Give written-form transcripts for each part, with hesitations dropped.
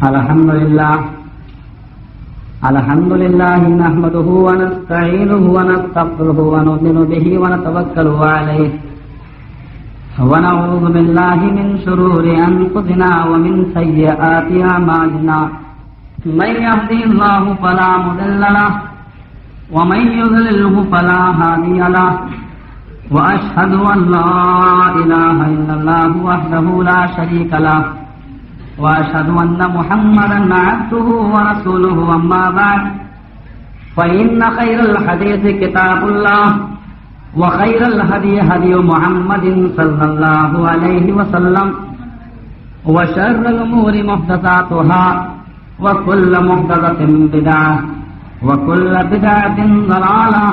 الحمد لله نحمده ونستعينه ونستغفره ونؤمن به ونتوكل عليه ونعوذ بالله من شرور أنفسنا ومن سيئات أعمالنا من يهده الله فلا مضل له ومن يضلله فلا هادي له وأشهد أن لا إله إلا الله وحده لا شريك له وأشهد أن محمدا عبده ورسوله أما بعد فإن خير الحديث كتاب الله وخير الهدي هدي محمد صلى الله عليه وسلم وشر الأمور محدثاتها وكل محدثة بدعة وكل بدعة ضلالة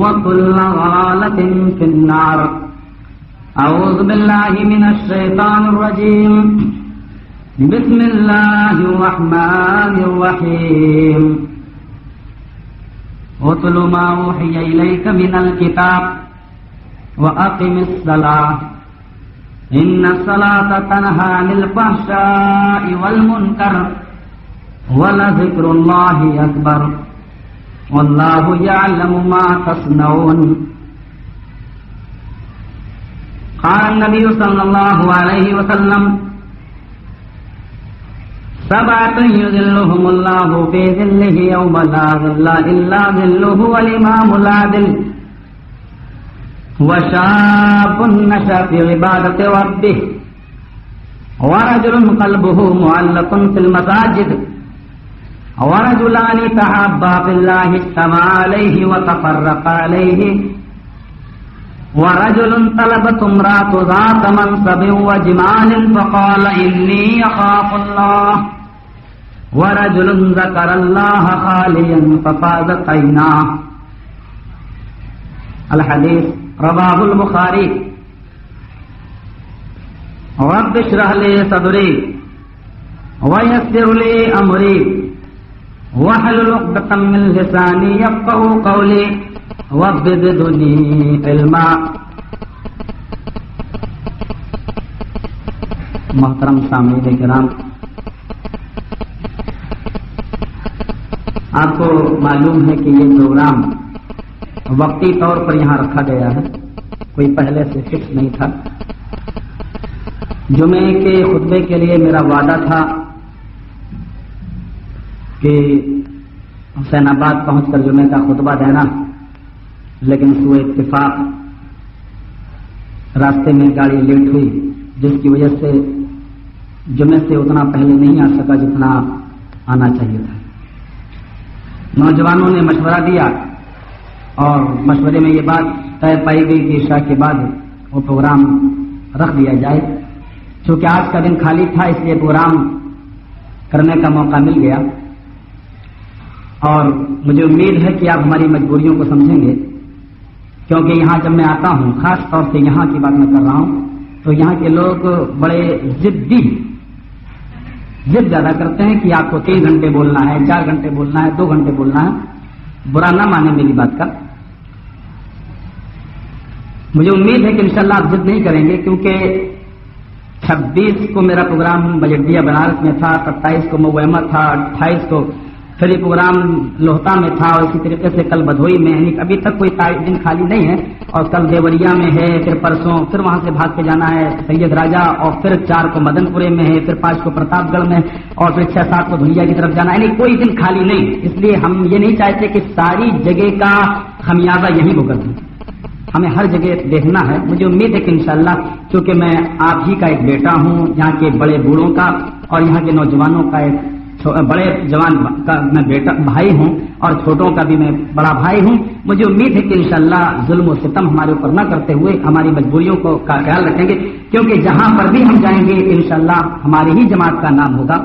وكل ضلالة في النار. أعوذ بالله من الشيطان الرجيم. بسم الله الرحمن الرحيم. اتل ما اوحي اليك من الكتاب واقم الصلاه ان الصلاه تنهى عن الفحشاء والمنكر ولذكر الله اكبر والله يعلم ما تصنعون. قال النبي صلى الله عليه وسلم سبعة يذلهم الله في ظله يوم لا ظل إلا ظله والإمام العادل وشاب نشأ في عبادة ربه ورجل قلبه معلق في المساجد ورجلان تحابا في الله اجتمعا عليه وتفرقا عليه ورجل طلبت امرأة ذات منصب وجمال فقال إني أخاف الله ورجل ذكر الله خاليا ففاضت عيناه. الحديث رواه البخاري. رب اشرح لي صدري ويسر لي أمري واحلل عقدة من لساني يفقهوا قولي وزدني علما. محترم سامعین کرام، آپ کو معلوم ہے کہ یہ پروگرام وقتی طور پر یہاں رکھا گیا ہے، کوئی پہلے سے فکس نہیں تھا. جمعے کے خطبے کے لیے میرا وعدہ تھا کہ حسین آباد پہنچ کر جمعے کا خطبہ دینا، لیکن سوء اتفاق راستے میں گاڑی لیٹ ہوئی، جس کی وجہ سے جمعے سے اتنا پہلے نہیں آ سکا جتنا آنا چاہیے تھا. نوجوانوں نے مشورہ دیا اور مشورے میں یہ بات طے پائی گئی کہ عشاء کے بعد وہ پروگرام رکھ دیا جائے. چونکہ آج کا دن خالی تھا اس لیے پروگرام کرنے کا موقع مل گیا، اور مجھے امید ہے کہ آپ ہماری مجبوریوں کو سمجھیں گے، کیونکہ یہاں جب میں آتا ہوں، خاص طور سے یہاں کی بات میں کر رہا ہوں، تو یہاں کے لوگ بڑے ضد زیادہ کرتے ہیں کہ آپ کو 3 گھنٹے بولنا ہے، 4 گھنٹے بولنا ہے، 2 گھنٹے بولنا ہے. برا نہ مانے میری بات کا. مجھے امید ہے کہ انشاءاللہ آپ ضد نہیں کریں گے، کیونکہ 26 کو میرا پروگرام بجٹیا بنارس میں تھا، 27 کو مویمہ تھا، 28 کو پھر یہ پروگرام لوہتا میں تھا، اور اسی طریقے سے کل بدھوئی میں، یعنی ابھی تک کوئی دن خالی نہیں ہے. اور کل دیوریا میں ہے، پھر پرسوں پھر وہاں سے بھاگ کے جانا ہے سید راجہ، اور پھر 4 کو مدن پورے میں ہے، پھر 5 کو پرتاپ گڑھ میں، اور پھر 6-7 کو دھولیا کی طرف جانا ہے. یعنی کوئی دن خالی نہیں. اس لیے ہم یہ نہیں چاہتے کہ ساری جگہ کا خمیازہ یہی بھگت دیں، ہمیں ہر جگہ دیکھنا ہے. مجھے امید ہے کہ انشاءاللہ، چونکہ میں آپ ہی کا ایک بیٹا ہوں، یہاں کے بڑے بوڑھوں کا اور یہاں کے نوجوانوں کا ایک بڑے جوان کا میں بیٹا بھائی ہوں، اور چھوٹوں کا بھی میں بڑا بھائی ہوں. مجھے امید ہے کہ انشاءاللہ ظلم و ستم ہمارے اوپر نہ کرتے ہوئے ہماری مجبوریوں کو کا خیال رکھیں گے، کیونکہ جہاں پر بھی ہم جائیں گے انشاءاللہ ہماری ہی جماعت کا نام ہوگا.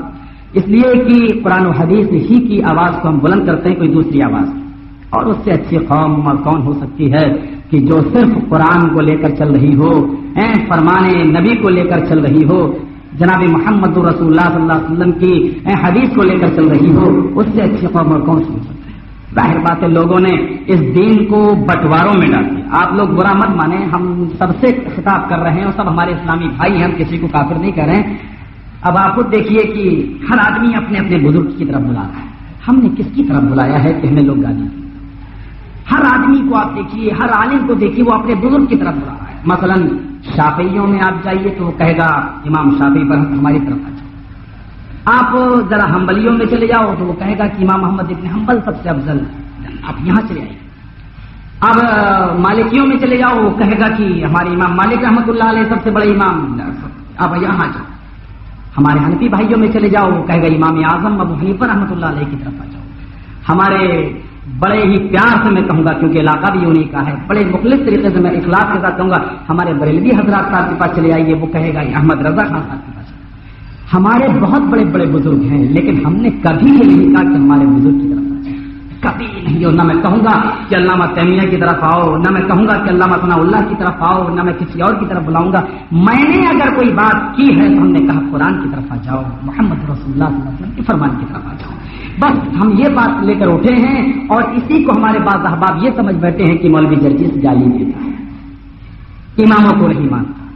اس لیے کہ قرآن و حدیث ہی کی آواز کو ہم بلند کرتے ہیں، کوئی دوسری آواز، اور اس سے اچھی قوم اور کون ہو سکتی ہے کہ جو صرف قرآن کو لے کر چل رہی ہو، فرمان نبی کو لے کر چل رہی ہو، جناب محمد رسول اللہ صلی اللہ علیہ وسلم کی حدیث کو لے کر چل رہی ہو. اس سے اچھی قوم اور کون سن سکتے ہیں؟ ظاہر بات ہے لوگوں نے اس دین کو بٹواروں میں ڈال دیا. آپ لوگ برا مت مانیں، ہم سب سے خطاب کر رہے ہیں اور سب ہمارے اسلامی بھائی ہیں، ہم کسی کو کافر نہیں کر رہے ہیں. اب آپ خود دیکھیے کہ ہر آدمی اپنے اپنے بزرگ کی طرف بلا رہا ہے. ہم نے کس کی طرف بلایا ہے کہ ہمیں لوگ گالی دیں؟ ہر آدمی کو آپ دیکھیے، ہر عالم کو دیکھیے، وہ اپنے بزرگ کی طرف بلا رہا ہے. مثلا شافعیوں میں آپ جائیے تو وہ کہے گا امام شافعی پر ہماری طرف آ جاؤ. آپ ذرا حنبلیوں میں چلے جاؤ تو وہ کہے گا کہ امام محمد ابن حنبل سب سے افضل، آپ یہاں چلے آئیے. اب مالکیوں میں چلے جاؤ وہ کہے گا کہ ہمارے امام مالک رحمۃ اللہ علیہ سب سے بڑے امام، آپ یہاں جاؤ. ہمارے حنفی بھائیوں میں چلے جاؤ وہ کہے گا امام اعظم ابو حنیفہ رحمۃ اللہ علیہ کی طرف آ جاؤ. ہمارے بڑے ہی پیار سے میں کہوں گا کیونکہ علاقہ بھی انہیں کا ہے، بڑے مختلف طریقے سے میں اخلاص کے ساتھ کہوں گا ہمارے بریلوی حضرات صاحب کے پاس چلے آئیے، وہ کہے گا احمد رضا خان صاحب کے پاس. ہمارے بہت بڑے بڑے بزرگ ہیں لیکن ہم نے کبھی یہ نہیں کہا کہ ہمارے بزرگ کی طرف آ جائیں، کبھی نہیں. اور نہ میں کہوں گا کہ علامہ تیمیہ کی طرف آؤ، نہ میں کہوں گا کہ علامہ ثناء اللہ کی طرف آؤ، نہ میں کسی اور کی طرف بلاؤں گا. میں نے اگر کوئی بات کی ہے تو ہم نے کہا قرآن کی طرف آ جاؤ، محمد رسول اللہ صلی اللہ علیہ وسلم کے فرمان کی طرف آ جاؤ. بس ہم یہ بات لے کر اٹھے ہیں اور اسی کو ہمارے بعض احباب یہ سمجھ بیٹھے ہیں کہ مولوی جرجیس گالی دیتا ہے، اماموں کو نہیں مانتا.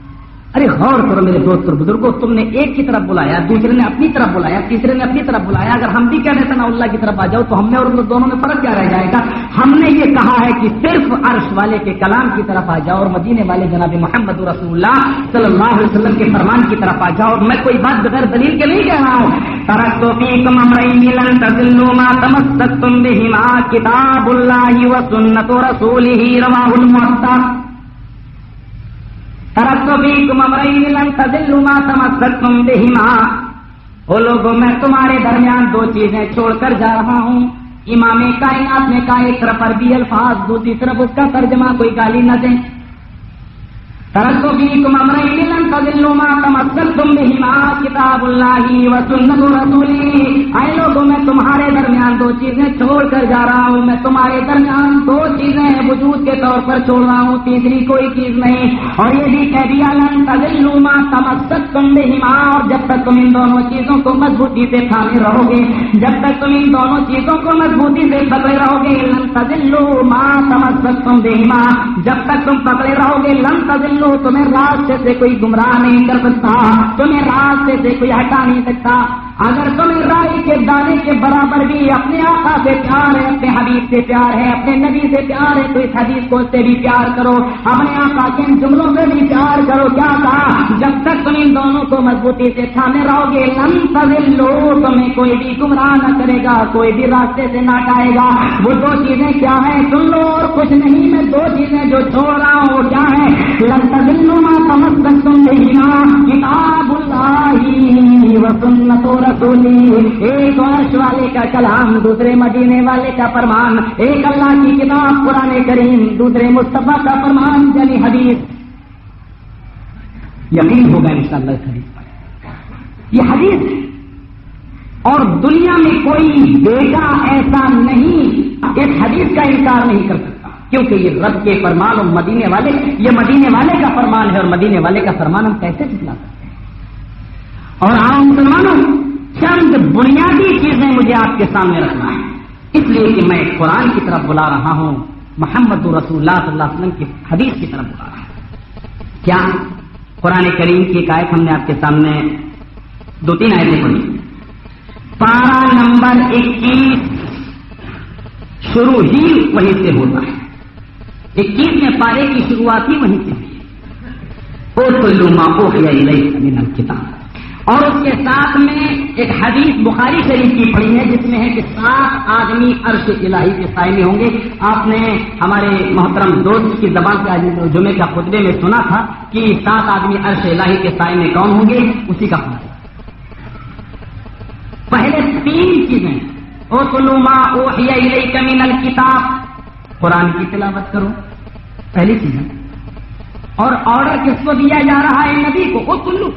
ارے غور کرو میرے دوست اور بزرگوں، تم نے ایک کی طرف بلایا، دوسرے نے اپنی طرف بلایا، تیسرے نے اپنی طرف بلایا. اگر ہم بھی کہہ رہے ثناء اللہ کی طرف آ جاؤ تو ہم نے اور دونوں میں فرق کیا رہ جائے گا؟ ہم نے یہ کہا ہے کہ صرف عرش والے کے کلام کی طرف آ جاؤ اور مدینے والے جناب محمد رسول اللہ صلی اللہ علیہ وسلم کے فرمان کی طرف آ جاؤ. میں کوئی بات بغیر دلیل کے نہیں کہہ رہا ہوں. ترکت فیکم امرین لن تضلوا ما تمسکتم بہما کتاب اللہ وسنت رسولہ رواہ الموطا. ترکت فیکم امرین لن تضلوا ما تمسکتم بہما. او لوگوں میں تمہارے درمیان دو چیزیں چھوڑ کر جا رہا ہوں. امام کائنات نے کہا ایک طرف عربی الفاظ، دوسری طرف اس کا ترجمہ کوئی گالی نہ دیں. ترکت فیکم امرین لن تضلوا ما تمسکتم بہما کتاب اللہ وسنت رسولہ. اے لوگوں میں تمہارے درمیان دو چیزیں چھوڑ کر جا رہا ہوں. میں تمہارے درمیان دو چیزیں وجود کے طور پر چھوڑ رہا ہوں، تیسری کوئی چیز نہیں. اور یہ بھی کہہ دیا لن تضلوا ما تمسکتم بہما. اور جب تک تم ان دونوں چیزوں کو مضبوطی سے تھامے رہو گے، جب تک تم ان دونوں چیزوں کو مضبوطی سے پکڑے رہو گے، لن تضلوا ما تمسکتم بہما. جب تک تم پکڑے رہو گے لن تضلوا، تمہیں راستے سے کوئی گمراہ نہیں کر سکتا، تمہیں راستے سے کوئی ہٹا نہیں سکتا. اگر تمہیں رائی کے دانے کے برابر بھی اپنے آقا سے پیار ہے، اپنے حبیب سے پیار ہے، اپنے نبی سے پیار ہے تو اس حدیث کو سے بھی پیار کرو، اپنے آقا کے ان جملوں سے بھی پیار کرو. کیا کہا؟ جب تک تم ان دونوں کو مضبوطی سے تھامے رہو گے لن تضلوا، تمہیں کوئی بھی گمراہ نہ کرے گا، کوئی بھی راستے سے نہ ہٹائے گا. وہ دو چیزیں کیا ہیں؟ سن لو اور کچھ نہیں. میں دو چیزیں جو چھوڑ رہا ہوں وہ کیا ہیں؟ لن تضلوا ما تمسکتم بہما کتاب اللہ وسنت رسولی. ایک عرش والے کا کلام، دوسرے مدینے والے کا فرمان. ایک اللہ کی کتاب قرآن کریم، دوسرے مصطفیٰ کا فرمان یعنی حدیث. یقین ہوگا انشاءاللہ اس حدیث پر. یہ حدیث ہے اور دنیا میں کوئی بیٹا ایسا نہیں اس حدیث کا انکار نہیں کر سکتا، کیونکہ یہ رب کے فرمان اور مدینے والے، یہ مدینے والے کا فرمان ہے اور مدینے والے کا فرمان ہم کیسے جھٹلا سکتے ہیں؟ اور عام مسلمانوں، چند بنیادی چیزیں مجھے آپ کے سامنے رکھنا ہے، اس لیے کہ میں قرآن کی طرف بلا رہا ہوں، محمد رسول اللہ صلی اللہ علیہ وسلم کی حدیث کی طرف بلا رہا ہوں. کیا قرآن کریم کی ایک آیت ہم نے آپ کے سامنے دو تین آیتیں پڑھی. پارہ نمبر 21 شروع ہی وہیں سے ہوتا ہے. 21ویں پارے کی شروعات ہی وہیں سے ہوئی. اُتْلُ مَا أُوحِيَ إِلَيْكَ مِنَ الْكِتَابِ. اور اس کے ساتھ میں ایک حدیث بخاری شریف کی پڑھی ہے جس میں ہے کہ 7 آدمی عرش الہی کے سائے میں ہوں گے. آپ نے ہمارے محترم دوست کی زبان سے آج جمعے کا خطبے میں سنا تھا کہ 7 آدمی عرش الہی کے سائے میں کون ہوں گے، اسی کا خطبہ. پہلے 3 چیزیں، اُتْلُ مَا أُوحِيَ إِلَيْكَ مِنَ الْكِتَابِ، قرآن کی تلاوت کرو، پہلی چیز ہے. اور آرڈر کس کو دیا جا رہا ہے؟ نبی کو. اُتْلُ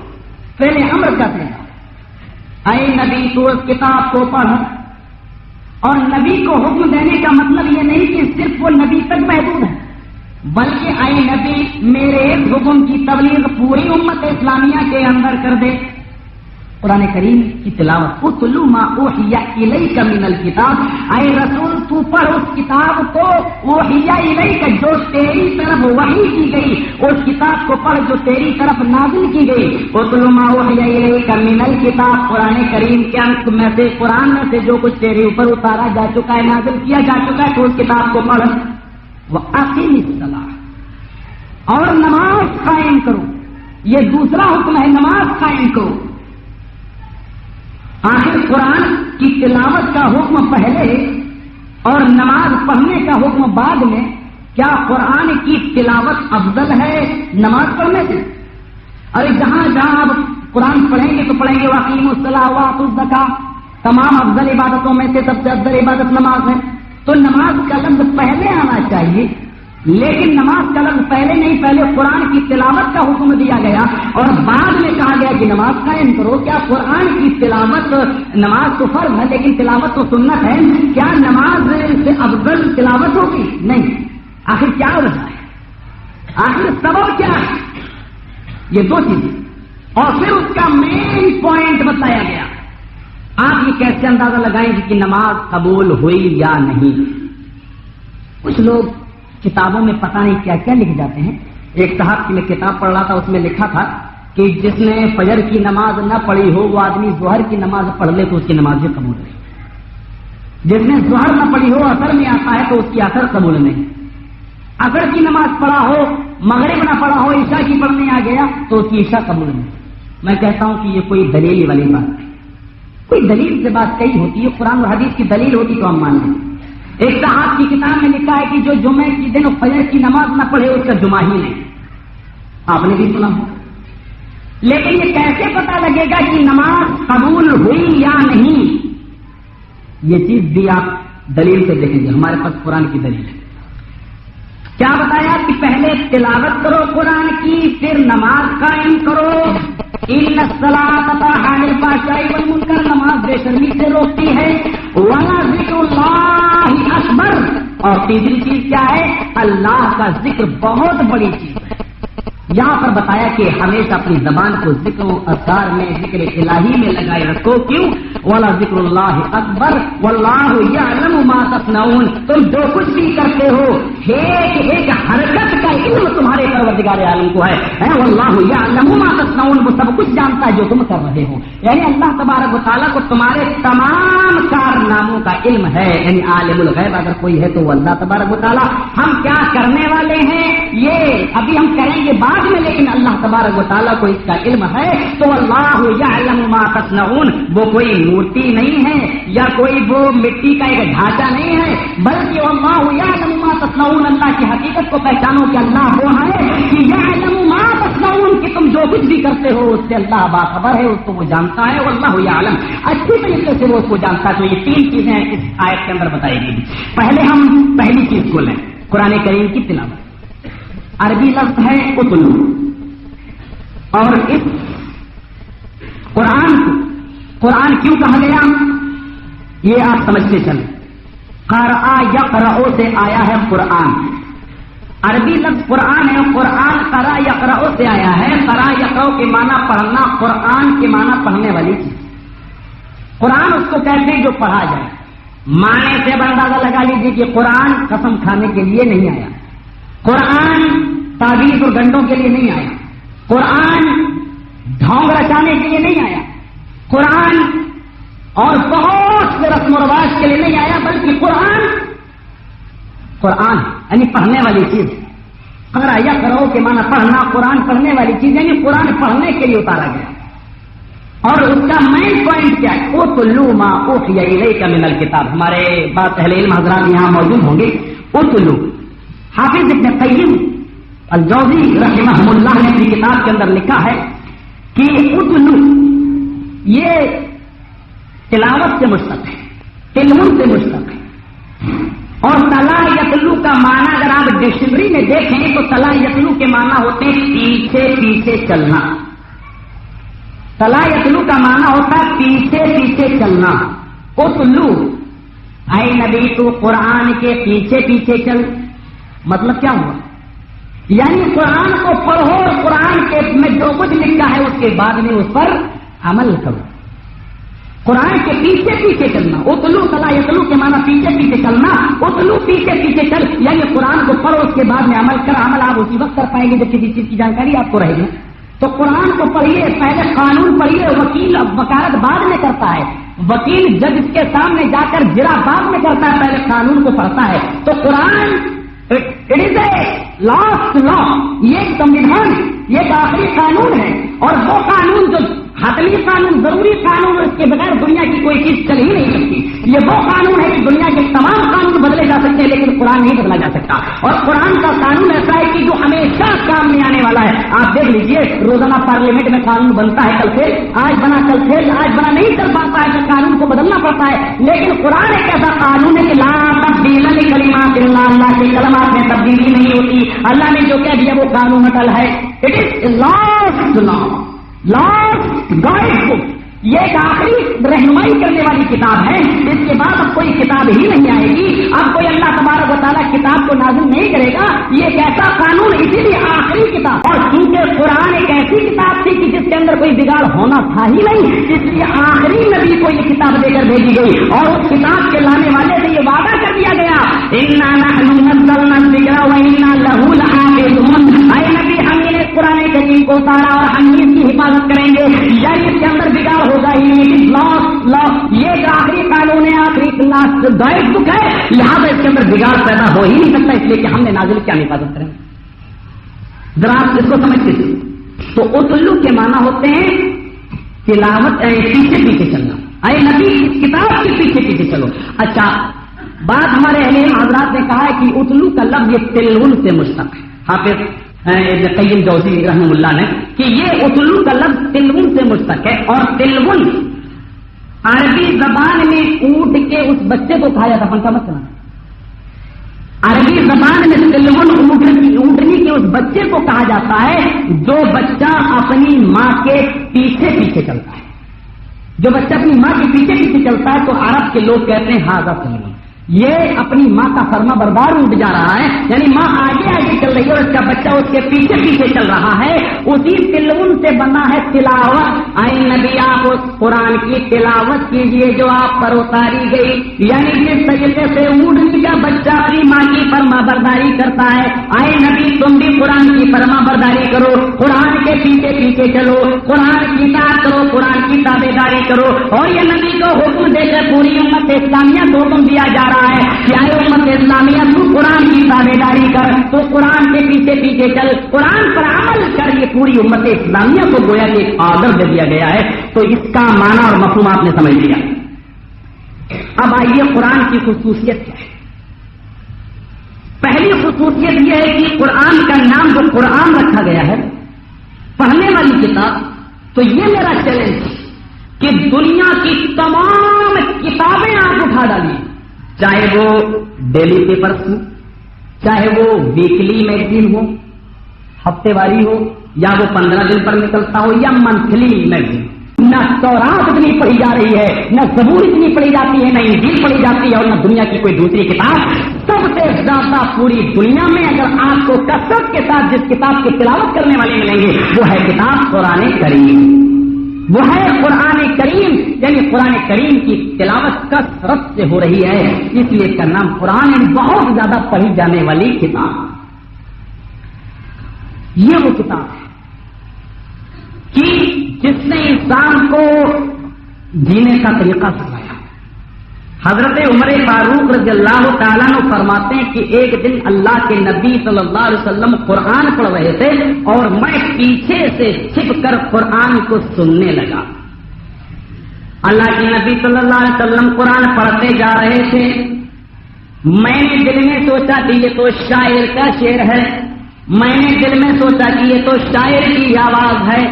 پہلے امر کرتے ہیں، اے نبی تو اس کتاب کو پڑھ. اور نبی کو حکم دینے کا مطلب یہ نہیں کہ صرف وہ نبی تک محدود ہے، بلکہ اے نبی میرے ایک حکم کی تبلیغ پوری امت اسلامیہ کے اندر کر دے. قرآن کریم کی تلاوت. اُتْلُ مَا أُوحِيَ إِلَيْكَ مِنَ الْكِتَابِ، اے رسول تو پڑھ اس کتاب کو، وحی الیک جو تیری طرف وحی کی گئی، اس کتاب کو پڑھ جو تیری طرف نازل کی گئی. اتل ما وحی الیک من الکتاب، قرآن کریم کے انت میں سے، قرآن میں سے جو کچھ تیرے اوپر اتارا جا چکا ہے، نازل کیا جا چکا ہے، تو اس کتاب کو پڑھ. وَأَقِمِ الصَّلَاةَ، اور نماز قائم کرو. یہ دوسرا حکم ہے، نماز قائم کرو. آخر قرآن کی تلاوت کا حکم پہلے اور نماز پڑھنے کا حکم بعد میں، کیا قرآن کی تلاوت افضل ہے نماز پڑھنے سے؟ ارے جہاں جہاں آپ قرآن پڑھیں گے تو پڑھیں گے وَأَقِیمُوا الصَّلَاةَ وَآتُوا الزَّکَاةَ، تمام افضل عبادتوں میں سے سب سے افضل عبادت نماز ہے. تو نماز کا لفظ پہلے آنا چاہیے، لیکن نماز کا لفظ پہلے نہیں، پہلے قرآن کی تلاوت کا حکم دیا گیا اور بعد میں کہا گیا کہ نماز قائم کرو. کیا قرآن کی تلاوت، نماز تو فرض ہے لیکن تلاوت تو سنت ہے، کیا نماز سے افضل تلاوت ہوگی؟ نہیں. آخر کیا وجہ ہے؟ آخر سبب کیا ہے؟ یہ دو چیزیں، اور پھر اس کا مین پوائنٹ بتایا گیا. آپ یہ کیسے اندازہ لگائیں گے کہ نماز قبول ہوئی یا نہیں؟ کچھ لوگ کتابوں میں پتہ نہیں کیا کیا لکھ جاتے ہیں. ایک صاحب کی میں کتاب پڑھ رہا تھا، اس میں لکھا تھا کہ جس نے فجر کی نماز نہ پڑھی ہو وہ آدمی ظہر کی نماز پڑھ لے تو اس کی نماز بھی قبول ہے. جس نے ظہر نہ پڑھی ہو، اثر میں آتا ہے تو اس کی اثر قبول نہیں. اثر کی نماز پڑھا ہو، مغرب نہ پڑھا ہو، عشاء کی پڑھنے آ گیا تو اس کی عشاء قبول نہیں. میں کہتا ہوں کہ یہ کوئی دلیل والی بات ہے. کوئی دلیل سے بات کہی ہوتی ہے، قرآن و حدیث کی دلیل ہوتی تو ہم مان لیں. ایک صاحب کی کتاب میں لکھا ہے کہ جو جمعے کی دن فجر کی نماز نہ پڑھے اس کا جمعہ ہی نہیں. آپ نے بھی سنا ہو. لیکن یہ کیسے پتا لگے گا کہ نماز قبول ہوئی یا نہیں؟ یہ چیز بھی آپ دلیل سے دیکھیں گے. ہمارے پاس قرآن کی دلیل ہے. کیا بتایا کہ پہلے تلاوت کرو قرآن کی، پھر نماز قائم کرو. ان الصلاۃ تنہی عن الفحشاء والمنکر، نماز بے شرمی سے روکتی ہے. وَلَذِكْرُ اللَّهِ اکبر، اور تیسری چیز کیا ہے؟ اللہ کا ذکر بہت بڑی چیز ہے. یہاں پر بتایا کہ ہمیشہ اپنی زبان کو ذکر و اذکار میں، ذکر الہی میں لگائے رکھو. کیوں؟ وَلَذِكْرُ اللَّهِ اکبر وَاللَّهُ يَعْلَمُ مَا تَصْنَعُونَ، تم جو کچھ بھی کرتے ہو ایک حرکت کا علم تمہارے پروردگار عالم کو ہے. وَاللَّهُ يَعْلَمُ مَا تَصْنَعُونَ، وہ سب کچھ جانتا ہے جو تم کر رہے ہو. یعنی اللہ تبارک و تعالیٰ کو تمہارے تمام کارناموں کا علم ہے. یعنی عالم الغیب اگر کوئی ہے تو وہ اللہ تبارک و تعالیٰ. ہم کیا کرنے والے ہیں یہ ابھی ہم کریں گے بعد میں، لیکن اللہ تبارک و تعالیٰ کو اس کا علم ہے. تو اللہ یعلم ما تصنعون، وہ کوئی مورتی نہیں ہے یا کوئی وہ مٹی کا ایک ڈھانچہ نہیں ہے، بلکہ اللہ یعلم ما تصنعون، اللہ کی حقیقت کو پہچانو کہ اللہ وہ ہے کہ یعلم ما تصنعون، کہ تم جو کچھ بھی کرتے ہو اس سے اللہ باخبر ہے، اس کو وہ جانتا ہے. واللہ یعلم، اچھی طریقے سے وہ اس کو جانتا ہے. تو یہ تین چیزیں اس آیت کے اندر بتائی گئی. پہلے ہم پہلی چیز کو لیں، قرآن کریم کی تلاوت. عربی لفظ ہے اتلو، اور اس قرآن کو قرآن کیوں کہا گیا یہ آپ سمجھتے چلیں. قرأ یقرأ سے آیا ہے قرآن. عربی لفظ قرآن ہے. قرآن قرأ یقرأ سے آیا ہے. قرأ یقرأ کے معنی پڑھنا، قرآن کے معنی پڑھنے والی چیز. قرآن اس کو کہتے ہیں جو پڑھا جائے. معنی سے اندازہ لگا لیجیے کہ قرآن قسم کھانے کے لیے نہیں آیا، قرآن تعویذ اور گنڈوں کے لیے نہیں آیا، قرآن ڈھونگ رچانے کے لیے نہیں آیا، قرآن اور بہت سے رسم و رواج کے لیے نہیں آیا، بلکہ قرآن یعنی پڑھنے والی چیز. قرأ یقرأ کے معنی پڑھنا، قرآن پڑھنے والی چیز، یعنی قرآن پڑھنے کے لیے اتارا گیا. اور اس کا مین پوائنٹ کیا ہے؟ اتلو ما اوحی الیک من الکتاب. ہمارے بعض اہل علم حضرات یہاں موجود ہوں گے. اتلو، حافظ ابن قیم الجوزی رحمہ اللہ نے اپنی کتاب کے اندر لکھا ہے کہ اتلو یہ تلاوت سے مشتق ہے، علم سے مشتق ہے. اور تلا یتلو کا معنی اگر آپ ڈکشنری میں دیکھیں تو تلا یتلو کے معنی ہوتے ہیں پیچھے پیچھے چلنا. تلا یتلو کا معنی ہوتا ہے پیچھے پیچھے چلنا. اتلو، اے نبی تو قرآن کے پیچھے پیچھے چل. مطلب کیا ہوا؟ یعنی قرآن کو پڑھو اور قرآن کے میں جو کچھ لکھا ہے اس کے بعد میں اس پر عمل کرو. قرآن کے پیچھے پیچھے چلنا، اتلو صلاح یتلو کے معنی پیچھے پیچھے چلنا، اتلو پیچھے پیچھے چل، یعنی قرآن کو پڑھو اس کے بعد میں عمل کر، عمل آپ اسی وقت کر پائیں گے جب کسی چیز کی جانکاری آپ کو رہے گی. تو قرآن کو پڑھیے، پہلے قانون پڑھیے. وکیل وکالت بعد میں کرتا ہے، وکیل جج کے سامنے جا کر جرا بعد میں کرتا ہے، پہلے قانون کو پڑھتا ہے. تو قرآن اٹ از اے لاسٹ لا، یہ سموِدھان، یہ آخری قانون ہے. اور وہ قانون جو حتمی قانون، ضروری قانون، اس کے بغیر دنیا کی کوئی چیز چل ہی نہیں سکتی. یہ وہ قانون ہے کہ دنیا کے تمام قانون بدلے جا سکتے ہیں لیکن قرآن نہیں بدلا جا سکتا. اور قرآن کا قانون ایسا ہے کہ جو ہمیشہ کام میں آنے والا ہے. آپ دیکھ لیجئے روزانہ پارلیمنٹ میں قانون بنتا ہے، کل سے آج بنا، کل سے آج بنا، نہیں چل پاتا ہے کہ قانون کو بدلنا پڑتا ہے. لیکن قرآن ایک ایسا قانون ہے کہ لا تبدیل لکلمات اللہ، اللہ کے کلمات میں تبدیلی نہیں ہوتی. اللہ نے جو کہہ دیا وہ قانون اٹل ہے. It is last law, last guide book. یہ ایک آخری رہنمائی کرنے والی کتاب ہے. اس کے بعد اب کوئی کتاب ہی نہیں آئے گی. اب کوئی اللہ تبارک و تعالیٰ کتاب کو نازل نہیں کرے گا. یہ ایک ایسا قانون، اسی لیے آخری کتاب. اور چونکہ قرآن ایک ایسی کتاب تھی کہ جس کے اندر کوئی بگاڑ ہونا تھا ہی نہیں، اس لیے آخری نبی کو یہ کتاب دے کر بھیجی گئی. اور اس کتاب کے لانے والے سے یہ وعدہ کر دیا گیا، اِنَّا نَحْنُ نَزَّلْنَا الذِّكْرَ وَإِنَّا لَهُ لَحَافِظُونَ. اے نبی، ہم نے قرآن کریم کو اتارا اور ہم اس کی حفاظت کریں گے. یعنی اس کے اندر بگاڑ ہوگا ہی نہیں. یہ آخری قانون ہے، آخری لاسٹ گائیڈ بک ہے، لہٰذا اس کے اندر بگاڑ پیدا ہو ہی نہیں سکتا. اس لیے کہ ہم نے نازل کیا حفاظت کریں. ذرا آپ اس کو سمجھتے تھے. تو اتلو کے معنی ہوتے ہیں تلاوت، پیچھے پیچھے چلنا. اے نبی اس کتاب کے پیچھے پیچھے چلو. اچھا، بات ہمارے اہل حضرات نے کہا ہے کہ اتلو کا لفظ یہ تلون سے مشتق ہے. حافظ ابن قیم جوزی رحمہ اللہ نے کہ یہ اتلو کا لفظ تلون سے مشتق ہے. اور تلون عربی زبان میں اونٹ کے اس بچے کو کہا جاتا. پنکھا مت چلانا. عربی زبان میں تلون اونٹنی کے اس بچے کو کہا جاتا ہے جو بچہ اپنی ماں کے پیچھے پیچھے چلتا ہے. جو بچہ اپنی ماں کے پیچھے پیچھے چلتا ہے تو عرب کے لوگ کہتے ہیں ہاذا تلون. یہ اپنی ماں کا فرما بردار اٹھ جا رہا ہے، یعنی ماں آگے آگے چل رہی ہے اور اس کا بچہ اس کے پیچھے پیچھے چل رہا ہے. اسی تلون سے بنا ہے تلاوت. اے نبی، آپ اس قرآن کی تلاوت کیجیے جو آپ پر اتاری گئی. یعنی جس طریقے سے اونٹنی کا بچہ اپنی ماں کی فرما برداری کرتا ہے، اے نبی تم بھی قرآن کی فرما برداری کرو، قرآن کے پیچھے پیچھے چلو، قرآن کی اطاعت کرو، قرآن کی تابع داری کرو. اور یہ نبی کو حکم دے کر پوری امت اسلامیہ کو حکم دیا جا رہا ہے کہ اے امت اسلامیہ تو قرآن کی تابع داری کر، تو قرآن کے پیچھے پیچھے چل، قرآن پر عمل کر. یہ پوری امت اسلامیہ کو گویا کہ ایک آرڈر دے دیا گیا ہے. تو اس کا معنی اور مفہوم آپ نے سمجھ لیا. اب آئیے قرآن کی خصوصیت کیا ہے. پہلی خصوصیت یہ ہے کہ قرآن کا نام جو قرآن رکھا گیا ہے، پڑھنے والی کتاب. تو یہ میرا چیلنج ہے کہ دنیا کی تمام کتابیں آپ اٹھا ڈالیے، چاہے وہ ڈیلی پیپرس ہوں، چاہے وہ ویکلی میگزین ہو، ہفتے واری ہو، یا وہ 15 دن پر نکلتا ہو، یا منتھلی میگزین. نہ تورات اتنی پڑھی جا رہی ہے، نہ زبور اتنی پڑھی جاتی ہے، نہ انجیل پڑھی جاتی ہے، اور نہ دنیا کی کوئی دوسری کتاب. سب سے زیادہ پوری دنیا میں اگر آپ کو کثرت کے ساتھ جس کتاب کی تلاوت کرنے والے ملیں گے وہ ہے کتاب قرآن کریم. وہ ہے قرآن کریم. یعنی قرآن کریم کی تلاوت کثرت سے ہو رہی ہے، اس لیے اس کا نام قرآن ہے. بہت زیادہ پڑھی جانے والی کتاب. یہ وہ کتاب ہے کہ جس نے انسان کو جینے کا طریقہ سکھایا. حضرت عمر فاروق رضی اللہ تعالیٰ عنہ فرماتے ہیں کہ ایک دن اللہ کے نبی صلی اللہ علیہ وسلم قرآن پڑھ رہے تھے اور میں پیچھے سے چھپ کر قرآن کو سننے لگا. اللہ کے نبی صلی اللہ علیہ وسلم قرآن پڑھتے جا رہے تھے. میں نے دل میں سوچا کہ یہ تو شاعر کا شعر ہے. میں نے دل میں سوچا کہ یہ تو شاعر کی آواز ہے.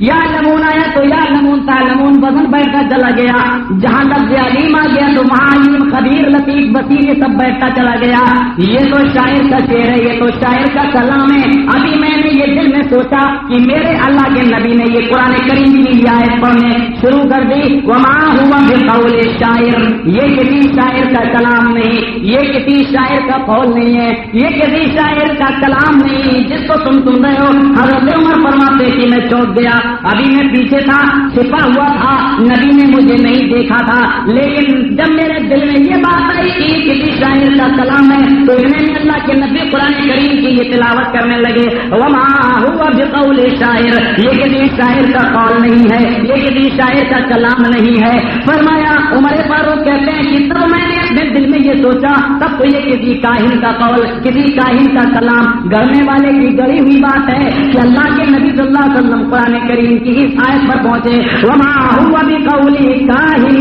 یا نمون آیا تو یا نمون تعلمون وزن بیٹھتا چلا گیا. جہاں لفظ علیم آ گیا تو وہاں علیم خبیر لطیف بصیر یہ سب بیٹھتا چلا گیا. یہ تو شاعر کا شعر ہے، یہ تو شاعر کا کلام ہے. ابھی میں نے یہ دل میں سوچا کہ میرے اللہ کے نبی نے یہ قرآن کریم کی آیت پڑھنے شروع کر دی. وما ہوا بالقول بقول شاعر، یہ کسی شاعر کا کلام نہیں، یہ کسی شاعر کا قول نہیں ہے، یہ کسی شاعر کا کلام نہیں جس کو تم سن رہے ہو۔ حضرت عمر فرماتے کہ میں چوک گیا، ابھی میں پیچھے تھا، چھپا ہوا تھا، نبی نے مجھے نہیں دیکھا تھا، لیکن جب میرے دل میں یہ بات آئی کہ یہ کسی شاعر کا کلام ہے تو انہیں اللہ کے نبی قرآن کریم کی یہ تلاوت کرنے لگے۔ وما ہوا بقول شاعر، یہ کسی شاعر کا قول نہیں ہے، یہ کسی شاعر کا کلام نہیں ہے۔ فرمایا عمر فاروق کہتے ہیں کہ تب میں نے اپنے دل میں یہ سوچا تب تو یہ کسی کاہن کا قول، کسی کاہن کا کلام، گڑنے والے کی گڑی ہوئی بات ہے کہ اللہ کے نبی صلی اللہ علیہ وسلم قرآن کریم کی اس آیت پر پہنچے۔ وما ہوا بقول کاہن،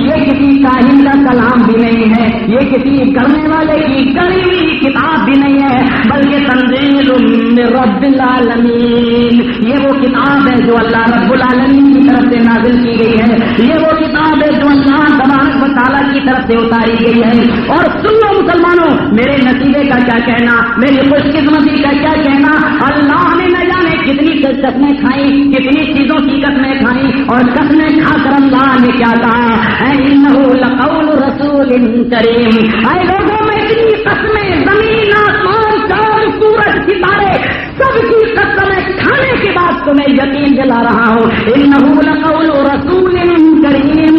یہ کسی کاہن کا کلام بھی نہیں ہے، یہ کسی گڑنے والے کی گڑی ہوئی کتاب بھی نہیں ہے، بلکہ تنزیل من رب العالمین، یہ وہ کتاب ہے جو اللہ رب العالمین کی طرف سے نازل کی گئی ہے، یہ وہ کتاب ہے جو اللہ تبارک و تعالیٰ کی طرف سے اتاری گئی ہے۔ اور سن لو مسلمانوں، میرے نتیجے کا کیا کہنا، میری خوش قسمتی کا کیا کہنا، اللہ نے نہ جانے کتنی قسمیں کھائیں، کتنی چیزوں کی قسمیں کھائیں، اور قسمیں کھا کر اللہ نے کیا کہا، انہ لقول رسول کریم۔ اے لوگوں میں اتنی قسمیں، زمین آسمان چاند سورج ستارے سب کی قسمیں کھانے کے بعد تمہیں یقین دلا رہا ہوں، انہ لقول رسول کریم،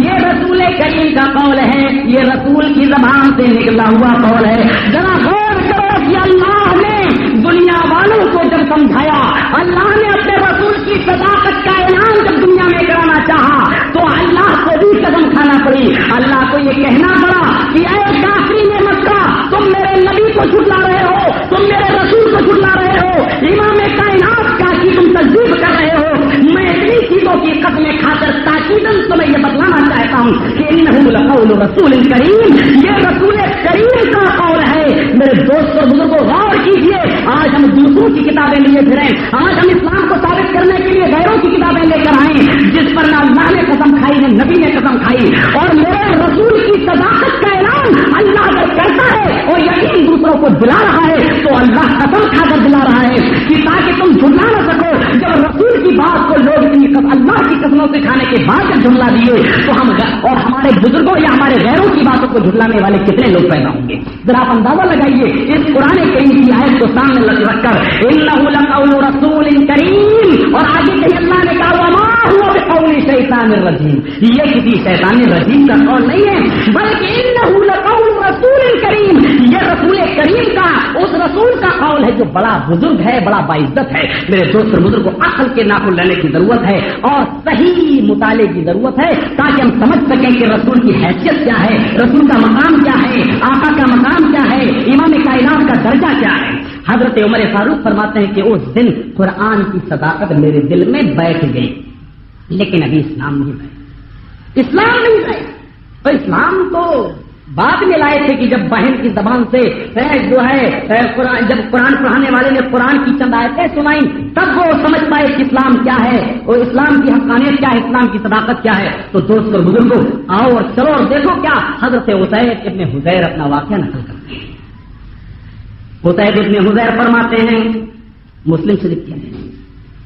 یہ رسول کریم کا قول ہے، یہ رسول کی زبان سے نکلا ہوا قول ہے۔ ذرا غور کرو کہ اللہ نے دنیا والوں کو جب سمجھایا، اللہ نے اپنے رسول کی صداقت کا اعلان جب دنیا میں کرانا چاہا تو اللہ کو بھی قدم کھانا پڑی، اللہ کو یہ کہنا پڑا کہ اے کافرین مکہ، تم میرے نبی کو جھٹلا رہے ہو، تم میرے رسول کو جھٹلا رہے ہو، امام کائنات کا کی تم تکذیب کر رہے ہو۔ میں اتنی چیزوں کی قسمیں کھا کر تاکیداً تمہیں یہ بتلانا چاہتا ہوں کہ انہ لقول رسول کریم، یہ رسول کریم کا قول ہے۔ میرے دوست اور بزرگوں غور کیجیے، آج ہم دوسروں کی کتابیں لیے پھریں، آج ہم اسلام کو ثابت کرنے کے لیے غیروں کی کتابیں لے کر آئیں جس پر نہ اللہ نے قسم کھائی نہ نبی نے قسم کھائی، اور میرے رسول کی صداقت کا اعلان اللہ جب کرتا ہے اور یقین دوسروں کو دلا رہا ہے تو اللہ قسم کھا کر دلا رہا ہے کہ تاکہ تم جھٹلا نہ سکو۔ جب رسول کی بات کو لوگ اتنی اللہ کی قسموں سے کھانے کے بعد جب جھٹلا دیے تو ہم اور ہمارے بزرگوں یا ہمارے غیروں کی باتوں کو جھٹلانے والے کتنے لوگ پیدا ہوں گے۔ ذرا آپ اندازہ لگائیے اس قرآن کریم کی آیت کو سامنے رکھ کر، انہ لقول رسول کریم، اور آگے کہیں اللہ نے کہا وما ہوا بقول شیطان الرجیم، یہ کسی شیطان الرجیم کا قول نہیں ہے بلکہ انہ لقول رسول کریم، یہ رسول کریم کا اس رسول کا قول ہے جو بڑا بزرگ ہے، بڑا باعزت ہے۔ میرے دوست اور بزرگوں، عقل کے ناخن لینے کی ضرورت ہے اور صحیح مطالعے کی ضرورت ہے تاکہ ہم سمجھ سکیں کہ رسول کی حیثیت کیا ہے، رسول کا مقام کیا ہے، آقا کا مقام کیا ہے، امام کائنات کا درجہ کیا ہے۔ حضرت عمر فاروق فرماتے ہیں کہ اس دن قرآن کی صداقت میرے دل میں بیٹھ گئی، لیکن ابھی اسلام نہیں آیا، اسلام نہیں آیا۔ اور اسلام تو بعد میں لائے تھے کہ جب بہن کی زبان سے جو ہے جب قرآن پڑھانے والے نے قرآن کی چند آیتیں سنائیں تب وہ سمجھ پائے کہ اسلام کیا ہے اور اسلام کی حقانیت کیا ہے، اسلام کی صداقت کیا ہے۔ تو دوست اور بزرگوں، آؤ اور چلو اور دیکھو کیا حضرت عزیر ابن حذیر اپنا واقعہ نقل کرتے ہیں۔ عزیر ابن حذیر فرماتے ہیں، مسلم شریف کے ہیں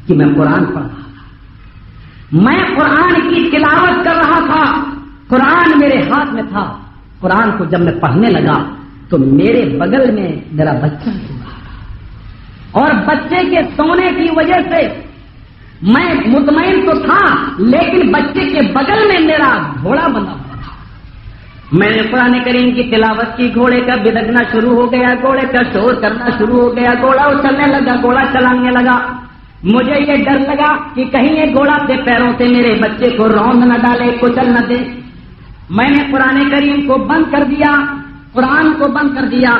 کہ میں قرآن پڑھ رہا تھا، میں قرآن کی تلاوت کر رہا تھا، قرآن میرے ہاتھ میں تھا، قرآن کو جب میں پڑھنے لگا تو میرے بغل میں میرا بچہ سو رہا تھا، اور بچے کے سونے کی وجہ سے میں مطمئن تو تھا لیکن بچے کے بغل میں میرا گھوڑا بندھا ہوا تھا۔ میں نے قرآن کریم کی تلاوت کی، گھوڑے کا بدکنا شروع ہو گیا، گھوڑے کا شور کرنا شروع ہو گیا، گھوڑا اچھلنے لگا، گھوڑا چلانے لگا۔ مجھے یہ ڈر لگا کہ کہیں یہ گھوڑا اپنے پیروں سے میرے بچے کو روند نہ ڈالے، کچل نہ دے۔ میں نے قرآن کریم کو بند کر دیا، قرآن کو بند کر دیا۔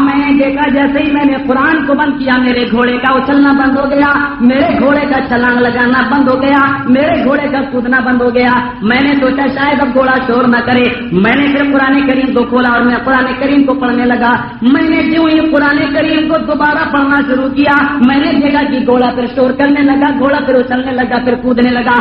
میں نے دیکھا جیسے ہی میں نے قرآن کو بند کیا میرے گھوڑے کا اچھلنا بند ہو گیا، میرے گھوڑے کا چھلانگ لگانا بند ہو گیا، میرے گھوڑے کا کودنا بند ہو گیا۔ میں نے سوچا شاید اب گھوڑا شور نہ کرے، میں نے پھر قرآن کریم کو کھولا اور میں قرآن کریم کو پڑھنے لگا۔ میں نے جو ہی قرآن کریم کو دوبارہ پڑھنا شروع کیا میں نے دیکھا کہ گھوڑا پھر شور کرنے لگا، گھوڑا پھر اچھلنے لگا، پھر کودنے لگا۔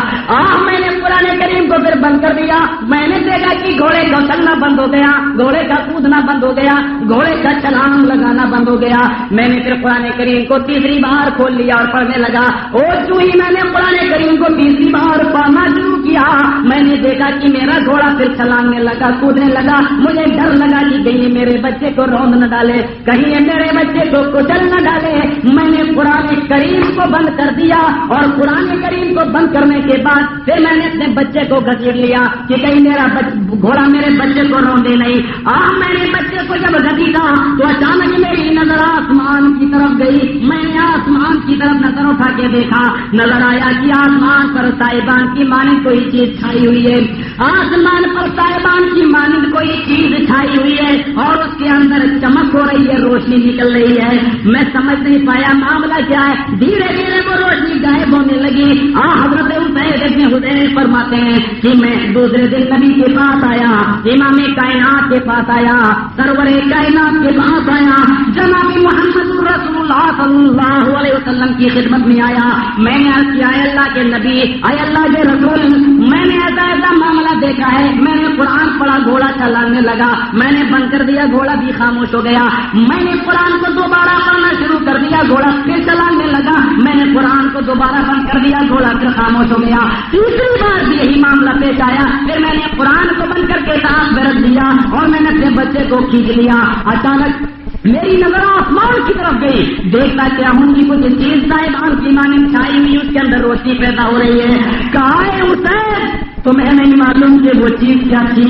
میں نے قرآن کریم کو پھر بند کر دیا۔ میں نے دیکھا کہ گھوڑے کا چلنا بند ہو گیا، گھوڑے کا کودنا بند ہو گیا، گھوڑے کا چھلانگ لگانا بند ہو گیا۔ میں نے پھر قرآن کریم کو تیسری بار کھول لیا اور پڑھنے لگا۔ اور جو ہی میں نے قرآن کریم کو تیسری بار پڑھنا شروع کیا، میں نے دیکھا کہ میرا گھوڑا پھر چھلانگنے لگا، کودنے لگا۔ مجھے ڈر لگا کہ کہیں میرے بچے کو روند نہ ڈالے، کہیں میرے بچے کو کچل نہ ڈالے۔ میں نے قرآن کریم کو بند کر دیا، اور قرآن کریم کو بند کرنے کے بعد پھر میں نے اپنے بچے کو گھسیٹ لیا کہ کہیں میرا گھوڑا میرے بچے کو روندے نہیں۔ میں نے بچے کو جب گھسیٹا تو اچانک میری نظر آسمان کی طرف گئی۔ میں نے آسمان کی طرف نظر اٹھا کے دیکھا، نظر آیا کہ آسمان پر صاحبان کی مانند کوئی چیز چھائی ہوئی ہے، آسمان پر صاحبان کی مانند کوئی چیز چھائی ہوئی ہے، اور اس کے اندر چمک ہو رہی ہے، روشنی نکل رہی ہے۔ میں سمجھ نہیں پایا معاملہ کیا ہے، دھیرے دھیرے وہ روشنی غائب ہونے لگی۔ حضرت حسین فرماتے ہیں کہ میں دوسرے دن نبی کے پاس آیا، امام کائنات کے پاس آیا، سرور کائنات کے پاس آیا، جناب محمد رسول اللہ صلی اللہ علیہ وسلم کی خدمت میں آیا۔ میں نے عرض کیا، اے اللہ کے نبی، اے اللہ کے رسول، میں نے ایسا معاملہ دیکھا ہے۔ میں نے قرآن پڑھا، گھوڑا چلانے لگا، میں نے بند کر دیا، گھوڑا بھی خاموش ہو گیا۔ میں نے قرآن کو دوبارہ پڑھنا شروع کر دیا، گھوڑا پھر چلانے لگا۔ میں نے قرآن کو دوبارہ بند کر دیا، گھوڑا پھر خاموش ہو گیا۔ تیسری بار بھی یہی معاملہ پیش آیا، پھر میں نے قرآن کو بند کر کے ساتھ میں رکھ دیا، اور میں نے اپنے بچے کو کھینچ لیا۔ اچانک میری نظر آسمان کی طرف گئی، دیکھتا کیا ہوں کہ کچھ چیز صاحبان کی مانند چھائی ہوئی، اس کے اندر روشنی پیدا ہو رہی ہے۔ کہا ہے حسین تمہیں نہیں معلوم کہ وہ چیز کیا تھی؟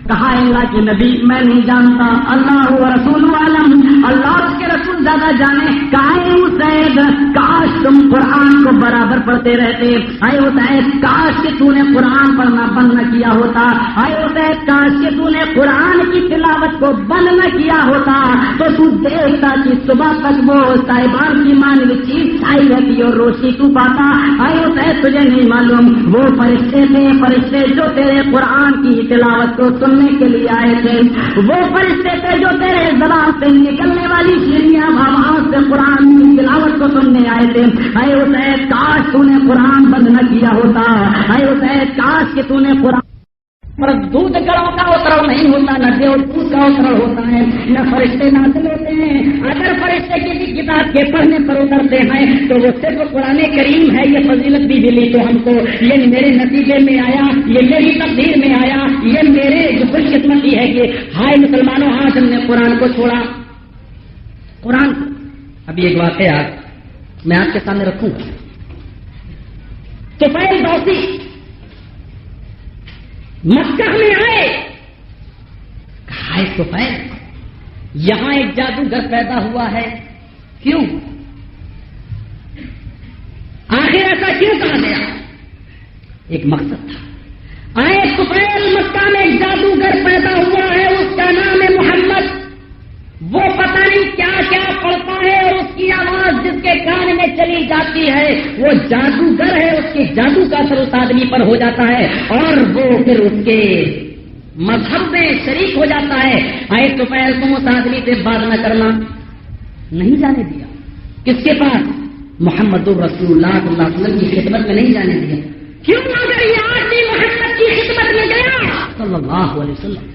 کہا اللہ کے نبی میں نہیں جانتا، اللہ و رسول عالم، اللہ اس کے رسول زیادہ جانے۔ کہا ہے حسین کاش تم قرآن کو برابر پڑھتے رہتے، اے حسین کاش کہ تو نے قرآن پڑھنا بند نہ کیا ہوتا، اے حسین کاش کہ تو نے قرآن کی تلاوت کو بند نہ کیا ہوتا، تو تو دیکھتا کہ صبح تک وہ صاحبان کی مانند چیز چھائی رہتی اور روشنی تو پاتا۔ اے حسین تجھے نہیں معلوم وہ فرشتے تھے، فرشتے جو تیرے قرآن کی تلاوت کو سننے کے لیے آئے تھے، وہ فرشتے تھے جو تیرے زبان سے نکلنے والی شیریاں آواز سے قرآن کی تلاوت کو سننے آئے تھے۔ اے حسین کاش تو نے قرآن بند نہ کیا ہوتا، اے حسین کاش کہ تو نے قرآن پر دودھ گڑوں کا اترل نہیں ہوتا، نہ دیو دودھ کا اترل ہوتا ہے، نہ فرشتے نازل ہوتے ہیں۔ اگر فرشتے کسی کتاب کے پڑھنے پر اترتے ہیں تو وہ صرف قرآن کریم ہے۔ یہ فضیلت بھی ملی تو ہم کو، یہ میرے نتیجے میں آیا، یہ میری تقدیر میں آیا، یہ میرے جو خوش قسمتی ہے کہ ہائے مسلمانوں آج ہم نے قرآن کو چھوڑا۔ قرآن ابھی ایک واقعہ میں آپ کے سامنے رکھوں گا۔ طفیل دوسی مکہ میں آئے، کہا ہے طفیل یہاں ایک جادوگر پیدا ہوا ہے، کیوں؟ آخر ایسا کیوں کہا گیا؟ ایک مقصد تھا۔ آئے طفیل مکہ میں ایک جادوگر پیدا ہوا ہے، اس کا نام ہے محمد، وہ پتہ نہیں کیا کیا پڑھتا ہے، اور اس کی آواز جس کے کان میں چلی جاتی ہے وہ جادوگر ہے، اس کے جادو کا اثر اس آدمی پر ہو جاتا ہے، اور وہ پھر اس کے مذہب میں شریک ہو جاتا ہے۔ آئے تو پہلے تم اس آدمی سے بات نہ کرنا، نہیں جانے دیا۔ کس کے پاس؟ محمد رسول اللہ صلی اللہ علیہ وسلم کی خدمت میں نہیں جانے دیا۔ کیوں؟ اگر یہ آدمی محمد کی خدمت میں گیا صلی اللہ علیہ وسلم،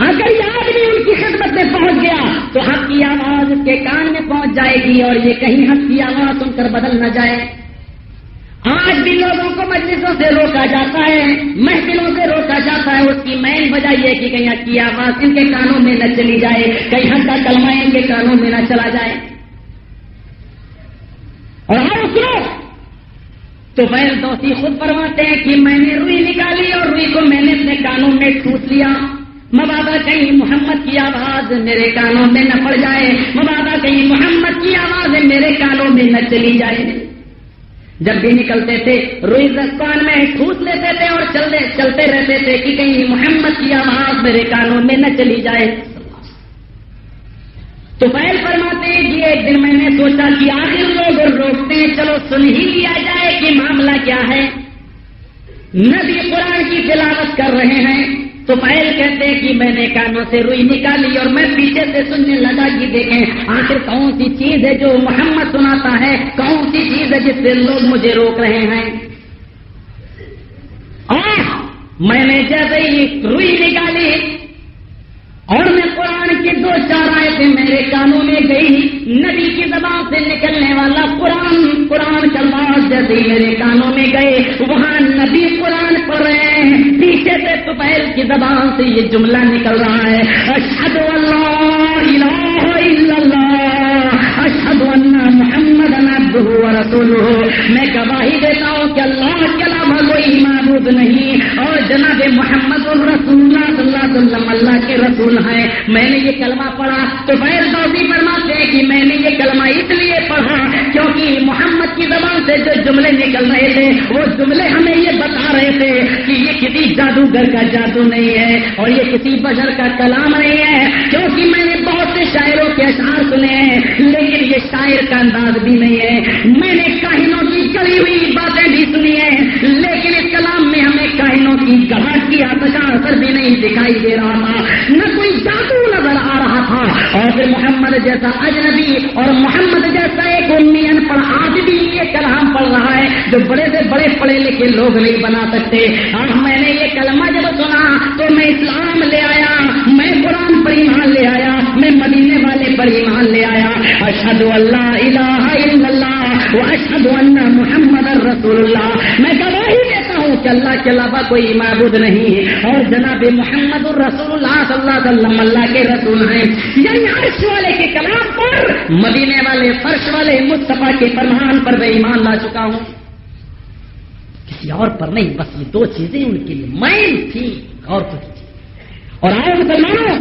اگر یہ آدمی ان کی خدمت میں پہنچ گیا تو حق کی آواز اس کے کان میں پہنچ جائے گی، اور یہ کہیں حق کی آواز سن کر بدل نہ جائے۔ آج بھی لوگوں کو مجلسوں سے روکا جاتا ہے، محفلوں سے روکا جاتا ہے، اس کی مین وجہ یہ کہ کہیں حق کی آواز ان کے کانوں میں نہ چلی جائے، کہیں حق کا کلمہ ان کے کانوں میں نہ چلا جائے۔ اور ہم سنو تو طفیل دوسی خود فرماتے ہیں کہ میں نے روئی نکالی اور روئی کو میں نے اپنے کانوں میں ٹھوس لیا، مبادا کہیں محمد کی آواز میرے کانوں میں نہ پڑ جائے، مبادا کہیں محمد کی آواز میرے کانوں میں نہ چلی جائے۔ جب بھی نکلتے تھے روئی کان میں ٹھوس لیتے تھے اور چلتے رہتے تھے کہ کہیں محمد کی آواز میرے کانوں میں نہ چلی جائے۔ طفیل فرماتے ہیں کہ ایک دن میں نے سوچا کہ آخر لوگ روکتے ہیں، چلو سن ہی لیا جائے کہ معاملہ کیا ہے۔ نبی قرآن کی تلاوت کر رہے ہیں، طفیل کہتے ہیں کہ میں نے کانوں سے روئی نکالی اور میں پیچھے سے سننے لگا کہ دیکھیں آخر کون سی چیز ہے جو محمد سناتا ہے، کون سی چیز ہے جس سے لوگ مجھے روک رہے ہیں۔ اور میں نے جیسے ہی روئی نکالی اور میں قرآن کی 2-4 آیتیں میرے کانوں میں گئی، نبی کی زبان سے نکلنے والا قرآن کلمات جیسے ہی میرے کانوں میں گئے، وہاں نبی قرآن پڑھ رہے ہیں، پیچھے سے طفیل کی زبان سے یہ جملہ نکل رہا ہے، اشہد ان لا الہ الا اللہ اشہد ان محمدا عبدہ ورسولہ، میں گواہی دیتا ہوں کہ اللہ کے علاوہ کوئی معبود نہیں اور جناب محمد الرسول اللہ صلی اللہ علیہ وسلم اللہ کے رسول ہے۔ میں نے یہ کلمہ پڑھا تو غیر دوسری فرماتے ہیں کہ میں نے یہ کلمہ اس لیے پڑھا کیونکہ محمد کی زبان سے جو جملے نکل رہے تھے وہ جملے ہمیں یہ بتا رہے تھے کہ یہ کسی جادوگر کا جادو نہیں ہے اور یہ کسی بشر کا کلام نہیں ہے، کیونکہ میں نے بہت سے شاعروں کے اشعار سنے ہیں لیکن یہ شاعر کا انداز بھی نہیں ہے، میں نے کاہنوں کی گڑی ہوئی باتیں بھی سنی ہیں لیکن اس کلام میں ہمیں کاہنوں کی گھبراہٹ کی آتش کا اثر بھی نہیں دکھائی دے رہا تھا، نہ کوئی جادو نظر آ رہا تھا، اور پھر محمد جیسا اجنبی اور محمد جیسا ایک امی ان پڑھ آدمی یہ کلام پڑھ رہا ہے جو بڑے سے بڑے پڑھے لکھے لوگ نہیں بنا سکتے۔ میں نے یہ کلمہ جب سنا تو میں اسلام لے آیا، میں قرآن پر ایمان لے آیا، میں مدینے والے پر ایمان لے آیا، اشہد ان لا الہ الا اللہ واشہد ان محمد رسول اللہ، میں گواہی دیتا ہوں کہ اللہ کے علاوہ کوئی معبود نہیں اور جناب محمد الرسول اللہ صلی اللہ علیہ وسلم اللہ کے رسول ہیں۔ یعنی عرش والے کے کلام پر، مدینے والے فرش والے مصطفیٰ کے فرمان پر میں ایمان لا چکا ہوں، کسی اور پر نہیں، بس یہ 2 چیزیں ان کے لیے مائن تھی اور تو کیجیے۔ اور آئے مسلمانوں،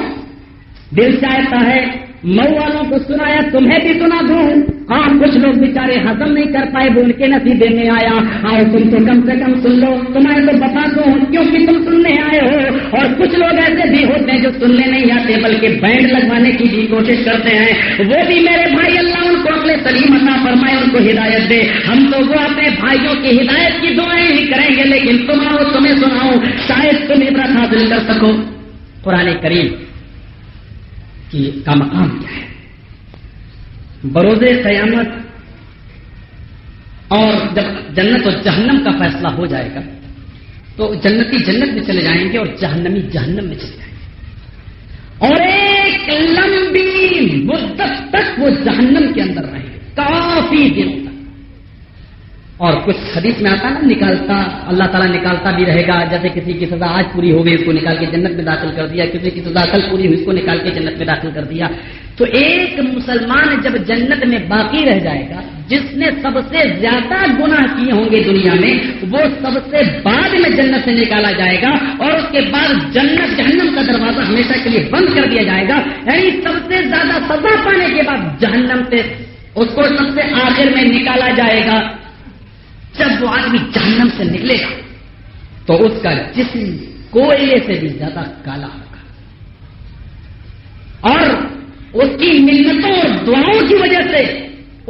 دل چاہتا ہے مئو والوں کو سنایا تمہیں بھی سنا دوں، ہاں کچھ لوگ بیچارے ہضم نہیں کر پائے وہ ان کے نصیبے میں آیا، آؤ تم تو کم سے کم سن لو، تمہیں تو بتا دوں کیونکہ تم سننے آئے ہو، اور کچھ لوگ ایسے بھی ہوتے ہیں جو سننے نہیں آتے بلکہ بینڈ لگوانے کی بھی کوشش کرتے ہیں، وہ بھی میرے بھائی اللہ ان کو عقل سلیم عطا فرمائے، ان کو ہدایت دے، ہم تو وہ اپنے بھائیوں کی ہدایت کی دعائیں ہی کریں گے لیکن تم آؤ تمہیں سناؤ شاید تم عبرت حاصل کر سکو۔ قرآن کریم کا مقام کیا ہے؟ بروز قیامت اور جب جنت اور جہنم کا فیصلہ ہو جائے گا تو جنتی جنت میں چلے جائیں گے اور جہنمی جہنم میں چلے جائیں گے، اور ایک لمبی مدت تک وہ جہنم کے اندر رہیں گے، کافی دنوں تک۔ اور کچھ حدیث میں آتا نا نکالتا، اللہ تعالیٰ نکالتا بھی رہے گا، جیسے کسی کی سزا آج پوری ہو گئی اس کو نکال کے جنت میں داخل کر دیا، کسی کی سزا کل پوری ہوئی اس کو نکال کے جنت میں داخل کر دیا۔ تو ایک مسلمان جب جنت میں باقی رہ جائے گا جس نے سب سے زیادہ گناہ کیے ہوں گے دنیا میں، وہ سب سے بعد میں جنت سے نکالا جائے گا اور اس کے بعد جنت جہنم کا دروازہ ہمیشہ کے لیے بند کر دیا جائے گا، یعنی سب سے زیادہ سزا پانے کے بعد جہنم سے اس کو سب سے آخر میں نکالا جائے گا۔ جب وہ آدمی جہنم سے نکلے گا تو اس کا جسم کوئلے سے بھی زیادہ کالا ہوگا اور اس کی منتوں اور دعاؤں کی وجہ سے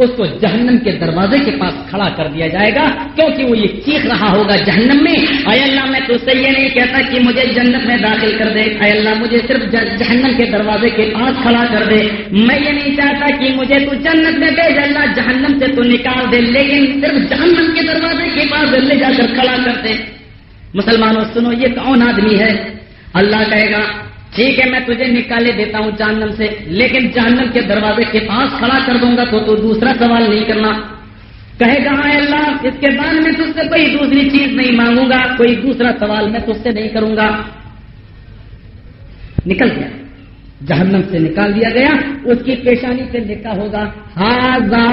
اس کو جہنم کے دروازے کے پاس کھڑا کر دیا جائے گا، کیونکہ وہ یہ چیخ رہا ہوگا جہنم میں، اے اللہ میں تجھ سے یہ نہیں کہتا کہ مجھے جنت میں داخل کر دے، اے اللہ مجھے صرف جہنم کے دروازے کے پاس کھڑا کر دے، میں یہ نہیں چاہتا کہ مجھے تو جنت میں بھیج، اللہ جہنم سے تو نکال دے، لیکن صرف جہنم کے دروازے کے پاس لے جا کر کھڑا کر دے۔ مسلمانوں سنو، یہ کون آدمی ہے؟ اللہ کہے گا ٹھیک ہے میں تجھے نکالے دیتا ہوں جہنم سے، لیکن جہنم کے دروازے کے پاس کھڑا کر دوں گا تو دوسرا سوال نہیں کرنا۔ کہے گا ہاں اللہ اس کے بعد میں تجھ سے کوئی دوسری چیز نہیں مانگوں گا، کوئی دوسرا سوال میں تجھ سے نہیں کروں گا۔ نکل گیا، جہنم سے نکال دیا گیا، اس کی پیشانی پہ لکھا ہوگا ھذا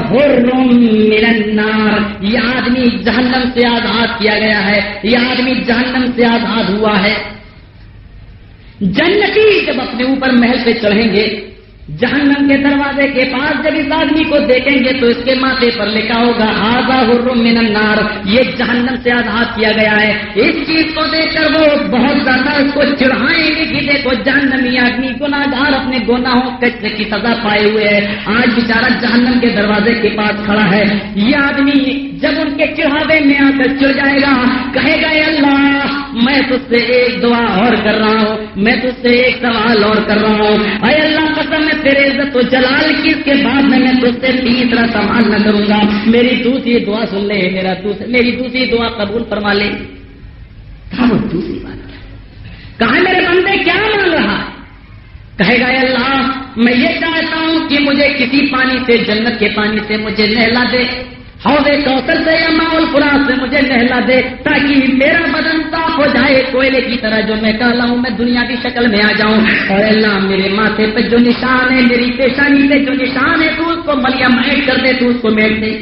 حر من النار، یہ آدمی جہنم سے آزاد کیا گیا ہے، یہ آدمی جہنم سے آزاد ہوا ہے۔ جنتی جب اپنے اوپر محل پہ چڑھیں گے، جہنم کے دروازے کے پاس جب اس آدمی کو دیکھیں گے تو اس کے ماتھے پر لکھا ہوگا ھذا حر من النار، یہ جہنم سے آزاد کیا گیا ہے۔ اس چیز کو دیکھ کر وہ بہت زیادہ اس کو چڑھائیں گے کہ دیکھو جہنمی آدمی گناہگار اپنے گناہوں کی سزا پائے ہوئے ہے، آج بیچارہ جہنم کے دروازے کے پاس کھڑا ہے۔ یہ آدمی جب ان کے چڑھاوے میں آ کر چڑھ جائے گا، کہے گا اے اللہ میں تجھ سے ایک دعا اور کر رہا ہوں، میں تجھ سے ایک سوال اور کر رہا ہوں، اے اللہ قسم ہے تیرے عزت و جلال کی، اس کے بعد میں تجھ سے تیسرا سوال نہ کروں گا، میری دوسری دعا سن لے، میری دوسری دعا قبول فرما لے۔ ہاں وہ دوسری بات کیا؟ کہا میرے بندے کیا مانگ رہا ہے؟ کہے گا اللہ میں یہ چاہتا ہوں کہ مجھے کسی پانی سے، جنت کے پانی سے مجھے نہلا دے، حوض کوثر سے یا ماء الفرات سے مجھے نہلا دے، تاکہ میرا بدن صاف ہو جائے کوئلے کی طرح، جو میں کالا ہوں میں دنیا کی شکل میں آ جاؤں، اور اللہ میرے ماتھے پہ جو نشان ہے، میری پیشانی پہ جو نشان ہے، تو اس کو ملیا میٹ کر دے، تو اس کو میٹ دے۔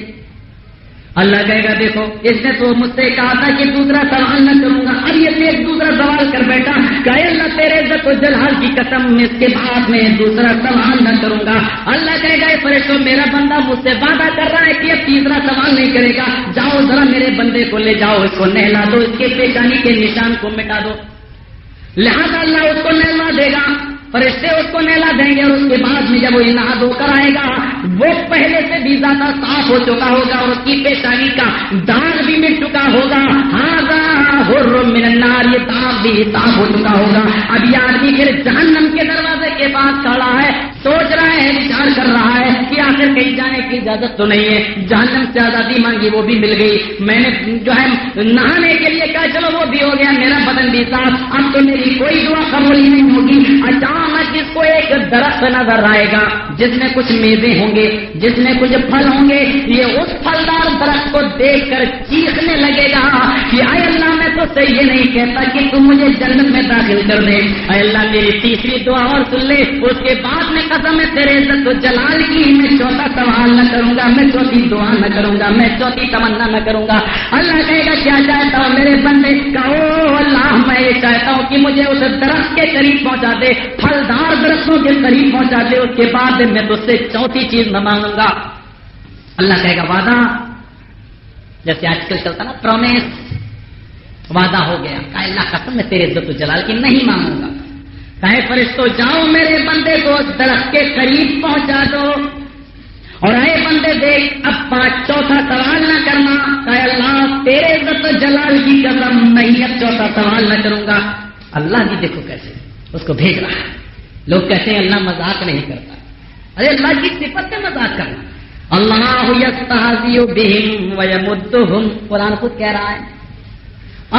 اللہ کہے گا دیکھو اس نے تو مجھ سے کہا تھا کہ دوسرا سوال نہ کروں گا، اب یہ ایک دوسرا سوال کر بیٹھا کہ اللہ تیرے عزت و جلال کی قسم اس کے بعد میں دوسرا سوال نہ کروں گا۔ اللہ کہے گا فرشتوں میرا بندہ مجھ سے وعدہ کر رہا ہے کہ اب تیسرا سوال نہیں کرے گا، جاؤ ذرا میرے بندے کو لے جاؤ، اس کو نہلا دو، اس کے پیشانی کے نشان کو مٹا دو۔ لہذا اللہ اس کو نہلا دے گا، فرشتے اس کو نہلا دیں گے، اور اس کے بعد میں جب وہ نہا دھو کر آئے گا وہ پہلے سے بھی زیادہ صاف ہو چکا ہوگا، اور اس کی پیشانی کا داغ بھی مٹ چکا ہوگا۔ ہاذا حر من النار، یہ داغ بھی صاف ہو چکا ہوگا۔ اب یہ آدمی پھر جہنم کے دروازے کے پاس کھڑا ہے، سوچ رہا ہے، وچار کر رہا ہے کہ آخر کہیں جانے کی اجازت تو نہیں ہے، جہنم سے آزادی مانگی وہ بھی مل گئی، میں نے جو ہے نہانے کے لیے کہا چلو وہ بھی ہو گیا، میرا بدن بھی صاف، اب تو میری کوئی دعا قبول ہی نہیں ہوگی۔ اچانک اس کو ایک درخت نظر آئے گا جس میں کچھ میوے ہوں گے، جس میں کچھ پھل ہوں گے، یہ اس پھلدار درخت کو دیکھ کر چیخنے لگے گا کہ اے اللہ میں تو سے یہ نہیں کہتا کہ تم مجھے جنت میں داخل کر دے، اے اللہ میری تیسری دعا اور سن لے، اس کے بعد میں قسم ہے تیرے عزت و جلال کی میں چوتھا سوال نہ کروں گا، میں چوتھی دعا نہ کروں گا، میں چوتھی تمنا نہ کروں گا۔ اللہ کہے گا کیا چاہتا ہوں میرے بندے؟ کہو اللہ میں یہ چاہتا ہوں کہ مجھے اس درخت کے قریب پہنچا دے، پھلدار درختوں کے قریب پہنچا دے، اس کے بعد میں تجھ سے چوتھی چیز نہ مانگوں گا۔ اللہ کہے گا وعدہ، جیسے آج کل چلتا نا پرومس، وعدہ ہو گیا، کہ اللہ قسم میں تیرے عزت و جلال کی نہیں مانگوں گا۔ کہے فرشتوں جاؤ میرے بندے کو اس درخت کے قریب پہنچا دو، اور اے بندے دیکھ اب چوتھا سوال نہ کرنا، کہ اللہ تیرے عزت و جلال کی قسم نہیں اب چوتھا سوال نہ کروں گا۔ اللہ بھی دیکھو کیسے اس کو بھیج رہا ہے۔ لوگ کہتے ہیں اللہ مذاق نہیں کرتا، ارے اللہ کی صفت سے مذاق کرنا۔ اللہ یستہزئ بہم ویمدہم، قرآن خود کہہ رہا ہے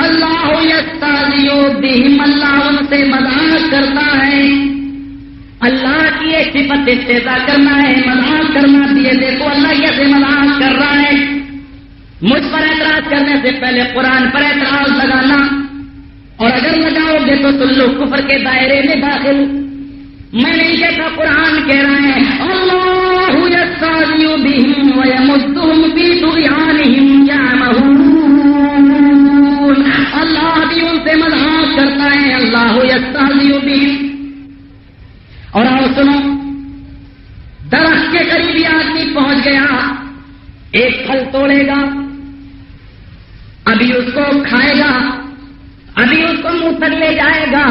اللہ یستہزئ بہم، اللہ ان سے مذاق کرتا ہے۔ اللہ کی ایک صفت استہزاء کرنا ہے، مذاق کرنا، دیے دیکھو اللہ یہ سے مذاق کر رہا ہے۔ مجھ پر اعتراض کرنے سے پہلے قرآن پر اعتراض لگانا، اور اگر لگاؤ گے تو تم لوگ کفر کے دائرے میں داخل۔ میں نہیں کہتا، قرآن کہہ رہا ہے اللہ یستہزئ بہم ویمدہم فی طغیانہم یعمہون، اللہ بھی ان سے مذاق کرتا ہے، اللہ یستہزئ بہم۔ اور آؤ سنو، درخت کے قریب یہ آدمی پہنچ گیا، ایک پھل توڑے گا، ابھی اس کو کھائے گا، ابھی اس کو منہ تک لے جائے گا،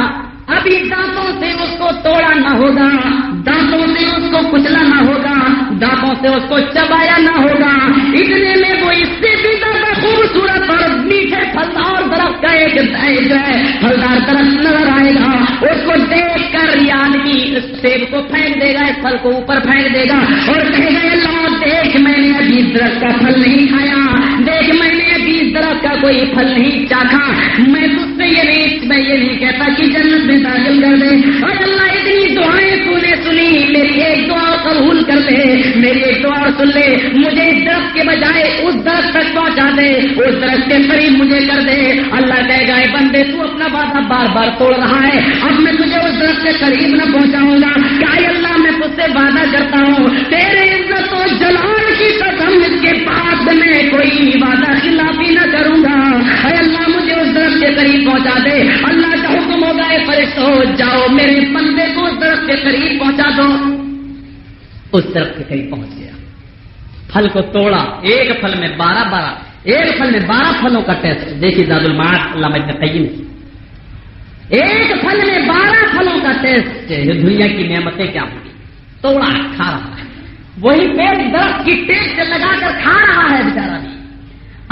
ابھی دانتوں سے اس کو توڑا نہ ہوگا، دانتوں سے اس کو کچلا نہ ہوگا، دانتوں سے اس کو چبایا نہ ہوگا، اتنے میں وہ اس سے بھی زیادہ خوبصورت اور میٹھے پھلدار درخت کا ایک جو ہے پھلدار درخت نظر آئے گا۔ اس کو دیکھ کر یہ آدمی اس سیب کو پھینک دے گا، اس پھل کو اوپر پھینک دے گا، اور کہے گا اللہ دیکھ میں نے ابھی اس درخت کا پھل نہیں کھایا، دیکھ میں نے ابھی اس درخت کا کوئی پھل نہیں چاکھا، میں تجھ سے یہ نہیں کہتا کہ جنت میں داخل کر دے، اور اللہ اتنی دعائیں تو نے سنی، میری ایک دعا قبول کر دے، میری ایک دعا سن لے، مجھے اس درخت کے بجائے اس درخت تک پہنچا دے، اس درخت کے قریب مجھے کر دے۔ اللہ کہے گا اے بندے تو اپنا وعدہ بار بار توڑ رہا ہے، اب میں تجھے اس درخت کے قریب نہ پہنچاؤں گا، کہ اے اللہ میں تجھ سے وعدہ کرتا ہوں تیرے عزت و جلال کی قسم اس کے بعد میں کوئی وعدہ خلافی نہ کروں گا، اے اللہ مجھے اس درخت کے قریب پہنچا دے۔ اللہ کا حکم ہوگا اے فرشتوں جاؤ میرے بندے کو اس درخت کے قریب پہنچا دو۔ اس درخت کے قریب پہنچ گیا، پھل کو توڑا، ایک پھل میں 12 پھلوں کا ٹیسٹ دیکھیے زاد المعاد علامہ ابن قیم کی، ایک پھل میں 12 پھلوں کا ٹیسٹ، یہ دنیا کی نعمتیں کیا ہوگی، توڑا کھا رہا ہے، وہی پیڑ درخت کی ٹیسٹ لگا کر کھا رہا ہے بیچارہ بھی،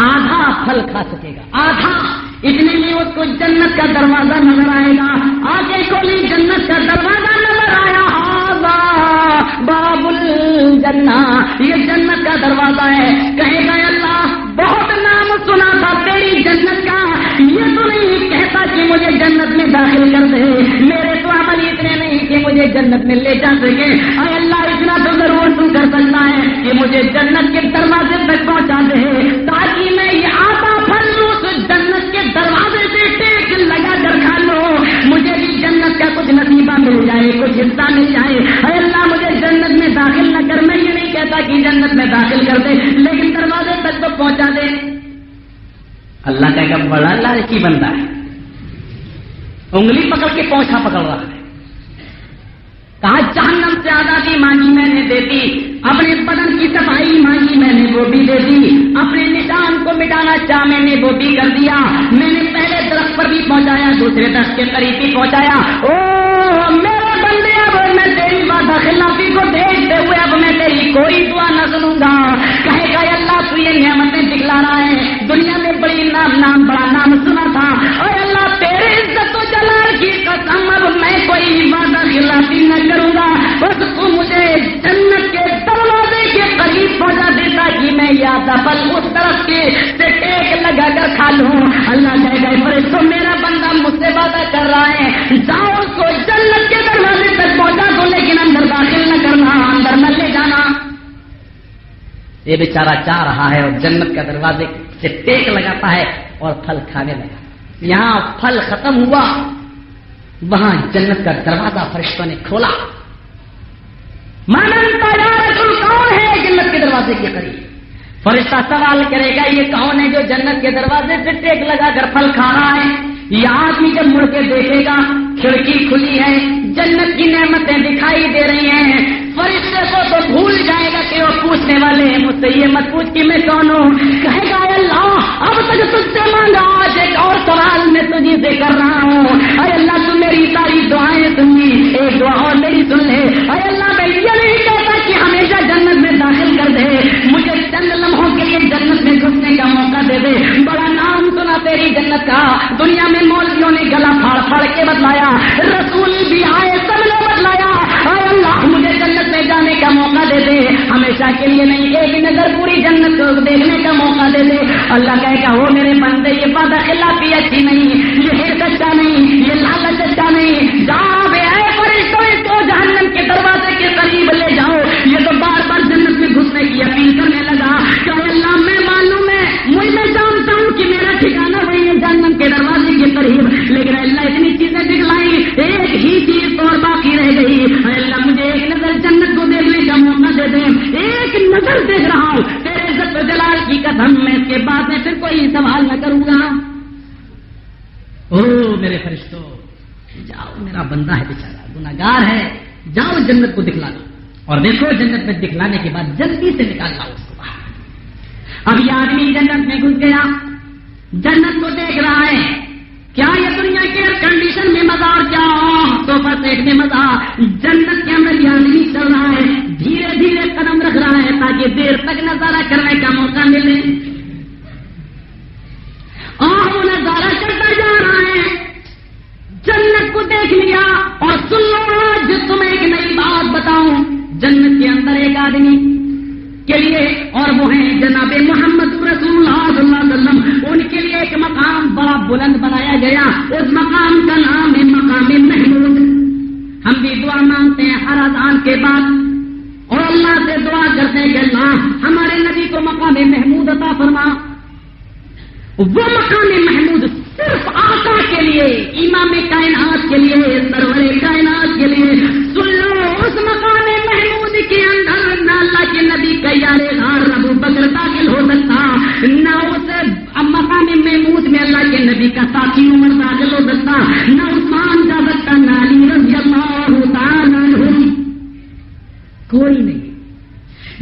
آدھا پھل کھا سکے گا، آدھا، اتنے میں اس کو جنت کا دروازہ نظر آئے گا، آگے کوئی جنت کا دروازہ نظر آیا، باب الجنہ، یہ جنت کا دروازہ ہے، کہے گا اللہ بہت نام سنا تھا تیری جنت کا، یہ تو نہیں کہتا داخل کر دے. میرے تو عمل اتنے نہیں کہ مجھے جنت میں لے جا سکے. اے اللہ اتنا تو ضرور تو کر سکتا ہے کہ مجھے جنت کے دروازے تک پہنچا دے, تاکہ میں یہ آتا پھل اس جنت کے دروازے سے ٹیک لگا کر کھا لوں. مجھے بھی جنت کا کچھ نصیبہ مل جائے, کچھ حصہ مل جائے. اے اللہ مجھے جنت میں داخل نہ کر. میں یہ نہیں کہتا کہ جنت میں داخل کر دے, لیکن دروازے تک تو پہنچا دے. اللہ کا ایک بڑا لالچی بندہ ہے, انگلی پکڑ کے پونچھا پکڑ رہا ہے. کہا جہنم سے آزادی مانگی میں نے دے دی, اپنے بدن کی صفائی مانگی میں نے وہ بھی دے دی, اپنے نشان کو مٹانا چاہ میں نے وہ بھی کر دیا. میں نے پہلے درخت پر بھی پہنچایا, دوسرے درخت کے قریب بھی پہنچایا. او میرے بندے, اب میں تیری وعدہ خلافی کو دیکھتے ہوئے اب میں تیری کوئی دعا نہ سنوں گا. کہے گا اللہ تو یہ نعمتیں دکھلا رہا ہے, دنیا میں بڑی نام بڑا نام سنا تھا, اور اللہ تیرے عزت و جلال کی قسم اب میں کوئی وعدہ خلافی نہ کروں گا. بس تو مجھے جنت کے دروازے کے قریب پہنچا دیتا کہ میں یاد پل اس طرف کے سے ٹیک لگا کر کھا لوں. اللہ کہے گا فرشتوں میرا بندہ مجھ سے وعدہ کر رہا ہے, جاؤ اس کو جنت کے دروازے تک پہنچا دو, لیکن اندر داخل نہ کرنا, اندر نہ لے جانا. یہ بیچارہ چاہ رہا ہے اور جنت کا دروازے سے ٹیک لگاتا ہے اور پھل کھانے لگا. یہاں پھل ختم ہوا, وہاں جنت کا دروازہ فرشتوں نے کھولا. کون ہے جنت کے دروازے کے قریب؟ فرشتہ سوال کرے گا یہ کون ہے جو جنت کے دروازے سے ٹیک لگا کر پھل کھا رہا ہے؟ یہ آدمی جب مڑ کے دیکھے گا کھڑکی کھلی ہے, جنت کی نعمتیں دکھائی دے رہی ہیں. فرشتے کو تو بھول جائے گا کہ وہ پوچھنے والے ہیں, مجھ سے یہ مت پوچھ کہ میں کون ہوں. کہے گا اللہ اب تک تجھ سے مانگا, آج ایک اور سوال میں تجھے سے کر رہا ہوں. اے اللہ تو میری ساری دعائیں سنی, ایک دعا اور میری سن لے. اے اللہ میں یہ نہیں کہتا کہ ہمیشہ جنت میں داخل کر دے, مجھے چند لمحوں کے لیے جنت میں گھسنے کا موقع دے دے. بڑا نام سنا تیری جنت کا, دنیا میں مولویوں نے گلا پھاڑ پھاڑ کے بتلایا, رسول بھی آئے سب نے بتلایا. اے اللہ مجھے جنت میں جانے کا موقع دے دے, ہمیشہ کے لیے نہیں, ایک نظر پوری جنت کو دیکھنے کا موقع دے دے. اللہ کہے گا وہ میرے بندے یہ وعدہ خلافی اچھی نہیں, یہ حرص اچھا نہیں, یہ لالچ اچھا نہیں. جاؤ بے اے فرشتوں اس کو جہنم کے دروازے کے قریب لے جاؤ. یہ تو بار بار جنت میں گھسنے کی اپیل کرنے لگا کہ اللہ میں معلوم ہے, میں جانتا ہوں کہ میرا ٹھکانا وہی ہے جہنم کے دروازے کے قریب, لیکن اللہ اتنی چیزیں دکھلائی, ایک ہی چیز تو اور باقی رہ گئی. اللہ مجھے ایک نظر جنت کو دیکھنے کا موقع دے دے, ایک نظر دیکھ رہا ہوں تیرے عزت و جلال کی قسم, میں اس کے بعد میں پھر کوئی سوال نہ کروں گا. او میرے فرشتوں جاؤ, میرا بندہ ہے بیچارہ گناہگار ہے, جاؤ جنت کو دکھلا دو. اور دیکھو جنت میں دکھلانے کے بعد جلدی سے نکال لاؤ اس کو باہر. اب یہ آدمی جنت میں گھس گیا, جنت کو دیکھ رہا ہے. کیا یہ دنیا کے ایئر کنڈیشن میں مزہ اور کیا صوفہ سیٹ میں مزہ, جنت کے اندر یہ آدمی چل رہا ہے, دھیرے دھیرے قدم رکھ رہا ہے تاکہ دیر تک نظارہ کرنے کا موقع ملے. اور وہ نظارہ کرتا جا رہا ہے, جنت کو دیکھ لیا. اور سن لو آج تمہیں ایک نئی بات بتاؤں, جنت کے اندر ایک آدمی کے لیے, اور وہ ہیں جناب محمد رسول اللہ صلی اللہ علیہ وسلم, ان کے لیے ایک مقام بڑا بلند بنایا گیا. اس مقام کا نام ہے مقام محمود. ہم بھی دعا مانگتے ہیں ہر اذان کے بعد, اور اللہ سے دعا کرتے ہیں کہ اللہ ہمارے نبی کو مقام محمود عطا فرما. وہ مقام محمود صرف آقا کے لیے, امام کائنات کے لیے, سرور کائنات کے لیے. سن لو اس مقام محمود کے اندر نہ اللہ کے نبی کا یار غار ابو بکر داخل ہو سکتا, نہ اس مقام محمود میں اللہ کے نبی کا ساتھی عمر داخل ہو سکتا, نہ عثمان جا سکتا, نہ علی رضی اللہ تعالیٰ عنہ, کوئی نہیں.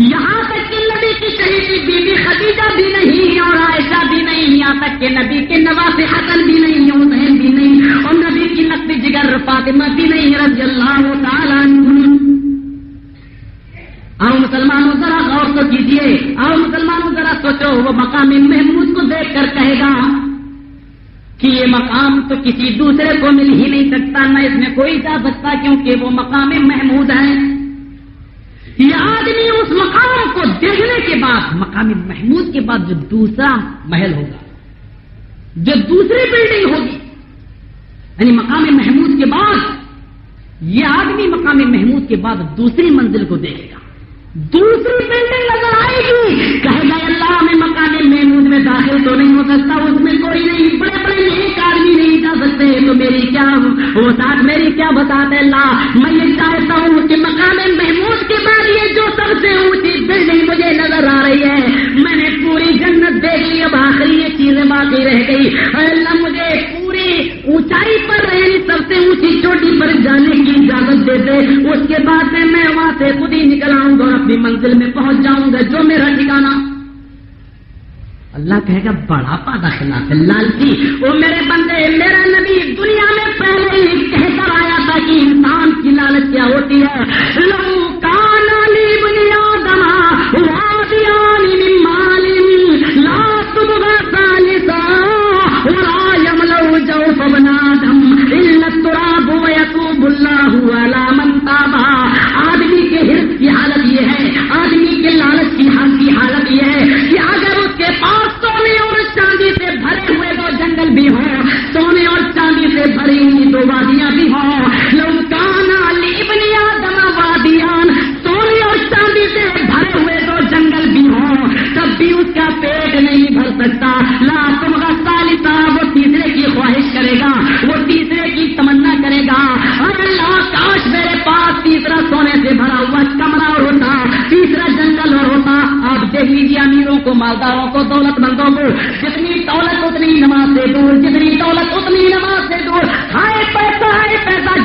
یہاں تک کہ نبی کی شہیدی بی بی خدیجہ بھی نہیں اور عائشہ بھی نہیں, یہاں تک کہ نبی کے نواسے حسن بھی نہیں, حسین بھی نہیں, اور نبی کی لقب جگر فاطمہ بھی نہیں رضی اللہ تعالیٰ عنہ. آؤ مسلمانوں ذرا غور تو کیجیے, آؤ مسلمانوں ذرا سوچو. وہ مقام محمود کو دیکھ کر کہے گا کہ یہ مقام تو کسی دوسرے کو مل ہی نہیں سکتا, نہ اس میں کوئی جا سکتا, کیونکہ وہ مقام محمود ہے. یہ آدمی اس مقام کو دیکھنے کے بعد, مقام محمود کے بعد جو دوسرا محل ہوگا, جو دوسری بلڈنگ ہوگی, یعنی مقام محمود کے بعد یہ آدمی مقام محمود کے بعد دوسری منزل کو دیکھے گا، دوسری بلڈنگ نظر آئے گی، کہے گا اللہ میں مقام محمود میں داخل تو نہیں ہو سکتا، اس میں کوئی نہیں، بڑے بڑے نیک آدمی نہیں جا سکتے، تو میری کیا وہ ساتھ میری کیا بتاتے اللہ، میں یہ چاہتا ہوں کہ مقام محمود کے بعد یہ جو سب سے اونچی بلڈنگ مجھے نظر آ رہی ہے، میں نے پوری جنت دیکھ لی، اب آخری یہ چیزیں باقی رہ گئی، اللہ مجھے پوری اونچائی پر رہی سب سے اونچی چوٹی پر جانے کی اجازت دے دے، اس کے بعد میں وہاں سے خود ہی نکل آؤں گا اور اپنی منزل میں پہنچ جاؤں گا جو میرا ٹھکانا۔ اللہ کہے گا بڑا پادا خلاف ہے لالچی، وہ میرے بندے، میرا نبی دنیا میں پہلے ہی کہہ کر آیا تھا کہ انسان کی لالچ کیا ہوتی ہے، لو کان لی بنی آدم وادیان من مال لا تبغى ثالثا ولا يملأ جوف ابن آدم الا التراب ويتوب الله على من تاب۔ آدمی کے حرص کی حالت یہ ہے، آدمی کے لالچ کی حالت یہ ہے کہ اگر اس کے پاس سونے اور چاندی سے بھرے ہوئے دو جنگل بھی ہوں، سونے اور چاندی سے بھری ہوئی دو وادیاں بھی ہوں، لو کان لابن آدم وادیان، سونے اور چاندی سے بھرے ہوئے دو جنگل بھی ہوں، تب بھی اس کا پیٹ نہیں بھر سکتا، لا تبغى ثالثا، وہ تیسرے کی خواہش کرے گا، وہ تیسرے کی تمنا کرے گا، اللہ کاش میرے پاس تیسرا سونے سے بھرا ہوا کمرہ اور ہوتا، تیسرا جنگل اور ہوتا۔ آپ دیکھ لیجیے امیروں کو، مالداروں کو، دولت مندوں کو، جتنی دولت اتنی نماز سے دور، جتنی دولت اتنی نماز سے دور، ہائے پیسہ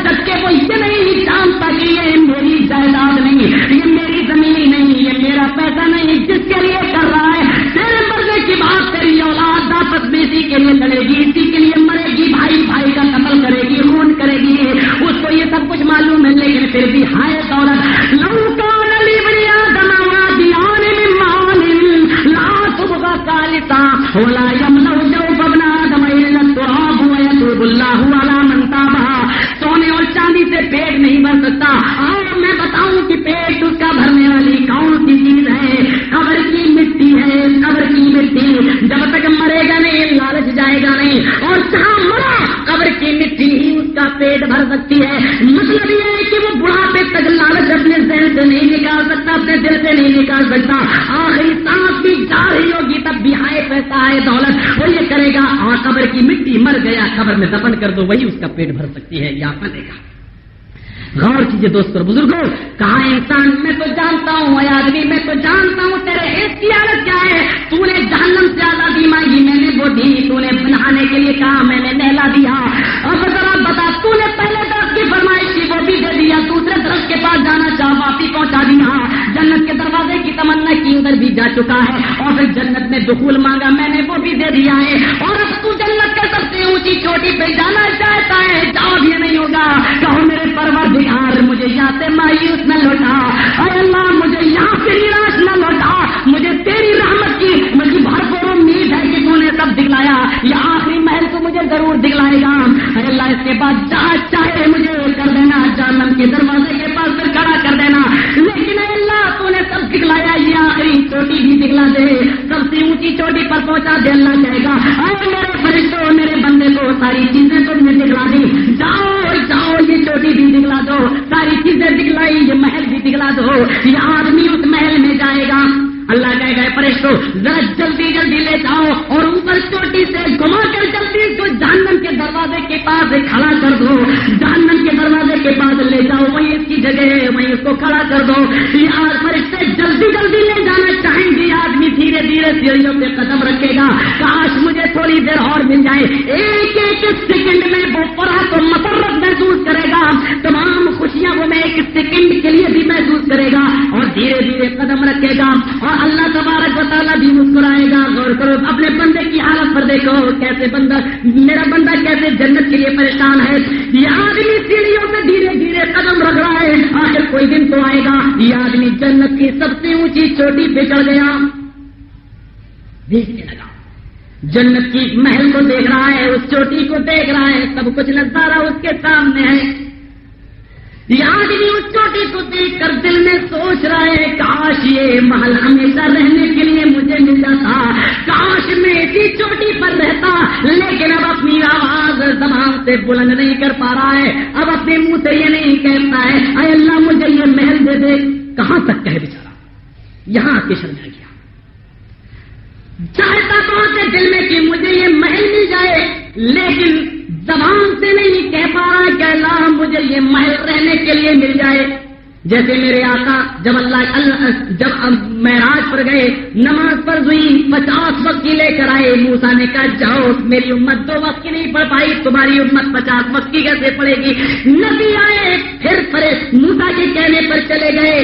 جب کہ وہ یہ نہیں جانتا کہ یہ میری جائیداد نہیں، یہ میری زمین نہیں، یہ میرا پیسہ نہیں، جس کے لیے کر رہا ہے تیرے مرنے کی بات، تیری اولاد آپس میں اسی کے لیے لڑے گی، اسی کے لیے مرے گی، بھائی کا قتل کرے گی، خون کرے گی، اس کو یہ سب کچھ معلوم ہے، لیکن پھر بھی ہائے دولت، لو کان لابن آدم وادیان من مال لا تبغى ثالثا ولا يملأ جوف ابن آدم الا التراب ويتوب الله على من تاب۔ سونے اور چاندی سے پیٹ نہیں بھر سکتا، اور میں بتاؤں کہ پیٹ اس کا بھرنے والی کون سی چیز ہے؟ قبر کی مٹی ہے، قبر کی مٹی، جب تک مرے گا نہیں لالچ جائے گا نہیں، اور جہاں مرا قبر کی مٹی ہی اس کا پیٹ بھر سکتی ہے۔ مطلب یہ ہے کہ وہ بڑھاپے تک لالچ اپنے ذہن سے نہیں نکال سکتا، اپنے دل سے نہیں نکال سکتا، آخری سانس بھی جا رہی ہوگی تب بھی ہائے پیسہ آئے دولت وہ یہ کرے گا، اور قبر کی مٹی، مر گیا قبر میں دفن کر دو، وہی اس کا پیٹ بھر سکتی ہے یا پلے گا۔ غور کیجیے دوست اور بزرگوں، کہا انسان میں تو جانتا ہوں، اے آدمی میں تو جانتا ہوں تیرے حص کی حالت کیا ہے، تو نے جہنم سے آزادی مانگی، میں نے وہ دی، تو نے نہانے کے لیے کہا، میں نے نہلا دیا، اب ذرا بتا تو نے پہلے درخت کی فرمائش کی وہ بھی دے دیا، دوسرے درخت کے پاس جانا چاہ واپسی پہنچا دیا، جنت کے دروازے کی تمنا کی ادھر بھی جا چکا ہے، اور پھر جنت میں دخول مانگا، میں نے وہ بھی دے دیا ہے، اور اب تو جنت کے سب سے اونچی چوٹی پہ جانا چاہتا ہے، جاؤ بھی نہیں ہوگا، کہو میرے پروردگار مجھے یہاں سے مایوس نہ لوٹا، اے اللہ مجھے یہاں سے نراش نہ لوٹا، مجھے تیری رحمت کی مجھے بھرپور امید ہے کہ تو نے سب دکھلایا، یہ آخری محل تو مجھے ضرور دکھلائے گا، اے اللہ اس کے بعد جہاں چاہے مجھے کر دینا، جہنم کے دروازے کے پاس پھر کھڑا کر دینا، لیکن اے اللہ تو نے سب دکھلایا، یہ آخری چوٹی بھی دکھلا دے، سب سے اونچی چوٹی پر پہنچا دے، اللہ کہے گا اے میرے فرشتوں میرے بندے کو ساری چیزیں تم نے دکھلا دی، جاؤ یہ چوٹی بھی دکھلا دو، ساری چیزیں دکھلائی، یہ محل بھی دکھلا دو، یہ آدمی اس محل میں جائے گا، اللہ کہے گا فرشتوں ذرا جلدی جلدی لے جاؤ، اور اوپر چوٹی سے گھما کر جلدی کو جہنم کے دروازے کے پاس کھڑا کر دو، جہنم کے دروازے کے پاس لے جاؤ، وہیں اس کی جگہ ہے، وہیں اس کو کھڑا کر دو، یہ فرشتے جلدی جلدی لے جانا چاہیں گے، آدمی دھیرے دھیرے سیڑھیوں پہ قدم رکھے گا، کاش مجھے تھوڑی دیر اور مل جائے، ایک ایک سیکنڈ میں وہ فرحت و مسرت محسوس کرے گا، تمام خوشیاں وہ میں ایک سیکنڈ کے لیے بھی محسوس کرے گا، اور دھیرے دھیرے قدم رکھے گا، اور اللہ تبارک و تعالیٰ بھی مسکرائے گا۔ غور کرو اپنے بندے کی حالت پر، دیکھو کیسے بندہ، میرا بندہ کیسے جنت کے لیے پریشان ہے، یہ آدمی سیڑھیوں پہ دھیرے دھیرے قدم رکھ رہا ہے، آخر کوئی دن تو آئے گا یہ آدمی جنت کی سب سے اونچی چوٹی پہ چڑھ گیا، دیکھنے لگا، جنت کی محل کو دیکھ رہا ہے، اس چوٹی کو دیکھ رہا ہے، سب کچھ نظارہ اس کے سامنے ہے، یہ آدمی اس چوٹی کو دیکھ کر دل میں سوچ رہا ہے کاش یہ محل ہمیشہ رہنے کے لیے مجھے مل جاتا، کاش میں اسی چوٹی پر رہتا، لیکن اب اپنی آواز زبان سے بلند نہیں کر پا رہا ہے، اب اپنے منہ سے یہ نہیں کہتا ہے اے اللہ مجھے یہ محل دے دے. کہاں تک کہے بیچارہ، یہاں آ کے شرمیا گیا. چاہتا بہت ہے دل میں کہ مجھے یہ محل مل جائے، لیکن زبان سے نہیں کہہ پا رہا کہ اللہ مجھے یہ محل رہنے کے لیے مل جائے. جیسے میرے آقا جب جب معراج پر گئے، نماز فرض ہوئی، 50 وقت کی لے کر آئے. موسیٰ نے کہا جاؤ، میری امت 2 وقت کی نہیں پڑھ پائی، تمہاری امت 50 وقت کی کیسے پڑھے گی. نبی آئے پھر موسیٰ کے کہنے پر چلے گئے،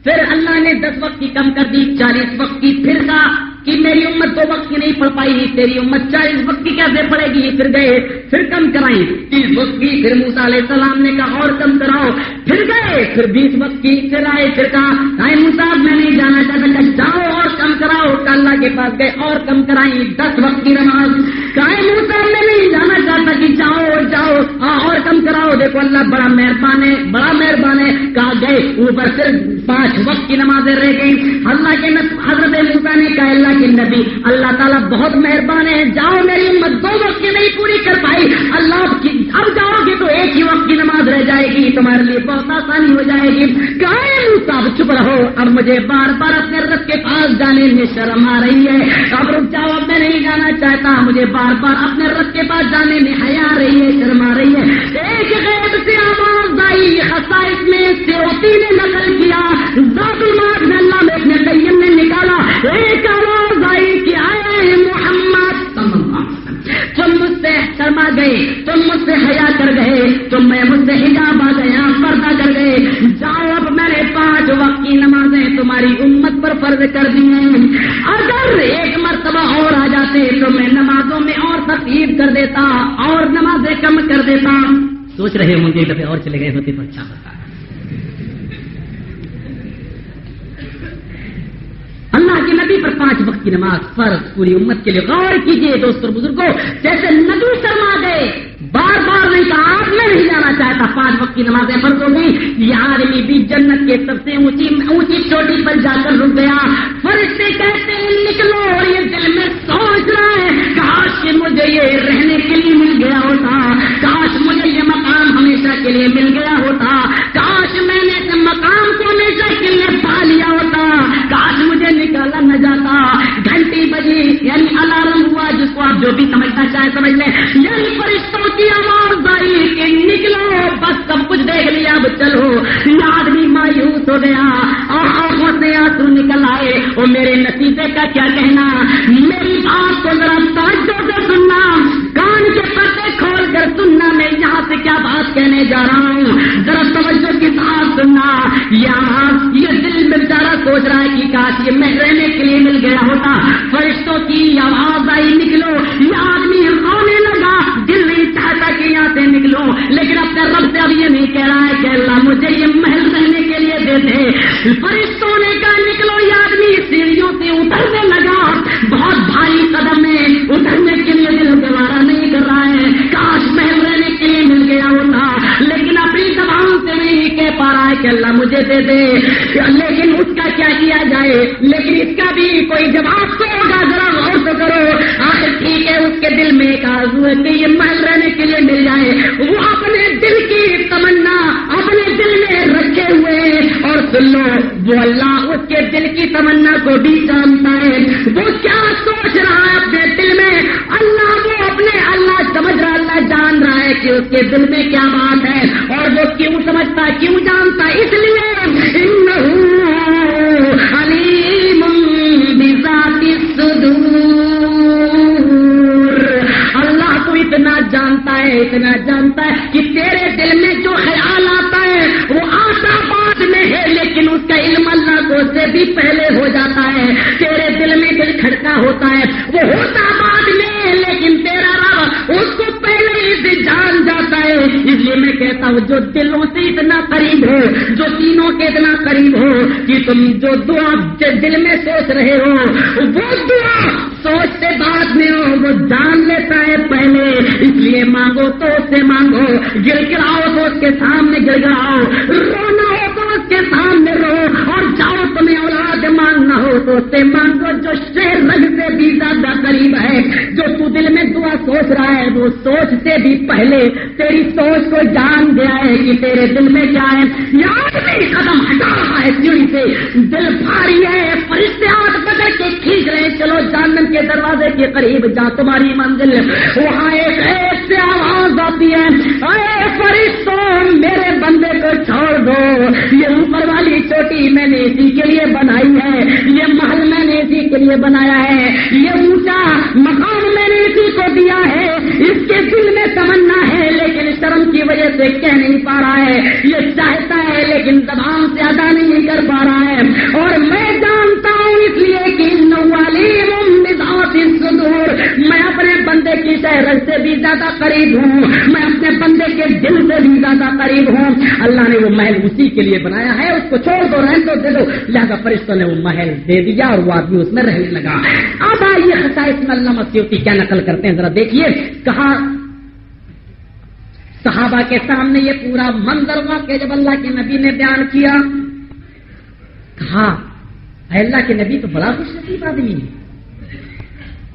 پھر اللہ نے 10 وقت کی کم کر دی، 40 وقت کی. پھر کہا کہ میری امت 2 وقت کی نہیں پڑھ پائی، تیری امت 40 وقت کی کیسے پڑھے گی. پھر گئے، پھر کم کرائی 30 وقت کی. پھر موسیٰ علیہ السلام نے کہا اور کم کراؤ. پھر گئے، پھر 20 وقت کی. پھر آئے، پھر کہا اے موسیٰ میں نہیں جانا چاہتا، کہ جاؤ اور کم کراؤ. اللہ کے پاس گئے اور کم کرائی 10 وقت کی نماز. کہا اے موسیٰ میں نہیں جانا چاہتا، کہ جاؤ اور کم کراؤ. دیکھو اللہ بڑا مہربان ہے، بڑا مہربان ہے. کہا گئے اوپر پھر 5 وقت کی نمازیں رہ گئی. اللہ کے حضرت موسیٰ نے کہا اللہ کے نبی اللہ تعالیٰ بہت مہربان ہے، جاؤ میری امت 2 وقت کی نہیں پوری کر پائی، اللہ اب جاؤ گے تو 1 ہی وقت کی نماز رہ جائے گی، تمہارے لیے بہت آسانی ہو جائے گی. اب چپ رہو، اب مجھے بار بار اپنے رب کے پاس جانے میں شرم آ رہی ہے. اب رک جاؤ، اب میں نہیں جانا چاہتا، مجھے بار بار اپنے رب کے پاس جانے میں حیا آ رہی ہے، شرم آ رہی ہے. ایک غیب سے آواز آئی، خصائص میں سیوطی نے نقل کیا، ذات المعاد میں اللہ میں اپنے قیم نے نکالا. ایک آواز آئی کہ آئے محمد صلی اللہ علیہ وسلم، تم مجھ سے شرما گئے، تم مجھ سے حیا کر گئے، تم میں مجھ سے حجاب آ گیا، پردہ کر گئے. جاؤ اب میں نے 5 وقت کی نمازیں تمہاری امت پر فرض کر دی ہیں. اگر 1 مرتبہ اور آ جاتے تو میں نمازوں میں اور ترتیب کر دیتا اور نمازیں کم کر دیتا. سوچ رہے ہوں گے کبھی اور چلے گئے ہوتے تو اچھا ہوتا. اللہ کے نبی پر 5 وقت کی نماز فرض پوری امت کے لیے. غور کیجئے دوستوں بزرگوں، جیسے نبی شرما گئے، بار بار نہیں کہا آپ میں نہیں جانا چاہتا، 5 وقت کی نمازیں فرض ہو گئی. یہ آدمی بھی جنت کے سب سے اونچی چوٹی پر جا کر رک گیا. فرشتے کہتے ہیں نکلو، اور یہ دل میں سوچ رہا ہے کاش مجھے یہ رہنے کے لیے مل گیا ہوتا، کاش مجھے یہ مقام ہمیشہ کے لیے مل گیا ہوتا، کاش میں نے اس مقام کو ہمیشہ کے لیے پا لیا ہوتا، کاش مجھے نکالا نہ جاتا. گھنٹی بجی یعنی الارم ہوا، جس کو آپ جو بھی سمجھنا چاہے سمجھ لیں، یعنی فرشتوں کی آواز آئی کہ نکلو، بس سب کچھ دیکھ لیا اب چلو. یہ آدمی مایوس ہو گیا اور آنکھوں سے آنسو نکل آئے. اور میرے نتیجے کا کیا کہنا، میری بات کو ذرا توجہ سے سننا، کان کے پردے کھول کر سننا، میں یہاں سے کیا بات کہنے جا رہا ہوں، ذرا توجہ کے ساتھ سننا. یہ دل میں بیچارہ سوچ رہا ہے کہ کاش یہ میں رہنے کے لیے مل گیا ہوتا. فرشتوں کی آواز آئی نکلو. یہ آدمی رونے لگا، دل نہیں چاہتا کہ یہاں سے نکلو، لیکن اپنے رب سے اب یہ نہیں کہہ رہا ہے کہ اللہ مجھے یہ محل رہنے کے لیے دے دے. فرشتوں نے کہا نکلو. یہ آدمی سیڑھیوں سے اترنے لگا، بہت بھاری قدم ہے، اترنے کے لیے دل گوارا نہیں کر رہا ہے، کاش محل رہنے کے لیے مل گیا ہوتا، لیکن اپنی زبان سے نہیں کہہ پا رہا ہے کہ اللہ مجھے دے دے. لیکن اس کا کیا کیا جائے، لیکن اس کا بھی کوئی جواب تو ہوگا، ذرا غور تو کرو. آخر ٹھیک ہے، اس کے دل میں ایک آرزو ہے کہ یہ محل رہنے کے لیے مل جائے. وہ اپنے دل کی تمنا اپنے دل میں رکھے ہوئے، اور سن لو وہ اللہ اس کے دل کی تمنا کو بھی جانتا ہے. وہ کیا سوچ رہا ہے اپنے دل میں، اللہ وہ اپنے اللہ سمجھ رہا، اللہ جان رہا ہے کہ اس کے دل میں کیا بات ہے. اور وہ کیوں سمجھتا، کیوں جانتا، اس لیے علیم بذات الصدور. اللہ تو اتنا جانتا ہے کہ تیرے دل میں جو خیال آتا ہے وہ آتا بعد میں ہے، لیکن اس کا علم اللہ کو سے بھی پہلے ہو جاتا ہے. تیرے دل میں دل کھڑکا ہوتا ہے وہ ہوتا بعد میں، لیکن تیرا رب اس کو پہلے ہی سے جان جاتا ہے. اس لیے میں کہتا ہوں جو دلوں سے اتنا قریب ہو، جو تینوں کے اتنا قریب ہو کہ تم جو دعا دل میں سوچ رہے ہو وہ دعا سوچ سے بعد میں ہو، وہ جان لیتا ہے پہلے. اس لیے مانگو تو اس سے مانگو، گر گراؤ تو اس کے سامنے گڑ گڑاؤ، رونا ہو تو اس کے سامنے رو، اور جاؤ تمہیں اولاد مانگنا ہو تو اس سے مانگو جو شیر رگ سے بھی زیادہ قریب ہے۔ جو تو دل میں دعا سوچ رہا ہے وہ سوچ سے بھی پہلے تیری سوچ کو جان گیا ہے کہ تیرے دل میں کیا ہے۔ یاد بھی قدم ہٹا رہا ہے سیڑھی سے، دل بھاری ہے، فرشتے ہاتھ پکڑ کے کھینچ رہے، چلو جہنم کے دروازے کے قریب جا، تمہاری منزل وہاں ایک سے آواز آتی ہے، اے فرشتوں میرے بندے کو چھوڑ دو، یہ اوپر والی چوٹی میں نے اسی کے لیے بنائی ہے، یہ محل میں نے اسی کے لیے بنایا ہے، یہ اونچا مقام میں نے اسی کو دیا ہے، اس کے دل میں تمنا ہے لیکن شرم کی وجہ سے کہہ نہیں پا رہا ہے، یہ چاہتا ہے لیکن زبان سے ادا نہیں کر پا رہا ہے، اور میں جانتا ہوں اس لیے کہ میں اپنے بندے کی شہرت سے بھی زیادہ قریب ہوں، میں اپنے بندے کے دل سے بھی زیادہ قریب ہوں۔ اللہ نے وہ محل اسی کے لیے بنایا ہے، اس کو چھوڑ دو، رہنے دو، دے دو۔ لہذا فرشتوں نے وہ محل دے دیا اور وہ آدمی اس میں رہنے لگا۔ اب آئیے خصائص میں علامہ سیوطی کیا نقل کرتے ہیں، ذرا دیکھیے۔ کہا صحابہ کے سامنے یہ پورا منظر واقع جب اللہ کے نبی نے بیان کیا، کہا اے اللہ کے نبی تو بڑا خوش نصیب آدمی ہے،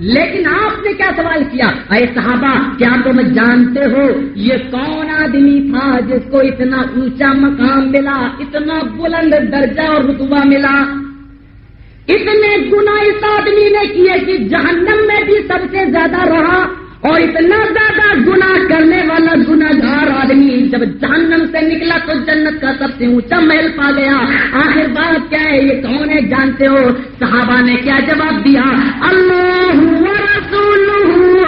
لیکن آپ نے کیا سوال کیا؟ اے صحابہ کیا تم جانتے ہو یہ کون آدمی تھا جس کو اتنا اونچا مقام ملا، اتنا بلند درجہ اور رتبہ ملا؟ اتنے گناہ اس آدمی نے کیے کہ جہنم میں بھی سب سے زیادہ رہا، اور اتنا زیادہ گناہ کرنے والا گناہگار آدمی جب جہنم سے نکلا تو جنت کا سب سے اونچا محل پا گیا۔ آخر بات کیا ہے، یہ کون ہے جانتے ہو؟ صحابہ نے کیا جواب دیا؟ اللہ ورسولہ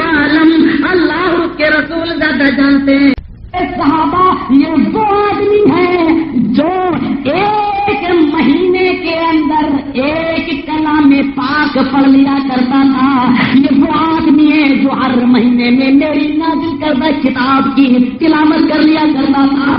عالم، اللہ کے رسول زیادہ جانتے ہیں۔ صحابہ یہ وہ آدمی ہے جو ایک مہینے کے اندر ایک کلام پاک پڑھ لیا کرتا تھا، یہ وہ آدمی ہے جو ہر مہینے میں میری نازل کردہ کتاب کی تلاوت کر لیا کرتا تھا۔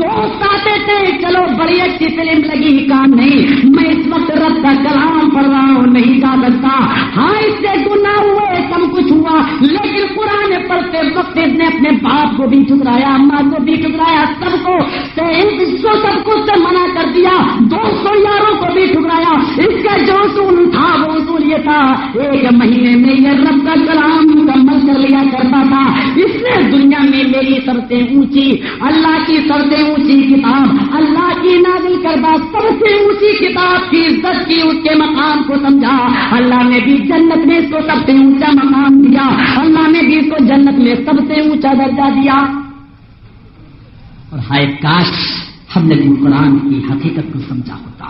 دوست آتے تھے، چلو بڑی اچھی فلم لگی، کام نہیں، میں اس وقت رب کا کلام پڑھ رہا ہوں، نہیں جا سکتا۔ ہاں اس سے گناہ ہوئے، سب کچھ ہوا، لیکن قرآن پڑھتے وقت اس نے اپنے باپ کو بھی ٹھکرایا، اماں کو بھی ٹھکرایا، سب کو سب کچھ سے منع کر دیا، 200 یاروں کو بھی ٹھکرایا۔ اس کا جو اصول تھا وہ اصول یہ تھا، ایک مہینے میں یہ رب کا کلام مکمل کر لیا کرتا تھا۔ اس نے دنیا میں میری سب سے اونچی، اللہ کی سب سے اونچی کتاب، اللہ کی نازل کردہ سب سے اونچی کتاب کی عزت کی، اس کے مقام کو سمجھا۔ اللہ نے بھی جنت میں اس کو سب سے اونچا مقام دیا، اللہ نے بھی اس کو جنت میں سب سے اونچا درجہ دیا۔ اور ہائے کاش ہم نے بھی قرآن کی حقیقت کو سمجھا ہوتا۔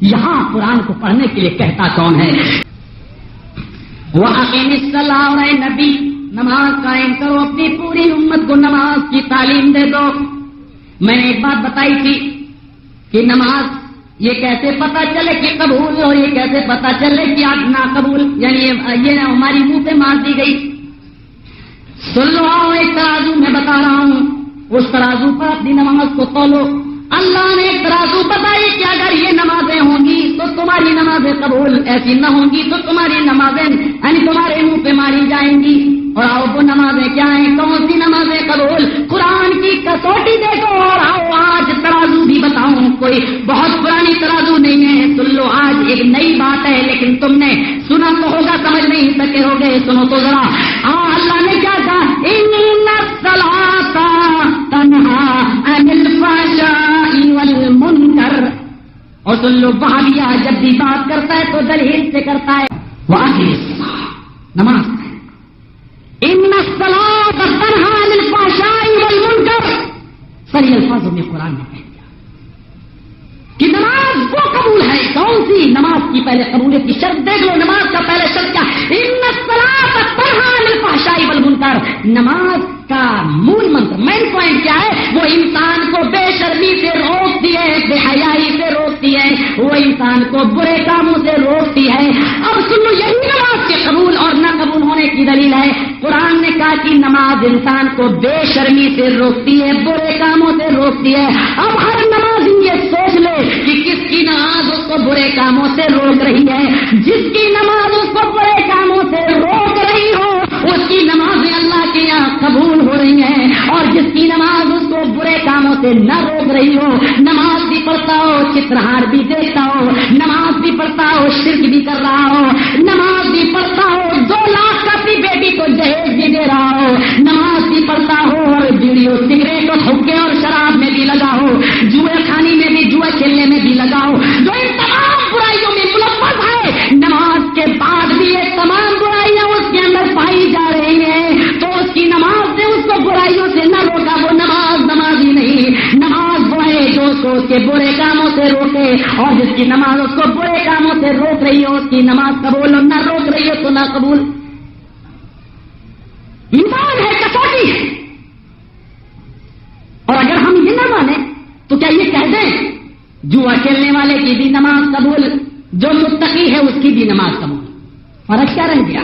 یہاں قرآن کو پڑھنے کے لیے کہتا کون ہے؟ وَأَقِمِ الصَّلَاةَ، اور اے نبی نماز قائم کرو، اپنی پوری امت کو نماز کی تعلیم دے دو۔ میں نے ایک بات بتائی تھی کہ نماز یہ کیسے پتا چلے کہ قبول ہو، یہ کیسے پتا چلے کہ آپ ناقبول، یعنی یہ ہماری منہ پہ مار دی گئی۔ سن لو، ایک ترازو میں بتا رہا ہوں، اس ترازو پر اپنی نماز کو تولو۔ اللہ نے ایک ترازو بتائی کہ اگر یہ نمازیں ہوں گی تو تمہاری نمازیں قبول، ایسی نہ ہوں گی تو تمہاری نمازیں یعنی تمہارے منہ پہ ماری جائیں گی۔ اور آؤ وہ نمازیں کیا ہیں، کون سی نمازیں قبول؟ قرآن کی کسوٹی دیکھو، اور آؤ آج ترازو بھی بتاؤں، کوئی بہت پرانی ترازو نہیں ہے، سن لو، آج ایک نئی بات ہے، لیکن تم نے سنا تو ہوگا، سمجھ نہیں سکے ہوگے، سنو تو ذرا۔ اللہ نے کیا کہا؟ ان الصلاۃ تنہا عن الفحشاء والمنکر۔ اور سن لو، وہابیہ جب بھی بات کرتا ہے تو دلیل سے کرتا ہے، وآخر الصلاۃ، نماز، ان الصلاۃ تنہا عن الفحشاء والمنکر، صحیح الفاظوں میں قرآن نے کہہ دیا کہ نماز وہ قبول ہے۔ کون سی نماز کی پہلے قبولیت کی شرط دیکھ لو، نماز کا پہلے شرط کیا؟ ان الصلاۃ تنہا عن الفحشاء والمنکر۔ نماز کا مول منتر، مین پوائنٹ کیا ہے؟ وہ انسان کو بے شرمی سے روکتی ہے، بے حیائی سے روکتی ہے، وہ انسان کو برے کاموں سے روکتی ہے۔ اب سنو، یہی نماز کے قبول اور نہ قبول ہونے کی دلیل ہے۔ قرآن نے کہا کہ نماز انسان کو بے شرمی سے روکتی ہے، برے کاموں سے روکتی ہے۔ اب ہر نمازی یہ سوچ لے کہ کس کی نماز اس کو برے کاموں سے روک رہی ہے۔ جس کی نماز اس کو برے کاموں سے روک رہی ہو، اس کی نمازیں اللہ کے یہاں قبول ہو رہی ہیں، اور جس کی نماز اس کو برے کاموں سے نہ روک رہی ہو. نماز بھی پڑھتا ہو, چترہار بھی دیکھتا ہو, نماز بھی پڑھتا ہو, شرک بھی کر رہا ہو, نماز بھی پڑھتا ہو, 2 لاکھ کا اپنی بیٹی کو جہیز بھی دے رہا ہو, نماز بھی پڑھتا ہو اور بیڑی اور سگریٹ اور حقے اور شراب میں بھی لگا ہو, جوئے کھانے میں بھی, جوئے کھیلنے میں بھی لگا ہو, جو ان تمام برائیوں میں ملوث ہے, نماز کے بعد بھی یہ تمام برائیاں اس کے اندر پائی جا رہی ہیں, تو اس کی نماز نے اس کو برائیوں سے نہ روکا. وہ نماز ہی نہیں. نماز وہ ہے جو اس کو اس کے برے کاموں سے روکے, اور جس کی نماز اس کو برے کاموں سے روک رہی ہو, اس کی نماز قبول اور نہ روک رہی ہو تو نہ قبول. ایمان ہے, کسوٹی ہے. اور اگر ہم یہ نہ مانیں تو کیا یہ کہہ دیں جوا کھیلنے والے کی بھی نماز قبول, جو متقی ہے اس کی بھی نماز قبول؟ فرق کیا رہ گیا؟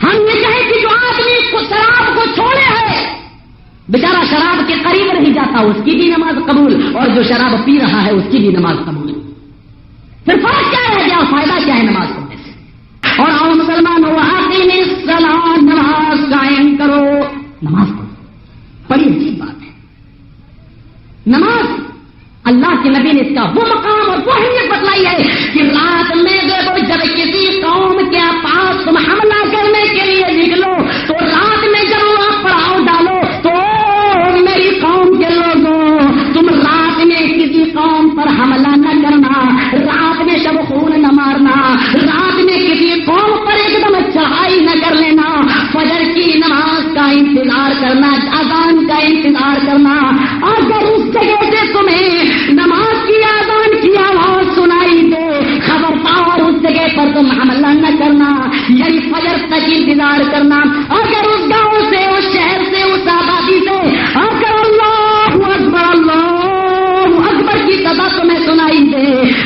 ہم یہ کہیں کہ جو آدمی کو شراب کو چھوڑے ہے, بیچارہ شراب کے قریب نہیں جاتا, اس کی بھی نماز قبول, اور جو شراب پی رہا ہے اس کی بھی نماز قبول. پھر فرق کیا رہ گیا, فائدہ کیا ہے نماز پڑھنے سے؟ اور آؤ مسلمان ہو, آقین الصلاۃ, نماز قائم کرو. نماز پڑھو, بڑی عجیب بات ہے. نماز اللہ کے نبی نے اس کا وہ مقام اور وہ اہمیت بتلائی ہے کہ رات میں دیکھو جب کسی قوم کے پاس تم حملہ کرنے کے لیے نکلو تو رات میں جب وہاں پڑاؤ ڈالو تو میری قوم کے لوگوں تم رات میں کسی قوم پر حملہ نہ کرنا, رات میں شب خون نہ مارنا, رات میں کسی قوم پر ایک دم چڑھائی نہ کر لینا, فجر کی نماز کا انتظار کرنا, اذان کا انتظار کرنا. اگر اس جگہ سے تمہیں نماز کی اذان کی آواز سنائی دے, خبردار اس جگہ پر تم حملہ نہ کرنا, یہی فجر تک انتظار کرنا. اگر اس گاؤں سے, اس شہر سے, اس آبادی سے اگر اللہ اکبر کی صدا تمہیں سنائی دے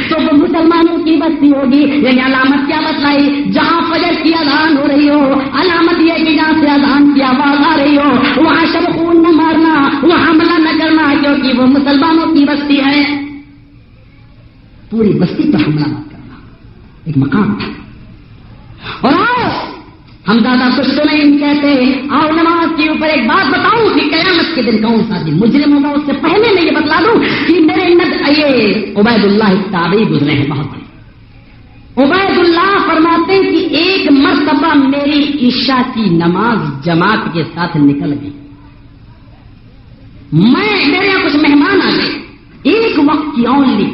تو وہ مسلمانوں کی بستی ہوگی. یعنی علامت کیا بتلائی؟ جہاں فجر کی اذان ہو رہی ہو, علامت یہ کہ جہاں سے اذان کی آواز آ رہی ہو وہاں شب خون نہ مارنا, وہ حملہ نہ کرنا, کیونکہ وہ مسلمانوں کی بستی ہے. پوری بستی پر حملہ مت کرنا, ایک مقام تھا. اور آؤ, ہم زیادہ کچھ تو نہیں کہتے, آؤ نماز کے اوپر ایک بات بتاؤں کہ قیامت کے دن کون سا دن مجرم ہوگا. اس سے پہلے میں یہ بتلا دوں کہ میرے یہ عبید اللہ تابعی گزرے ہیں بہت بڑے. عبید اللہ فرماتے ہیں کہ ایک مرتبہ میری عشاء کی نماز جماعت کے ساتھ نکل گئی. میرے یہاں کچھ مہمان آ گئے, ایک وقت کی اونلی,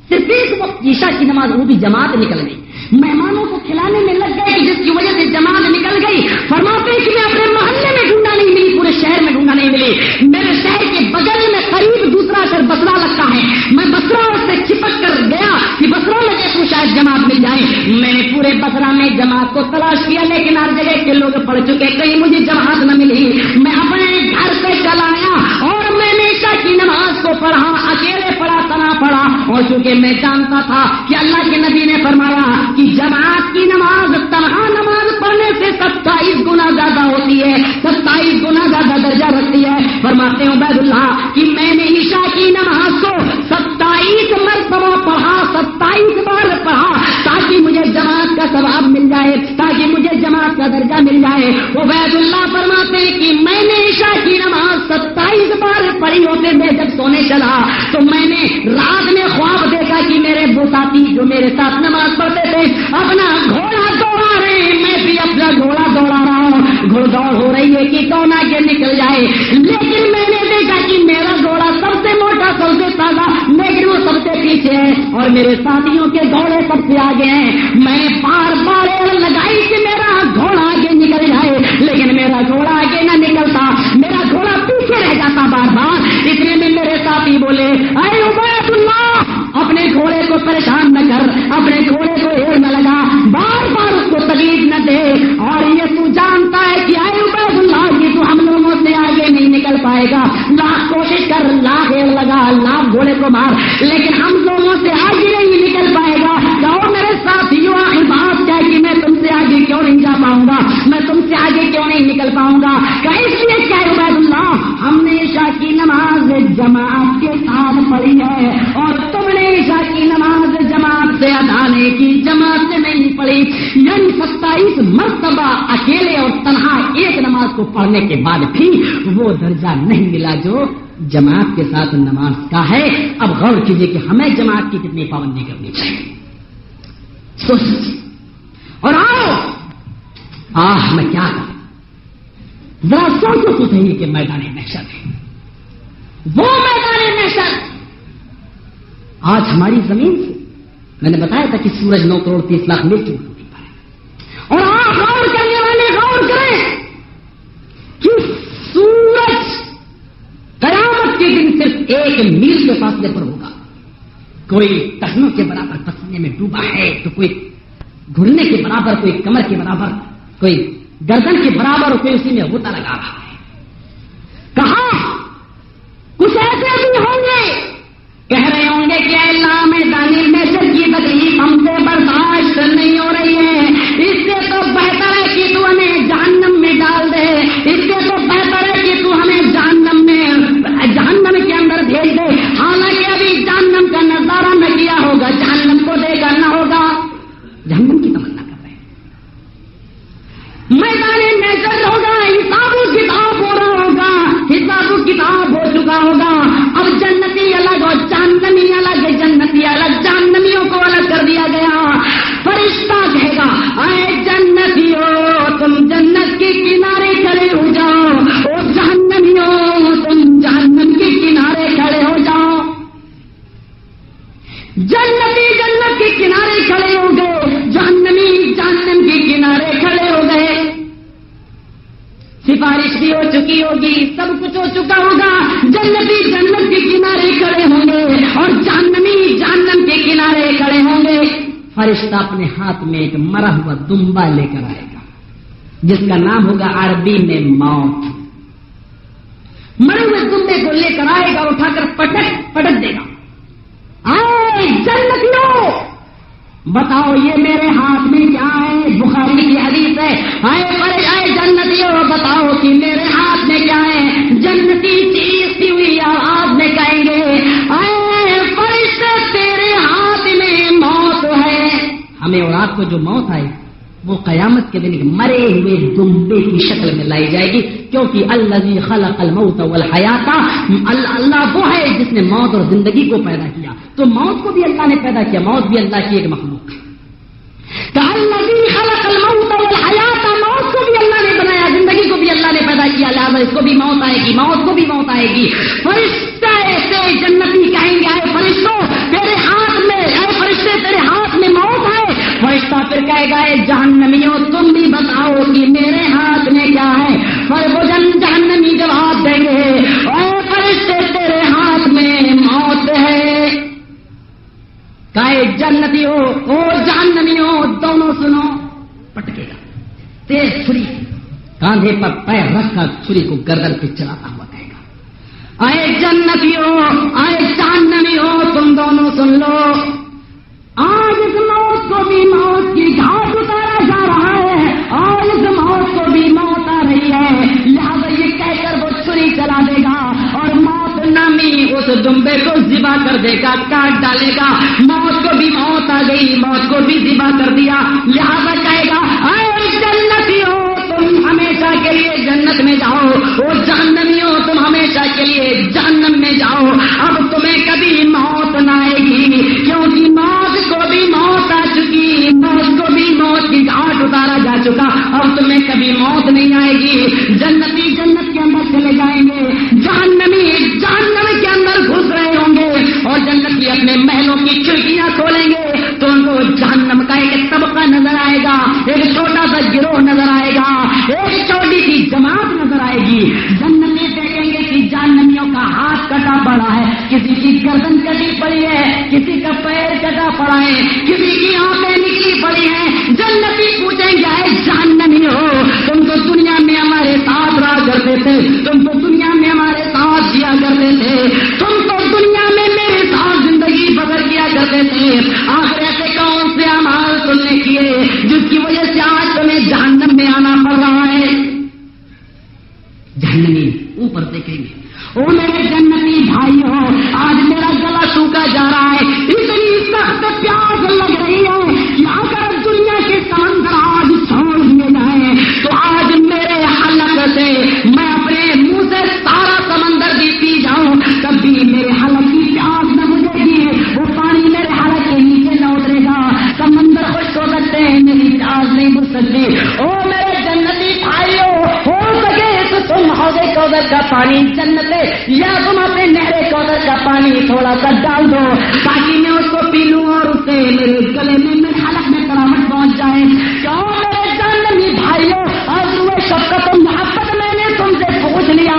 صرف ایک وقت عشاء کی نماز, وہ بھی جماعت نکل گئی. مہمانوں کو کھلانے میں لگ گئے جس کی وجہ سے جماعت نکل گئی. فرماتے ہیں کہ میں اپنے محلے میں ڈھونڈا نہیں ملی, پورے شہر میں ڈھونڈا نہیں ملی. میرے شہر کے بغل میں قریب دوسرا شہر بسرا لگتا ہے, میں بسرا سے چپک کر گیا کہ بسرا لگے تو شاید جماعت مل جائے. میں نے پورے بسرا میں جماعت کو تلاش کیا لیکن ہر جگہ کے لوگ پڑھ چکے, کہیں مجھے جماعت نہ ملی. میں اپنے گھر سے چلا آیا اور میں نے عشاء کی نماز کو پڑھا, اکیلے پڑھا, تنا پڑھا. اور چونکہ میں جانتا تھا کہ اللہ کے نبی نے فرمایا کہ جماعت کی نماز تنہا نماز پڑھنے سے 27 گنا زیادہ ہوتی ہے, 27 گنا زیادہ درجہ رکھتی ہے. فرماتے ہیں عبید اللہ کہ میں نے عشاء کی نماز کو 27 مرتبہ پڑھا, 27 بار پڑھا تاکہ مجھے جماعت کا ثواب مل جائے, تاکہ مجھے جماعت کا درجہ مل جائے. عبید اللہ فرماتے ہیں کہ میں نے عشاء کی نماز 27 بار پڑھی ہوتے میں جب سونے چلا تو میں نے رات میں خواب دیکھا کہ میرے وہ ساتھی جو میرے ساتھ نماز پڑھتے تھے اپنا گھوڑا دوڑا رہے ہیں, میں بھی اپنا گھوڑا دوڑا رہا ہوں. گھوڑ دوڑ ہو رہی ہے کہ کون آگے نکل جائے, لیکن میں نے دیکھا کہ میرا گھوڑا سب سے موٹا, سب سے تازہ, لیکن وہ سب سے پیچھے ہے اور میرے ساتھیوں کے گھوڑے سب سے آگے ہیں. میں نے بار بار لگائی کہ میرا گھوڑا آگے نکل جائے, لیکن میرا گھوڑا آگے نہ نکلتا, میرا گھوڑا پیچھے رہ جاتا بار بار. اتنے میں میرے ساتھی بولے, اے عبید اللہ اپنے گھوڑے کو پریشان نہ کر, اپنے گھوڑے کو ہیر نہ لگا, بار بار اس کو تکلیف نہ دے, اور یہ تو جانتا ہے کہ اے عبید اللہ کہ تو ہم لوگوں سے آگے نہیں نکل پائے گا, لاکھ کوشش کر, لاکھ ہیر لگا, لاکھ گھوڑے کو مار, لیکن ہم لوگوں سے آگے نہیں نکل پائے گا. کہو میرے ساتھیوں آخر بات کیا کہ میں تم سے آگے کیوں نہیں جا پاؤں گا, میں تم سے آگے کیوں نہیں نکل پاؤں گا. کہ اس لیے کیا عبید اللہ ہم نے عشاء کی نماز جماعت کے ساتھ پڑھی ہے اور تم نے عشاء کی نماز جماعت سے ادا نہیں کی, جماعت سے نہیں پڑھی. یعنی 27 مرتبہ اکیلے اور تنہا ایک نماز کو پڑھنے کے بعد بھی وہ درجہ نہیں ملا جو جماعت کے ساتھ نماز کا ہے. اب غور کیجئے کہ ہمیں جماعت کی کتنی پابندی کرنی چاہیے. سوچ اور آؤ ہمیں کیا کریں. ذرا سوچو تو صحیح کہ میدان محشر ہے وہ میدان محشر. آج ہماری زمین سے میں نے بتایا تھا کہ سورج 9 کروڑ 30 لاکھ میل کی دوری پر ہے. اور آپ غور کرنے والے غور کریں کہ سورج قیامت کے دن صرف 1 میل کے فاصلے پر ہوگا. کوئی ٹخنوں کے برابر پسینے میں ڈوبا ہے تو کوئی گھلنے کے برابر, کوئی کمر کے برابر, کوئی گردن کے برابر, اور کوئی اسی میں غوطہ لگا رہا ہے. کہاں کچھ ایسے بھی ہوں گے کہہ رہے ہوں گے کہ اللہ میدان محشر کی تکلیف ہم سے برداشت نہیں ہو رہی ہے, اس سے تو بہتر ہے کہ تو ہمیں جہنم میں ڈال دے, اس سے تو بہتر ہے کہ تو ہمیں جہنم کے اندر بھیج دے. حالانکہ ابھی جہنم کا نظارہ نہ کیا ہوگا, جہنم کو دیکھا نہ ہوگا, جہنم کی تمنا کر رہے ہیں. میدان محشر ہوگا, حساب و کتاب ہو رہا ہوگا, حساب و کتاب ہو چکا ہوگا. اب جنتی الگ اور جہنمی الگ, جنتی الگ, جہنمیوں کو الگ کر دیا گیا. فرشتہ کہے گا اے جنتیوں تم جنت کے کنارے کھڑے ہو جاؤ, اور جہنمیوں تم جہنم کے کنارے کھڑے ہو جاؤ. جنتی جنت کے کنارے کھڑے ہو گئے, جہنمی جہنم کے کنارے کھڑے ہو گئے. سفارش بھی ہو چکی ہوگی, سب کچھ ہو چکا ہوگا. جنتی جنت کے کنارے کھڑے ہوں گے اور جہنمی جہنم کے کنارے کھڑے ہوں گے. فرشتہ اپنے ہاتھ میں ایک مرا ہوا دمبا لے کر آئے گا جس کا نام ہوگا عربی میں موت. مرے ہوئے دمبے کو لے کر آئے گا, اٹھا کر پٹک دے گا. آئے جنتیوں بتاؤ یہ میرے ہاتھ میں کیا ہے, بخاری کی حدیث ہے. آئے جنتیوں بتاؤ کہ میرے ہاتھ میں کیا ہے. جنتی چیختی ہوئی آواز میں کہیں گے آئے فرشتے تیرے ہاتھ میں موت ہے. ہمیں اور آپ کو جو موت آئے وہ قیامت کے دن مرے ہوئے دمبے کی شکل میں لائی جائے گی, کیونکہ الذی خلق الموت والحیات, اللہ وہ ہے جس نے موت اور زندگی کو پیدا کیا. تو موت کو بھی اللہ نے پیدا کیا, موت بھی اللہ کی ایک مخلوق ہے. الذی خلق الموت والحیات, موت کو بھی اللہ نے بنایا, زندگی کو بھی اللہ نے پیدا کیا, لہذا اس کو بھی موت آئے گی, موت کو بھی موت آئے گی. فرشتے سے جنتی کہیں گے اے فرشتوں تیرے ہاتھ میں, اے فرشتے تیرے ہاتھ میں موت ہے. فرشتہ پھر کہے گا اے جہنمیوں تم بھی بتاؤ کہ میرے ہاتھ میں کیا ہے. وہ جہنمی جواب دیں گے اے فرشتے تیرے ہاتھ میں موت ہے. کہے جنتی ہو او جہنمی ہو دونوں سنو. پٹکے گا تیز چھری کاندھے پر پیر رکھ کر چھری کو گردن پہ چلاتا ہوا کہے گا اے جنتی ہو اے جہنمی ہو تم دونوں سن لو. آج اس موت کو بھی موت کی گھاٹ اتارا جا رہا ہے, اور اس موت کو بھی موت آ رہی ہے. لہٰذا یہ کہہ کر وہ چھری چلا دے گا اور موت نامی اس دمبے کو ذبح کر دے گا, کاٹ ڈالے گا. موت کو بھی موت آ گئی, موت کو بھی ذبح کر دیا. لہٰذا کہے گا اے جنتیوں تم ہمیشہ کے لیے جنت میں جاؤ, اور جہنمیوں تم ہمیشہ کے لیے جہنم میں جاؤ. اب تمہیں کبھی موت نہ آئے گی, کیونکہ موت کو بھی موت آ چکی, موت کو بھی موت کی گھاٹ اتارا جا چکا. اب تمہیں کبھی موت نہیں آئے گی. جنتی جنت کے اندر چلے جائیں گے, جہنمی جہنم کے اندر گھس رہے ہوں گے, اور جنتی اپنے محلوں کی کھڑکیاں کھولیں گے تو ان کو جہنم کا ایک طبقہ نظر آئے گا, ایک چھوٹا سا گروہ نظر آئے گا, ایک چھوٹی سی جماعت نظر آئے گی. جنتی دیکھیں گے کہ جہنمیوں کا ہاتھ کٹا پڑا ہے, کسی کی گردن کٹی پڑی ہے, کسی کا پیر کٹا پڑا ہے, کسی کی آنکھیں نکلی پڑی ہیں. جنتی پوچھیں گے اے جہنمی ہو تم تو دنیا میں ہمارے ساتھ رہا کرتے تھے, تم تو دنیا میں ہمارے ساتھ جیا کرتے تھے, تم تو دنیا میں میرے ساتھ زندگی بسر کیا کرتے تھے. آخر ایسے کون سے اعمال تم نے کیے جس کی وجہ سے آج تمہیں جہنم میں آنا پڑ رہا ہے. جہنمی اوپر دیکھیں گے او میرے جنتی بھائی ہو, آج میرا گلا سوکھا جا رہا ہے, اتنی سخت پیاس لگ رہی ہے کہ اگر دنیا کے سمندر آج چھوڑ دیے جائیں تو آج میرے حلق سے میں اپنے منہ سے سارا سمندر بھی پی جاؤں, میرے حلق کی پیاس نہ بجھے گی، وہ پانی میرے حلق کے نیچے نہ اترے گا، سمندر خشک ہو سکتے ہیں، میری پیاس نہیں بجھ سکتی۔ او میرے جنتی بھائیو، ہو سکے تو تم حوض کوثر کا پانی جنت یا تم اپنے نہر کوثر کا پانی تھوڑا سا ڈال دو تاکہ میں اس کو پی لوں اور اس سے میرے گلے میں میرے حلق میں کراہٹ پہنچ جائے۔ کیوں میرے جنتی بھائیو، آج روئے شفقت و محبت میں نے تم سے پوچھ لیا،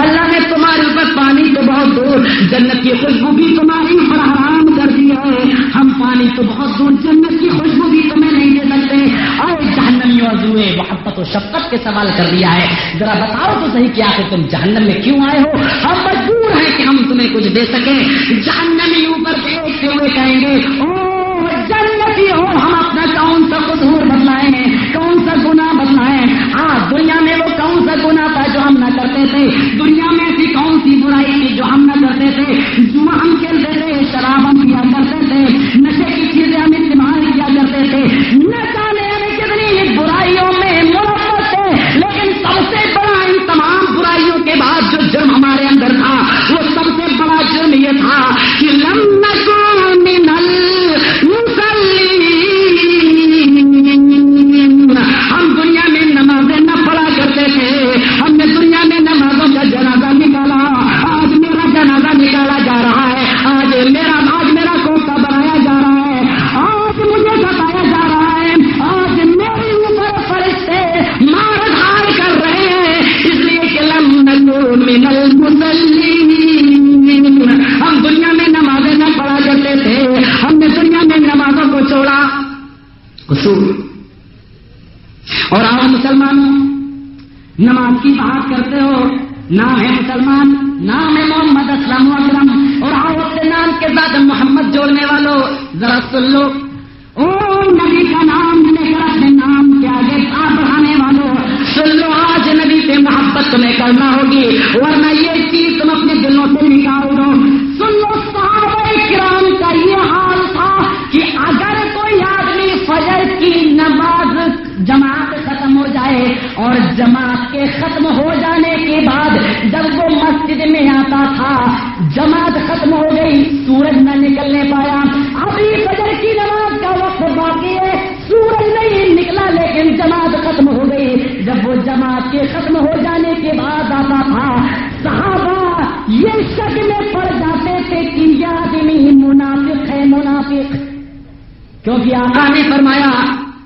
اللہ نے تمہارے اوپر پانی تو بہت دور، جنت کی خوشبو بھی تمہاری اوپر حرام کر دی ہے، ہم پانی تو بہت دور، جنت کی خوشبو بھی تمہیں نہیں دے سکتے۔ اور جہنمیوں روئے محبت و شفقت کے سوال کر دیا ہے، ذرا بتاؤ تو صحیح کیا کہ تم جہنم میں کیوں آئے ہو؟ ہم مجبور ہیں کہ ہم تمہیں کچھ دے سکیں۔ جہنمی اوپر دیکھتے ہوئے کہیں گے، او جنتی ہو، ہم اپنا کون سا قصور بدلائیں ہیں، کون سا گناہ بدلائیں؟ ہاں، دنیا میں وہ کون سا گناہ تھا جو ہم نہ کرتے تھے، دنیا میں ایسی کون سی برائی تھی جو ہم نہ کرتے تھے؟ جوا ہم کھیلتے تھے، شراب ہم پیا کرتے تھے، نشے کی چیزیں ہم استعمال کیا کرتے تھے، نہ جانے ہمیں کتنی برائیوں میں ملوث تھے، لیکن سب سے بڑا ان تمام برائیوں کے بعد جو جرم ہمارے اندر تھا، وہ سب سے بڑا جرم یہ تھا کہ لم نکن من المصلین، ہم دنیا میں نمازیں نہ پڑھا کرتے تھے، ہم نے دنیا میں نمازوں کا جنازہ نکالا، آج میرا جنازہ نکالا جا رہا ہے، آج میرا کوفہ بنایا جا رہا ہے، آج مجھے ستایا جا رہا ہے، آج میرے اوپر فرشتے مار دھاڑ کر رہے ہیں، اس لیے کہ لم نکن من المصلین، ہم دنیا میں نمازیں نہ پڑھا کرتے تھے، ہم نے دنیا میں نمازوں کو چھوڑا۔ قصور۔ اور آؤ مسلمانوں، نماز کی بات کرتے ہو، نام ہے مسلمان، نام ہے محمد اسلام اکرم، اور آؤ اپنے نام کے ساتھ محمد جوڑنے والوں ذرا سن لو، او نبی کا نام لے کر اپنے نام کے آگے بڑھانے والوں سن لو، آج نبی سے محبت تمہیں کرنا ہوگی، ورنہ یہ چیز تم اپنے دلوں سے نکال دو۔ سن لو، صحابہ کرام کا یہ حال تھا کہ اگر کوئی آدمی فجر کی نماز جماعت ختم ہو جائے اور جماعت کے ختم ہو جانے کے بعد جب وہ مسجد میں آتا تھا، جماعت ختم ہو گئی، سورج نہ نکلنے پایا، ابھی فجر کی نماز کا وقت باقی ہے، سورج نہیں نکلا لیکن جماعت ختم ہو گئی، جب وہ جماعت کے ختم ہو جانے کے بعد آتا تھا، صحابہ یہ شک میں پڑ جاتے تھے کہ یہ آدمی منافق ہے، منافق، کیونکہ آقا نے فرمایا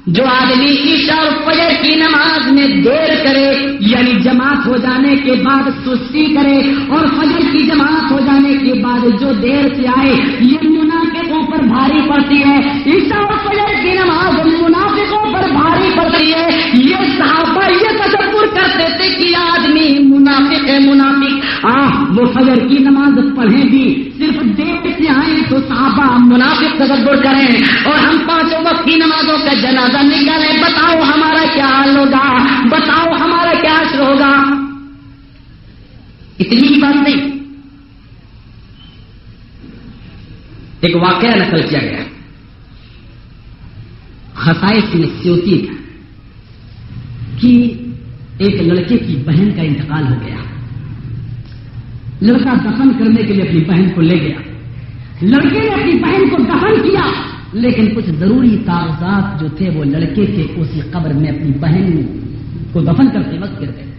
جو آدمی عشاء اور فجر کی نماز میں دیر کرے، یعنی جماعت ہو جانے کے بعد سستی کرے، اور فجر کی جماعت ہو جانے کے بعد جو دیر سے آئے، یہ منافقوں پر بھاری پڑتی ہے۔ عشاء اور فجر کی نماز منافقوں پر بھاری پڑتی ہے۔ یہ صحابہ یہ تصور کرتے تھے کہ آدمی منافق ہے، منافق، وہ فجر کی نماز پڑھیں بھی، صرف دیر سے آئے تو صحابہ منافق تصور کریں، اور ہم پانچوں وقت کی نمازوں کا جنازہ نکالیں، بتاؤ ہمارا کیا حال ہوگا، بتاؤ ہمارا کیا حشر ہوگا۔ اتنی ہی بات نہیں، ایک واقعہ نقل کیا گیا، خصائص نسیوتی کا، کہ ایک لڑکے کی بہن کا انتقال ہو گیا، لڑکا دفن کرنے کے لیے اپنی بہن کو لے گیا، لڑکے نے اپنی بہن کو دفن کیا، لیکن کچھ ضروری کاغذات جو تھے وہ لڑکے کے اسی قبر میں اپنی بہن کو دفن کرتے وقت گر گئے۔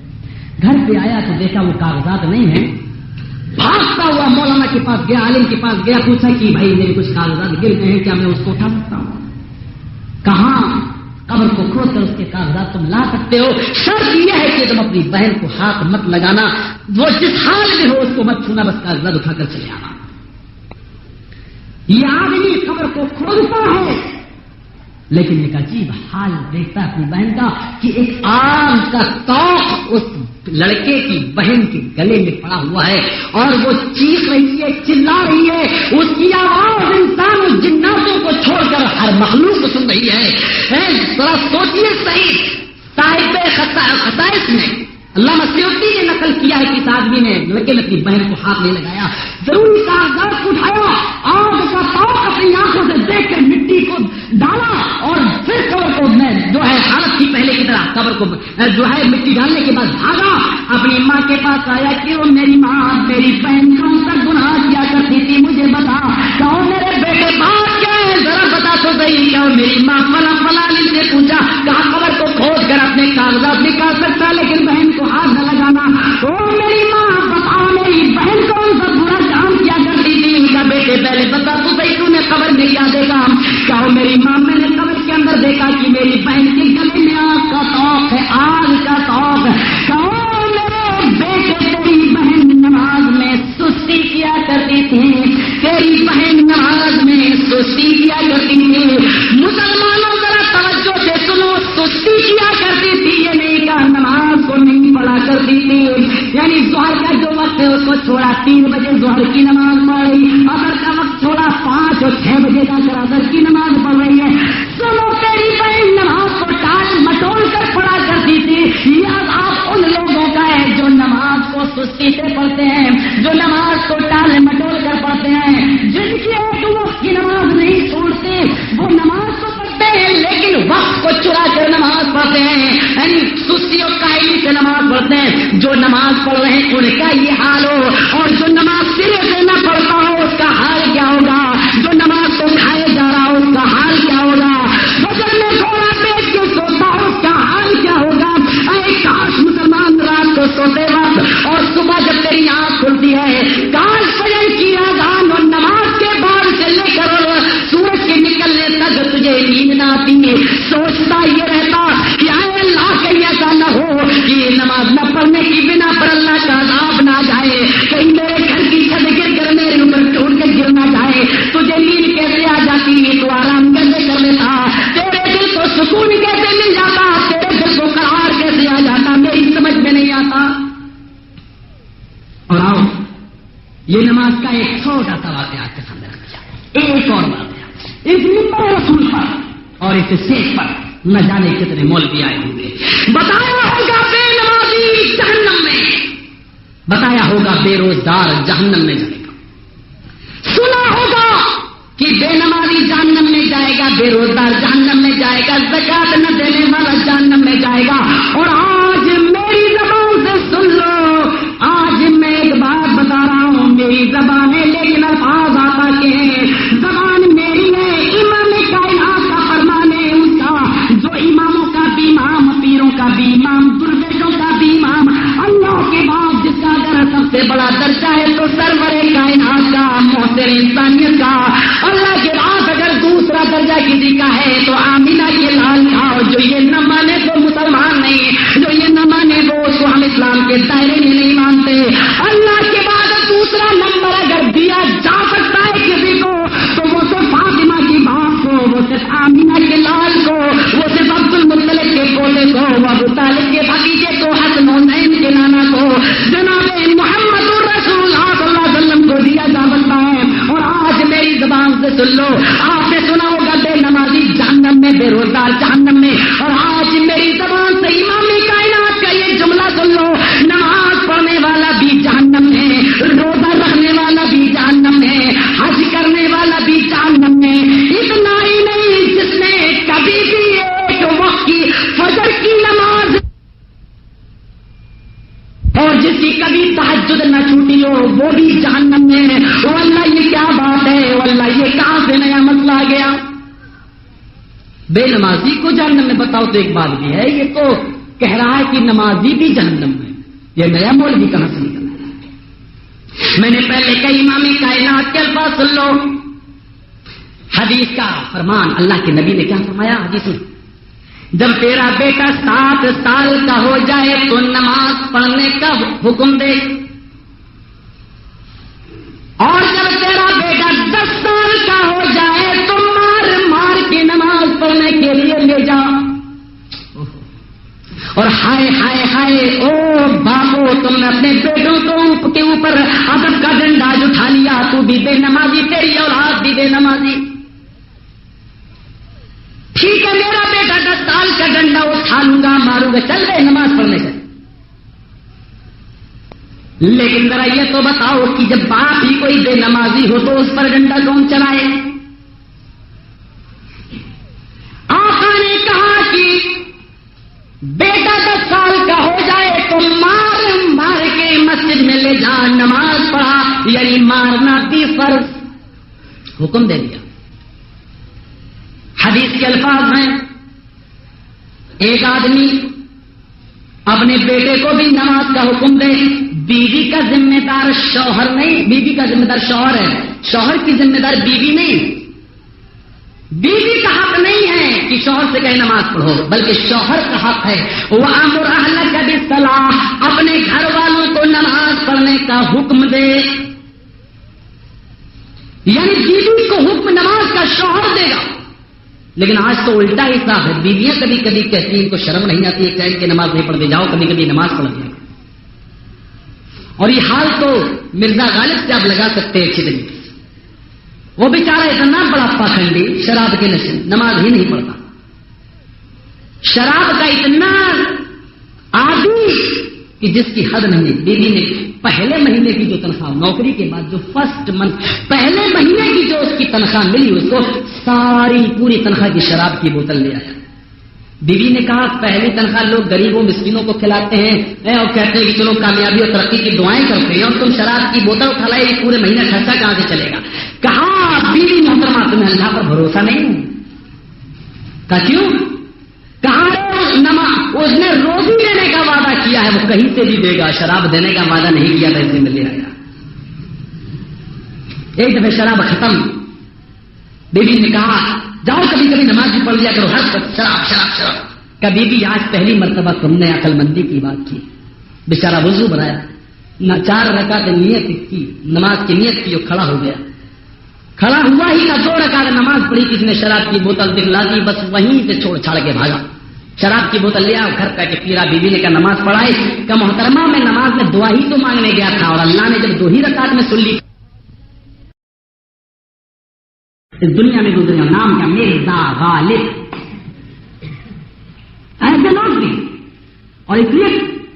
گھر پہ آیا تو دیکھا وہ کاغذات نہیں ہیں، بھاگتا ہوا مولانا کے پاس گیا، عالم کے پاس گیا، پوچھا کہ بھائی میرے کچھ کاغذات گر گئے ہیں، کیا میں اس کو اٹھا سکتا ہوں؟ کہاں؟ قبر کو کھود کر اس کے کاغذات تم لا سکتے ہو، شرط یہ ہے کہ تم اپنی بہن کو ہاتھ مت لگانا، وہ جس حال میں ہو اس کو مت چھونا، بس کاغذات اٹھا کر چلے آنا۔ یہ آدمی قبر کو کھودتا ہے، لیکن ایک عجیب حال دیکھتا ہے اپنی بہن کا کہ ایک آم کا توق اس لڑکے کی بہن کے گلے میں پڑا ہوا ہے، اور وہ چیخ رہی ہے، چلا رہی ہے، اس کی آواز انسان اور جناتوں کو چھوڑ کر ہر مخلوق کو سن رہی ہے۔ ذرا سوچیے صحیح، صاحب خصائص میں اللہ مسیحی نے نقل کیا ہے کہ اس آدمی نے لیکن اپنی بہن کو ہاتھ نہیں لگایا، ضروری کاغذات اٹھایا، آگ کا تاؤ اپنی آنکھوں سے دیکھ کے مٹی کو ڈالا اور پھر قبر کو جو ہے حالت کی پہلے کی طرح قبر کو جو ہے مٹی ڈالنے کے بعد بھاگا، اپنی ماں کے پاس آیا کہ وہ میری ماں میری بہن کون سا گناہ کیا کرتی تھی مجھے بتا، کہو میرے بیٹے بات کیا ہے ذرا بتا تو صحیح، کہو میری ماں فلاں فلاں سے پوچھا، کہا قبر کو کھود کر اپنے کاغذات نکال سکتا لیکن بہن کو ہاتھ نہ لگانا، او میری ماں بتا میری بہن کون سا برا کام کیا کرتی تھی، ان کا بیٹے پہلے بتا تو صحیح تو نے قبر میں کیا دیکھا، کہو میری ماں میں نے قبر کے اندر دیکھا کہ میری بہن کے گلے میں آگ کا توق ہے، آگ کا توق، کہو میرے بیٹے تیری بہن نماز میں سستی کیا کرتی تھی، تیری بہن نماز میں سستی کیا کرتی تھی، مسلمانوں ذرا توجہ سے سنو، سستی کیا کرتی تھی یہ نہیں کہا نماز کو نہیں پڑھا کرتی تھی، یعنی ظہر کا جو وقت ہے اس کو چھوڑا 3 بجے ظہر کی نماز پڑھ رہی، عصر کا وقت چھوڑا 5 اور 6 بجے کا کر عصر کی نماز پڑھ رہی ہے، سنو تیری بہن نماز کو ٹال مٹول کر پڑھا کرتی تھی، یاد آپ ان لوگوں کا ہے جو نماز کو سستی سے پڑھتے ہیں، جو نماز کو ٹال مٹول کر پڑھتے ہیں، جن کی ایک وقت کی نماز نہیں چھوڑتے وہ نماز کو پڑھتے ہیں لیکن وقت کو چرا کر نماز پڑھتے ہیں، یعنی سستی اور کاہلی سے نماز پڑھتے ہیں، جو نماز پڑھ رہے ہیں ان کا یہ حال ہو، اور جو نماز سرے سے نہ پڑھتا ہو اس کا حال کیا ہوگا، جو نماز کو کھائے جا رہا ہو اس کا حال کیا ہوگا، فجر میں تھوڑا بیٹھ کے سوتا ہو اس کا حال کیا ہوگا، اے کاش مسلمان رات کو سوتے وقت اور صبح جب تیری آنکھ کھلتی ہے کاش فجر کی اذان اور نماز کے بعد سے لے کر سورج کے نکلنے تک تجھے نیند نہ آتی، سوچتا یہ رہتا کہ اے اللہ کہیں ایسا نہ ہو کہ نماز نہ پڑھنے کی بنا پر اللہ کا عذاب نہ جائے، کہیں میرے گھر کی چھت گر کر میرے اوپر ٹوٹ کے گر نہ جائے، تجھے نیند کیسے آ جاتی تو آرام کیسے کر لیتا، تیرے دل کو سکون کیسے مل جاتا، تیرے دل کو قرار کیسے آ جاتا، میری سمجھ میں نہیں آتا۔ اور آؤ یہ نماز کا ایک چھوٹا سا واقعہ آپ کے سامنے رکھ دیا، ایک اور واقعہ، اس ممبر رسول پر اور اس اسٹیج پر نہ جانے کتنے مولوی آئے ہوں گے، بتایا ہوگا بے نمازی جہنم میں، بتایا ہوگا بے روزگار جہنم میں جائے گا، سنا ہوگا کہ بے نمازی جہنم میں جائے گا، بے روزگار جہنم میں جائے گا، زکات نہ دینے والا جہنم میں جائے گا، اور آج میری زبان سے سن لو، آج میں ایک بات بتا رہا ہوں، میری زبان ہے لیکن الفاظ آتا کہ زبان میری ہے، امام کائنات کا فرمان ہے ان کا، جو اماموں کا بھی امام، پیروں کا بھی امام، درویشوں کا بھی امام، اللہ کے بعد جس کا اگر سب سے بڑا درجہ ہے تو سرور کائنات کا، محسن انسانیت کا، اللہ کے بعد اگر دوسرا درجہ کسی کا ہے تو آمینہ کے لال کا، اور جو یہ نہ مانے تو مسلمان نہیں، جو یہ نہ مانے وہ تو ہم اسلام کے دائرے میں نہیں مانتے، اللہ کے بعد دوسرا نمبر اگر دیا جا سکتا ہے کسی کو تو وہ صرف فاطمہ کی باپ کو، وہ صرف آمینہ کے لال کو، وہ صرف عبد المطلب کے پوتے کو، وہ ابو طالب کے بھتیجے کو، حسن حسین کے نانا کو، جناب محمد الرسول اللہ صلی اللہ علیہ وسلم کو دیا جا سکتا ہے، اور آج میری زبان سے سن لو، آپ نے سنا ہوگا بے نمازی جہنم میں، بے روزگار جہنم میں، اور آج میری زبان سے امام کائنات کا یہ جملہ سن لو، نماز پڑھنے والا بھی جہنم ہے، روزہ رکھنے والا بھی جہنم ہے، حج کرنے والا بھی جہنم ہے، اتنا ہی نہیں جس نے کبھی بھی ایک وقت کی فجر کی نماز اور جس کی کبھی تہجد نہ چھوٹی ہو وہ بھی جہنم میں ہے، واللہ یہ کیا بات ہے، واللہ یہ کہاں سے نیا مسئلہ آ گیا، بے نمازی کو جہنم میں، بتاؤ تو ایک بات بھی ہے، یہ تو کہہ رہا ہے کہ نمازی بھی جہنم میں، یہ نیا مولوی کہاں سے نکلا؟ میں نے پہلے کئی امام کائنات کے الفاظ سن لو، حدیث کا فرمان، اللہ کے نبی نے کیا فرمایا، حدیث میں جب تیرا بیٹا 7 سال کا ہو جائے تو نماز پڑھنے کا حکم دے، اور جب تیرا بیٹا 10 سال کا ہو جائے تو مار مار کے نماز پڑھنے کے لیے لے جا، اور ہائے ہائے ہائے او باپو تم نے اپنے بیٹوں کو کے اوپر ادب کا ڈنڈا اٹھا لیا، تو بھی بے نمازی، تیری اولاد بھی بے نمازی، ٹھیک ہے میرا بیٹا 10 سال کا ڈنڈا اٹھا لوں گا، ماروں گا، چل رہے نماز پڑھنے سے، لیکن ذرا یہ تو بتاؤ کہ جب باپ ہی کوئی بے نمازی ہو تو اس پر ڈنڈا کون چلائے؟ آقا نے کہا کہ بیٹا 10 سال کا ہو جائے تو مار کے مسجد میں لے جا، نماز پڑھا، یعنی مارنا بھی فرض، حکم دے دیا۔ حدیث کے الفاظ ہیں، ایک آدمی اپنے بیٹے کو بھی نماز کا حکم دے، بیوی کا ذمہ دار شوہر نہیں، بیوی کا ذمہ دار شوہر ہے، شوہر کی ذمہ دار بیوی نہیں۔ بیوی کا حق نہیں ہے کہ شوہر سے کہیں نماز پڑھو، بلکہ شوہر کا حق ہے وَأَمُرْ أَهْلَكَ بِالصَّلَاةِ، اپنے گھر والوں کو نماز پڑھنے کا حکم دے، یعنی بیوی کو حکم نماز کا شوہر دے گا۔ لیکن آج تو الٹا ہی صاف ہے، بیویاں کبھی کبھی کہتی ہیں ان کو شرم نہیں آتی ہے کہیں کہ نماز نہیں پڑھتے جاؤ، کبھی کبھی نماز پڑھ دیا۔ اور یہ حال تو مرزا غالب سے آپ لگا سکتے ہیں اچھی طریقے سے، وہ بیچارہ اتنا بڑا پاکھنڈی، شراب کے نشے، نماز ہی نہیں پڑھتا، شراب کا اتنا عادی کہ جس کی حد نہیں۔ بیوی نے پہلے مہینے کی جو تنخواہ، نوکری کے بعد جو فرسٹ منتھ پہلے مہینے کی جو اس کی تنخواہ ملی، اس کو ساری پوری تنخواہ کی شراب کی بوتل لے آیا۔ بیوی نے کہا پہلی تنخواہ لوگ غریبوں مسکینوں کو کھلاتے ہیں اور کہتے ہیں کہ چلو کامیابی اور ترقی کی دعائیں کرتے ہیں، اور تم شراب کی بوتل اٹھا لائے، پورے مہینے خرچہ کہاں سے چلے گا؟ کہا بیوی محترمہ تمہیں اللہ پر بھروسہ نہیں ہے؟ کہا کیوں؟ کہا اس نے روزی دینے کا وعدہ کیا ہے، وہ کہیں سے بھی دے گا، شراب دینے کا وعدہ نہیں کیا تھا، اس میں لے آیا۔ ایک دفعہ شراب ختم، بیوی نے کہا جاؤ کبھی کبھی نماز بھی پڑھ لیا کرو، ہر وقت شراب شراب شراب۔ کبھی بھی آج پہلی مرتبہ تم نے عقل مندی کی بات کی، بیچارہ وضو بنایا، 4 رکعت نیت کی، نماز کی نیت کی، وہ کھڑا ہو گیا، کھڑا ہوا ہی نہ 2 رکعت نماز پڑھی، کسی نے شراب کی بوتل دکھلا دی، بس وہیں سے چھوڑ چھاڑ کے بھاگا، شراب کی بوتل لیا گھر کا کے پیرا۔ بیوی نے کہا نماز پڑھائی؟ کہ محترمہ میں نماز میں دعا ہی تو مانگنے گیا تھا، اور اللہ نے جب 2 ہی رکعت میں سن لی۔ اس دنیا میں گزرے نام کا مرزا غالب، ایسے لوگ بھی، اور اس لیے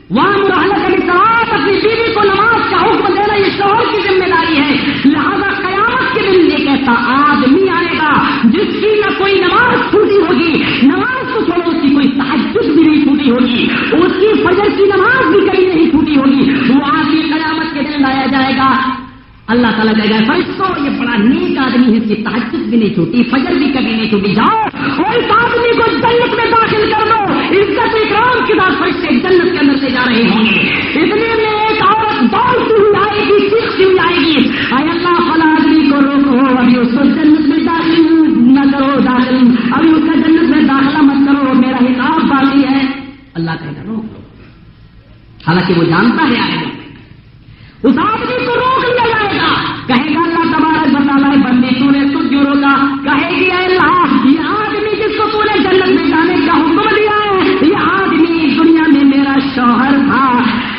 وَأَمُرْ أَهْلَكَ بِالصَّلَاةِ، اپنی بیوی کو نماز کا حکم دینا یہ شوہر کی ذمہ داری ہے۔ لہذا قیامت کے دن ایک ایسا آدمی آئے گا جس کی نہ کوئی نماز چھوٹی ہوگی، نماز تو چھوڑو اس کی کوئی تہجد بھی نہیں چھوٹی ہوگی، اس کی فجر کی نماز بھی کبھی نہیں چھوٹی ہوگی۔ وہ آدمی قیامت کے دن لایا جائے گا، اللہ تعالیٰ کہے گا فرشتوں یہ بڑا نیک آدمی ہے، اس کی تہجد بھی نہیں چھوٹی، فجر بھی کبھی نہیں چھوٹی، جاؤ اور اس آدمی کو جنت میں داخل کر دو۔ عزت اکرام کے ساتھ فرشتے جنت کے اندر سے جا رہے ہوں گے، اتنے میں ایک عورت دوڑتی ہوئی آئے گی، چیختی ہوئی آئے گی، اے اللہ فلاں آدمی کو روکو، ابھی اس کو جنت میں داخل نہ کرو، داخل ابھی اس کا جنت میں داخلہ مت کرو، میرا حساب باقی ہے۔ اللہ کہے گا روک لو، حالانکہ وہ جانتا ہے آئے گا، اس آدمی کو روک لیا جائے گا، کہے گا اللہ تبارک و تعالیٰ بندی تو نے تجھ کیوں روکا؟ کہے گی اے اللہ یہ آدمی جس کو تو نے جنت میں جانے کا حکم دیا ہے، یہ آدمی دنیا میں میرا شوہر تھا،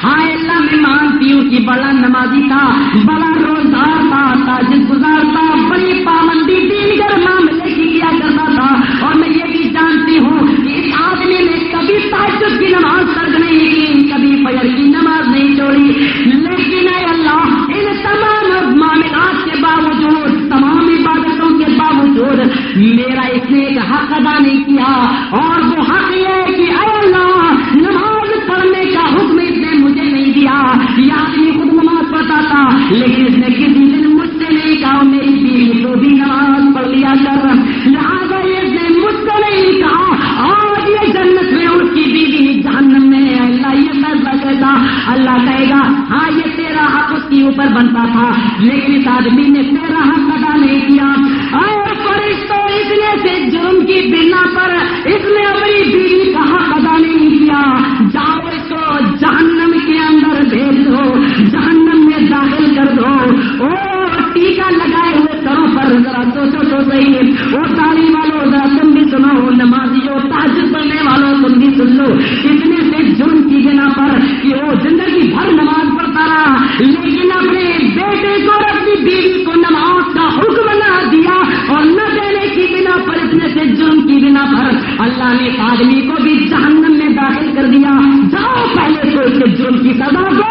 ہائے اللہ میں مانتی ہوں کہ بڑا نمازی تھا، بڑا روزدار تھا، تہجد گزار تھا، بڑی پابندی دیگر معاملے کی کیا کرتا تھا، اور میں یہ بھی جانتی ہوں کہ اس آدمی نے کبھی تہجد کی نماز ترک نہیں کی، کبھی فجر کی نماز نہیں چھوڑی، لیکن اے اللہ ان تمام معاملات کے باوجود، تمام عبادتوں کے باوجود میرا اس نے ایک حق ادا نہیں کیا، اور وہ حق یہ ہے کہ اے اللہ نماز پڑھنے کا حکم اس نے مجھے نہیں دیا۔ یہ آدمی خود نماز پڑھتا تھا لیکن اس نے کسی دن مجھ سے نہیں کہا میری بیوی کو بھی نماز پڑھ لیا کر، لہٰذا اس نے مجھ سے نہیں کہا آج یہ جنت میں اس کی بیوی جہنم میں ہے، اللہ یہ فیصلہ کہتا، اللہ کہے گا ہاں یہ تیرا حق اس کے اوپر بنتا تھا، لیکن اس آدمی نے تیرا حق ادا نہیں کیا۔ اور فرشتوں اس نے سے جرم کی بنا پر اس نے اپنی بیوی کا حق ادا نہیں کیا، جاؤ اس کو جہنم کے اندر بھیج دو، جہنم میں داخل کر دو۔ اور ٹیکا لگائے ہوئے سروں پر ذرا سوچو تو صحیح، وہ تعلیم والوں ذرا تم بھی سنو، نمازیوں تہجد پڑھنے والوں تم بھی سن لو، اتنے سے جرم کی بنا پر کہ وہ زندگی بھر نماز پڑھتا رہا لیکن اپنے بیٹے کو اور اپنی بیوی کو نماز کا حکم نہ دیا، اور نہ دینے کی بنا پر اتنے سے جرم کی بنا پر اللہ نے آدمی کو بھی جہنم میں داخل کر دیا۔ جاؤ پہلے تو اس کے جرم کی سزا دو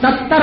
70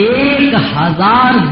1000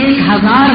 1000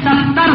70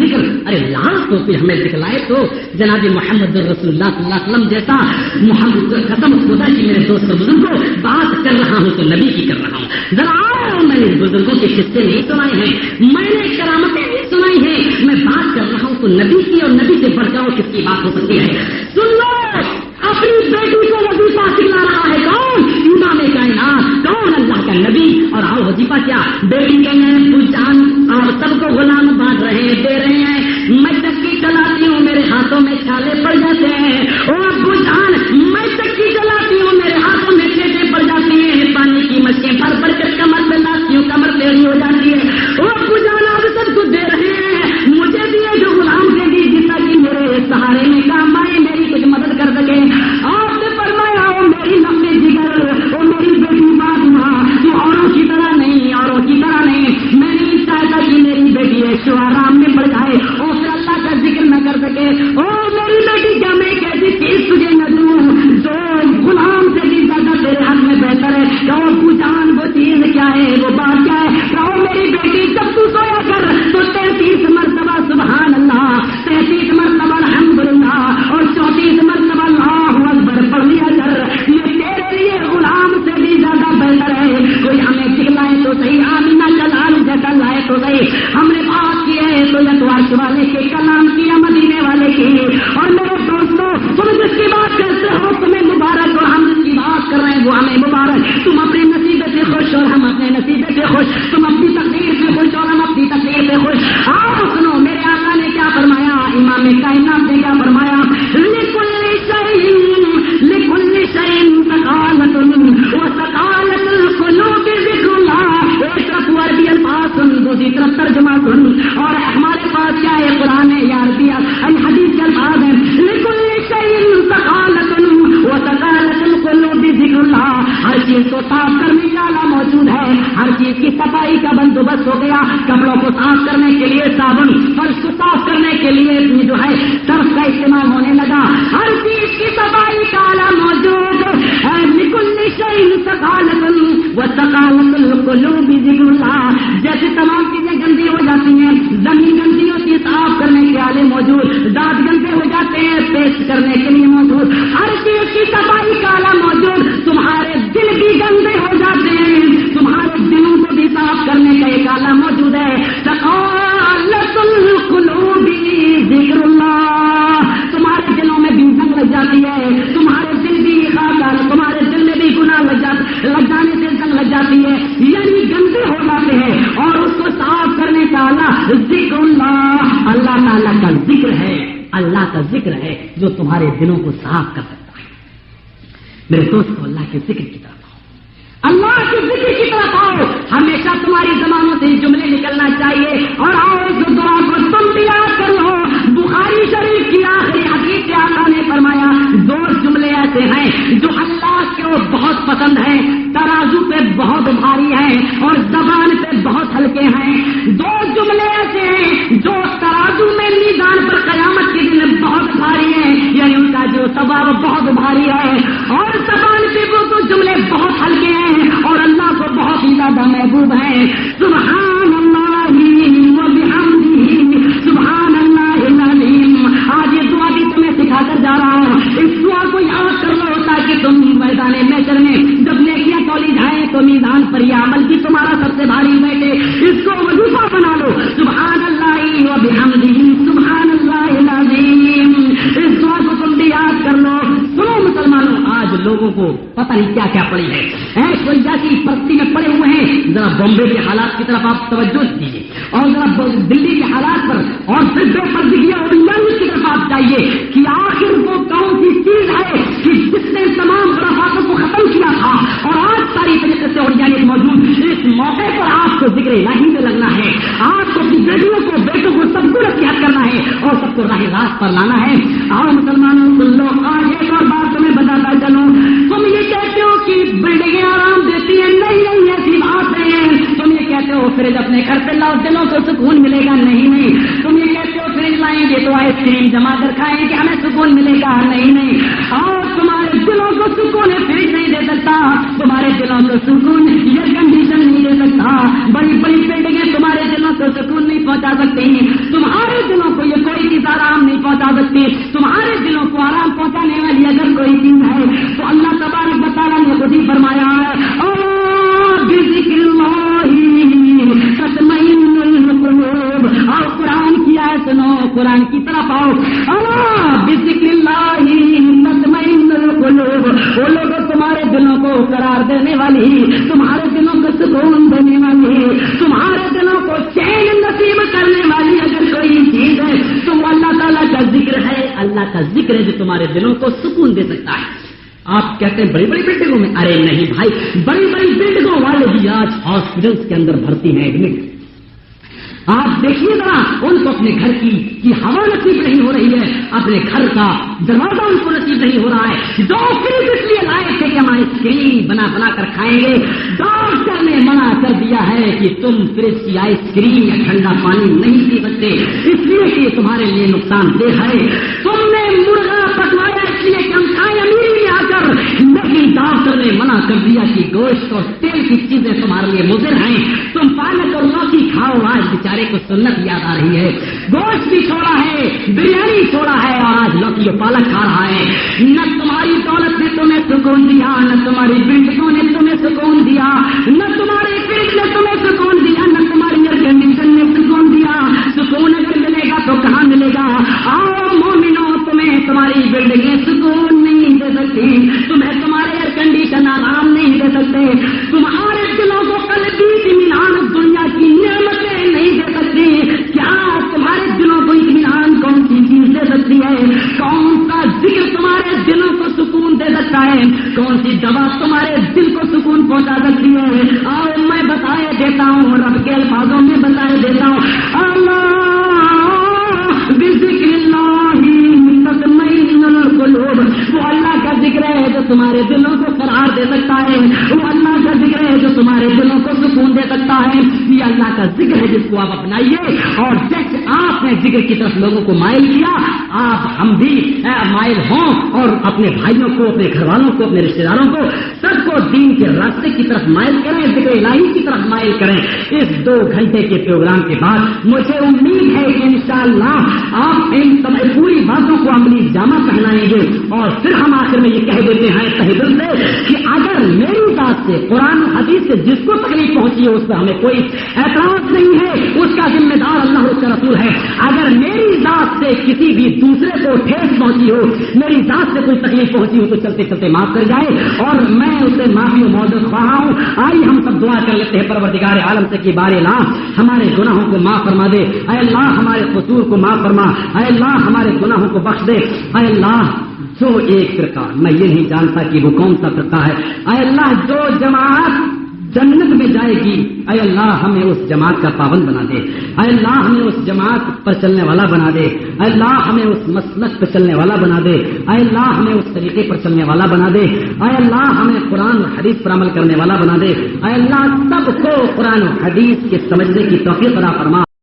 ذکر، ارے لاکھ تو پھر ہمیں دکھلائے تو جناب محمد رسول اللہ صلی اللہ علیہ وسلم جیسا محمد قسم خدا کی میرے دوست بزرگوں بات کر رہا ہوں تو نبی کی کر رہا ہوں. ذرا میں نے بزرگوں کے قصے نہیں سنائے ہیں، میں نے کرامتیں نہیں سنائی ہیں، میں بات کر رہا ہوں تو نبی کی، اور نبی سے بڑھ کر کس کی بات ہو سکتی ہے. سن لو، اپنی بیٹی کو وظیفہ سکھلا رہا ہے کون؟ امام کائنات، کون؟ اللہ کا نبی. اور آؤ وظیفہ کیا؟ بیٹی کے نئے جان اور سب کو غلام باندھ رہے ہیں، دے رہے ہیں. میں چکی چلاتی ہوں، میرے ہاتھوں میں چھالے پڑ جاتے ہیں. او ابو جان، میں چکی چلاتی ہوں، میرے ہاتھوں میں چیٹیں پڑ جاتی ہیں. پانی کی مچھلیاں بھر بھر کر کمر پہ لاتی ہوں، کمر ٹیڑھی ہو جاتی ہے. او ابو جان، آپ سب کچھ دے رہے ہیں، مجھے بھی جو غلام دے دی جیسا کہ میرے سہارے میں کام آئے، میری کچھ مدد کر سکے. آپ نے فرمایا او میری نفس جگر، او میری بیٹی فاطمہ، تو اوروں کی طرح نہیں، اوروں کی طرح نہیں. میں نہیں چاہتا کہ میری بیٹی شعرام میں بڑھ جائے اور پھر اللہ کا ذکر نہ کر سکے. او میری بیٹی، کیا میں ایک ایسی چیز تجھے نہ دوں جو غلام سے بھی زیادہ تیرے حق میں بہتر ہے؟ کہو ابو جان، وہ چیز کیا ہے، وہ بات کیا ہے؟ کہو میری بیٹی، جب تو سویا کر تو 33 مرتبہ سبحان اللہ، 33 مرتبہ الحمدللہ اور 34 مرتبہ اللہ اکبر پڑھ لیا کر. یہ تیرے لیے غلام سے بھی زیادہ بہتر ہے. کوئی ہمیں دکھلائے تو صحیح، آمینہ کلام جیسا لائے تو صحیح. ہم نے بات کی ہے تو یتوارش والے کے کلام کی یا مدینے والے کی. اور میرے دوستوں، تم جس کی بات کرتے ہو تمہیں مبارک، اور ہم جس کی بات کر رہے ہیں وہ ہمیں مبارک. تم اپنے نصیبے سے خوش اور ہم اپنے نصیبے سے خوش، تم اپنی تقدیر سے خوش اور ہم اپنی تقدیر سے خوش. آؤ سنو، میرے آقا نے کیا فرمایا، امام کائنات نے کیا فرمایا. لکل شیء سقالۃ وسقالۃ القلوب ذکر اللہ. ایک طرف عربی الفاظ سن، دوسری طرف ترجمہ سن. اور ہمارے پاس کیا ہے؟ قرآن ہے یا عربی حدیث کے الفاظ ہیں. لکل شیء سقالۃ وسقالۃ القلوب ذکر اللہ. ہر چیز کو صاف کرنے والا موجود ہے، ہر چیز کی صفائی کا بندوبست ہو گیا. کپڑوں کو صاف کرنے کے لیے صابن، فرش کو صاف کرنے کے لیے جو ہے سرف کا استعمال ہونے لگا. ہر چیز کی صفائی کا آلہ موجود ہے. لکل شیء سقالۃ وسقالۃ القلوب ذکر اللہ. جیسے تمام چیزیں گندی ہو جاتی ہیں، زمین گندی ہوتی ہے، صاف کرنے کے آلے موجود، دانت گندے ہو جاتے ہیں، پیسٹ کرنے کے لیے موجود، ہر چیز کی صفائی کا آلہ موجود. تمہارے دل بھی گندے ہو جاتے ہیں، تمہارے دلوں کو بھی صاف کرنے کا ایک آلہ موجود ہے. سقالۃ القلوب ذکر اللہ. تمہارے دلوں میں بھی زنگ لگ جاتی ہے، تمہارے دل بھی خاکار، تمہارے دل میں بھی گناہ لگ جانے سے زنگ لگ جاتی ہے، یعنی گندے ہو جاتے ہیں. اور اس کو صاف کرنے کا آلہ ذکر اللہ، اللہ تعالیٰ کا ذکر ہے، اللہ کا ذکر ہے جو تمہارے دلوں کو صاف کر سکتا ہے. میرے دوستو، اللہ کے ذکر کی طرف آؤ، اللہ کے ذکر کی طرف آؤ. ہمیشہ تمہاری زبانوں سے جملے نکلنا چاہیے. اور آؤ اس دعا کو تم بھی یاد کر لو. بخاری شریف کی آخری حدیث کے آقا نے فرمایا 2 جملے ایسے ہیں جو اللہ کو بہت پسند ہیں، ترازو پہ بہت بھاری ہیں اور زبان پہ بہت ہلکے ہیں. 2 جملے ایسے ہیں جو ترازو میں میزان پر قیامت کے دن بہت بھاری ہیں، یعنی ان کا جو ثواب بہت بھاری ہے، اور زبان پہ وہ 2 جملے بہت ہلکے ہیں اور اللہ کو بہت ہی زیادہ محبوب ہیں. سبحان اللہ و بحمدہ سبحان اللہ العظیم. آج یہ دعا بھی تمہیں سکھا کر جا رہا ہوں. اس دعا کو یاد کر لو تاکہ تم میدان محشر میں جب نیکیاں تولی جائیں تو میدان پر یہ عمل بھی تمہارا سب سے بھاری بیٹھے. اس کو وظیفہ بنا لو. سبحان اللہ و بحمدہ سبحان اللہ العظیم. اس دعا کو تم بھی یاد کر لو. سنو مسلمانوں، آج لوگوں کو پتہ نہیں کیا کیا پڑی ہے. کوئی جیسی پرستی میں پڑے ہوئے ہیں. ذرا بامبے کے حالات کی طرف آپ توجہ دیجیے اور ذرا دلی کے حالات پر اور پھر بے پردگی اور انگلش کی طرف آپ جائیے کہ آخر وہ کون سی چیز ہے کہ جس نے تمام خرافاتوں کو ختم کیا تھا اور آج ساری طریقے سے آرگینک موجود. اس موقع پر آپ کو ذکر الہی میں لگنا ہے. آپ کو اپنی بیٹیوں کو بیٹوں کو سب کو نصیحت کرنا ہے اور سب کو راہ راست پر لانا ہے. اور مسلمانوں سن لو، آج ایک اور بات تمہیں بتاتا چلوں. تم یہ کہتے ہو کہ بلڈنگیں آرام دیتی ہیں، نہیں ایسی بات نہیں ہے. تم یہ کہتے ہو فریج اپنے گھر پہ لاؤ، دلوں کو سکون ملے گا، نہیں. تم یہ کہتے ہو فریج لائیں گے تو آئس کریم جما کر کھائیں گے ہمیں سکون ملے گا، نہیں. اور تمہارے دلوں کو سکون فریج نہیں دے سکتا، تمہارے دلوں کو سکون ایئر کنڈیشن نہیں دے سکتا، بڑی بڑی بلڈنگیں تمہارے دلوں کو سکون نہیں پہنچا سکتی. تمہارے بتا سکتی. تمہارے دلوں کو آرام پہنچانے والی اگر کوئی چیز ہے تو اللہ تبارک و تعالیٰ نے خود ہی فرمایا ہے بذکر اللہ تطمئن القلوب. اور قرآن کی آیت سنو, قرآن کی طرف آؤ. بذکر اللہ تطمئن القلوب. وہ لوگ تمہارے دلوں کو قرار دینے والی, تمہارے دلوں کو سکون دینے والی, تمہارے دلوں کو چین نصیب کرنے والی اگر کوئی چیز ہے تو وہ اللہ تعالیٰ کا ذکر ہے. اللہ کا ذکر ہے جو تمہارے دلوں کو سکون دے سکتا ہے. آپ کہتے ہیں بڑی بڑی بلڈنگوں میں, ارے نہیں بھائی, بڑی بڑی بلڈنگوں والے بھی آج ہاسپٹلس کے اندر بھرتی ہیں, ایڈمٹ. آپ دیکھیے ذرا, ان کو اپنے گھر کی ہوا نصیب نہیں ہو رہی ہے, اپنے گھر کا دروازہ ان کو نصیب نہیں ہو رہا ہے. دو فریج اس لیے لائے تھے کہ ہم آئس کریم بنا بنا کر کھائیں گے. ڈاکٹر نے منع کر دیا ہے کہ تم فریج کی آئس کریم یا ٹھنڈا پانی نہیں پی سکتے, اس لیے کہ یہ تمہارے لیے نقصان دہ ہے. تم نے مرغا پکوایا اس لیے کہ ہم کھائیں امیری میں آ کر, لیکن ڈاکٹر نے منع کر دیا کہ گوشت اور تیل کی چیزیں تمہارے لیے مضر ہیں. تم پالک اور لوکی کھاؤ. آج بیچارے کو سنت یاد آ رہی ہے, گوشت بھی چھوڑا ہے, بریانی چھوڑا ہے, اور آج لوکی اور پالک کھا رہا ہے. نہ تمہاری دولت نے تمہیں سکون دیا, نہ تمہاری بلڈنگوں نے تمہیں سکون دیا, نہ تمہارے فریج نے تمہیں سکون دیا, نہ تمہاری ایئر کنڈیشن نے سکون دیا. سکون اگر ملے گا تو کہاں ملے گا؟ آؤ مومنو, تمہیں تمہاری بلڈنگیں سکون نہیں دے سکتی, تمہیں تمہارے ایئر کنڈیشن آرام نہیں دے سکتے, تمہارے دلوں کو قلبی اطمینان دنیا کی نعمتیں نہیں دے سکتی. کیا تمہارے دلوں کو اطمینان کون سی چیز دے سکتی ہے؟ کون سا ذکر تمہارے دلوں کو سکون دے سکتا ہے؟ کون سی دوا تمہارے دل کو سکون پہنچا سکتی ہے؟ اور میں بتائے دیتا ہوں, رب کے الفاظوں میں بتائے دیتا ہوں, اللہ بذکر اللہ تطمئن القلوب. وہ اللہ کا ذکر ہے جو تمہارے دلوں کو قرار دے سکتا ہے, وہ اللہ کا ذکر ہے جو تمہارے دلوں کو سکون دے سکتا ہے. یہ اللہ کا ذکر ہے جس کو آپ اپنائیے, اور جیسے آپ نے ذکر کی طرف لوگوں کو مائل کیا, آپ ہم بھی مائل ہوں اور اپنے بھائیوں کو, اپنے گھر والوں کو, اپنے رشتے داروں کو, سب کو دین کے راستے کی طرف مائل کریں, ذکر الہی کی طرف مائل کریں. اس 2 گھنٹے کے پروگرام کے بعد مجھے امید ہے کہ انشاءاللہ آپ ان پوری باتوں کو عملی جامہ پہنائیں گے. اور پھر ہم آخر میں یہ کہہ دیتے ہیں تہ دل سے کہ اگر میری ذات سے, قرآن و حدیث سے جس کو تکلیف پہنچی ہے اس پر ہمیں کوئی اعتراض نہیں ہے, اس کا ذمہ دار اللہ اور اس کا رسول ہے. اگر میری ذات سے کسی بھی دوسرے کو ٹھیس پہنچی ہو, میری ذات سے کوئی تکلیف پہنچی ہو, تو چلتے چلتے معاف کر جائے, اور میں اسے معافی و معذرت خواہاں ہوں. آئیے ہم سب دعا کر لیتے ہیں پروردگار عالم سے کہ بارے اللہ ہمارے گناہوں کو معاف فرما دے, اے اللہ ہمارے قصور کو معاف فرما, اے اللہ ہمارے گناہوں کو بخش دے, اے اللہ جو ایک فرقہ, میں یہ نہیں جانتا کہ وہ کون سا فرقہ ہے, اے اللہ جو جماعت جنت میں جائے گی, اے اللہ ہمیں اس جماعت کا پابند بنا دے, اے اللہ ہمیں اس جماعت پر چلنے والا بنا دے, اے اللہ ہمیں اس مسلک پر چلنے والا بنا دے, اے اللہ ہمیں اس طریقے پر چلنے والا بنا دے, اے اللہ ہمیں قرآن و حدیث پر عمل کرنے والا بنا دے, اے اللہ سب کو قرآن و حدیث کے سمجھنے کی توفیق عطا فرما.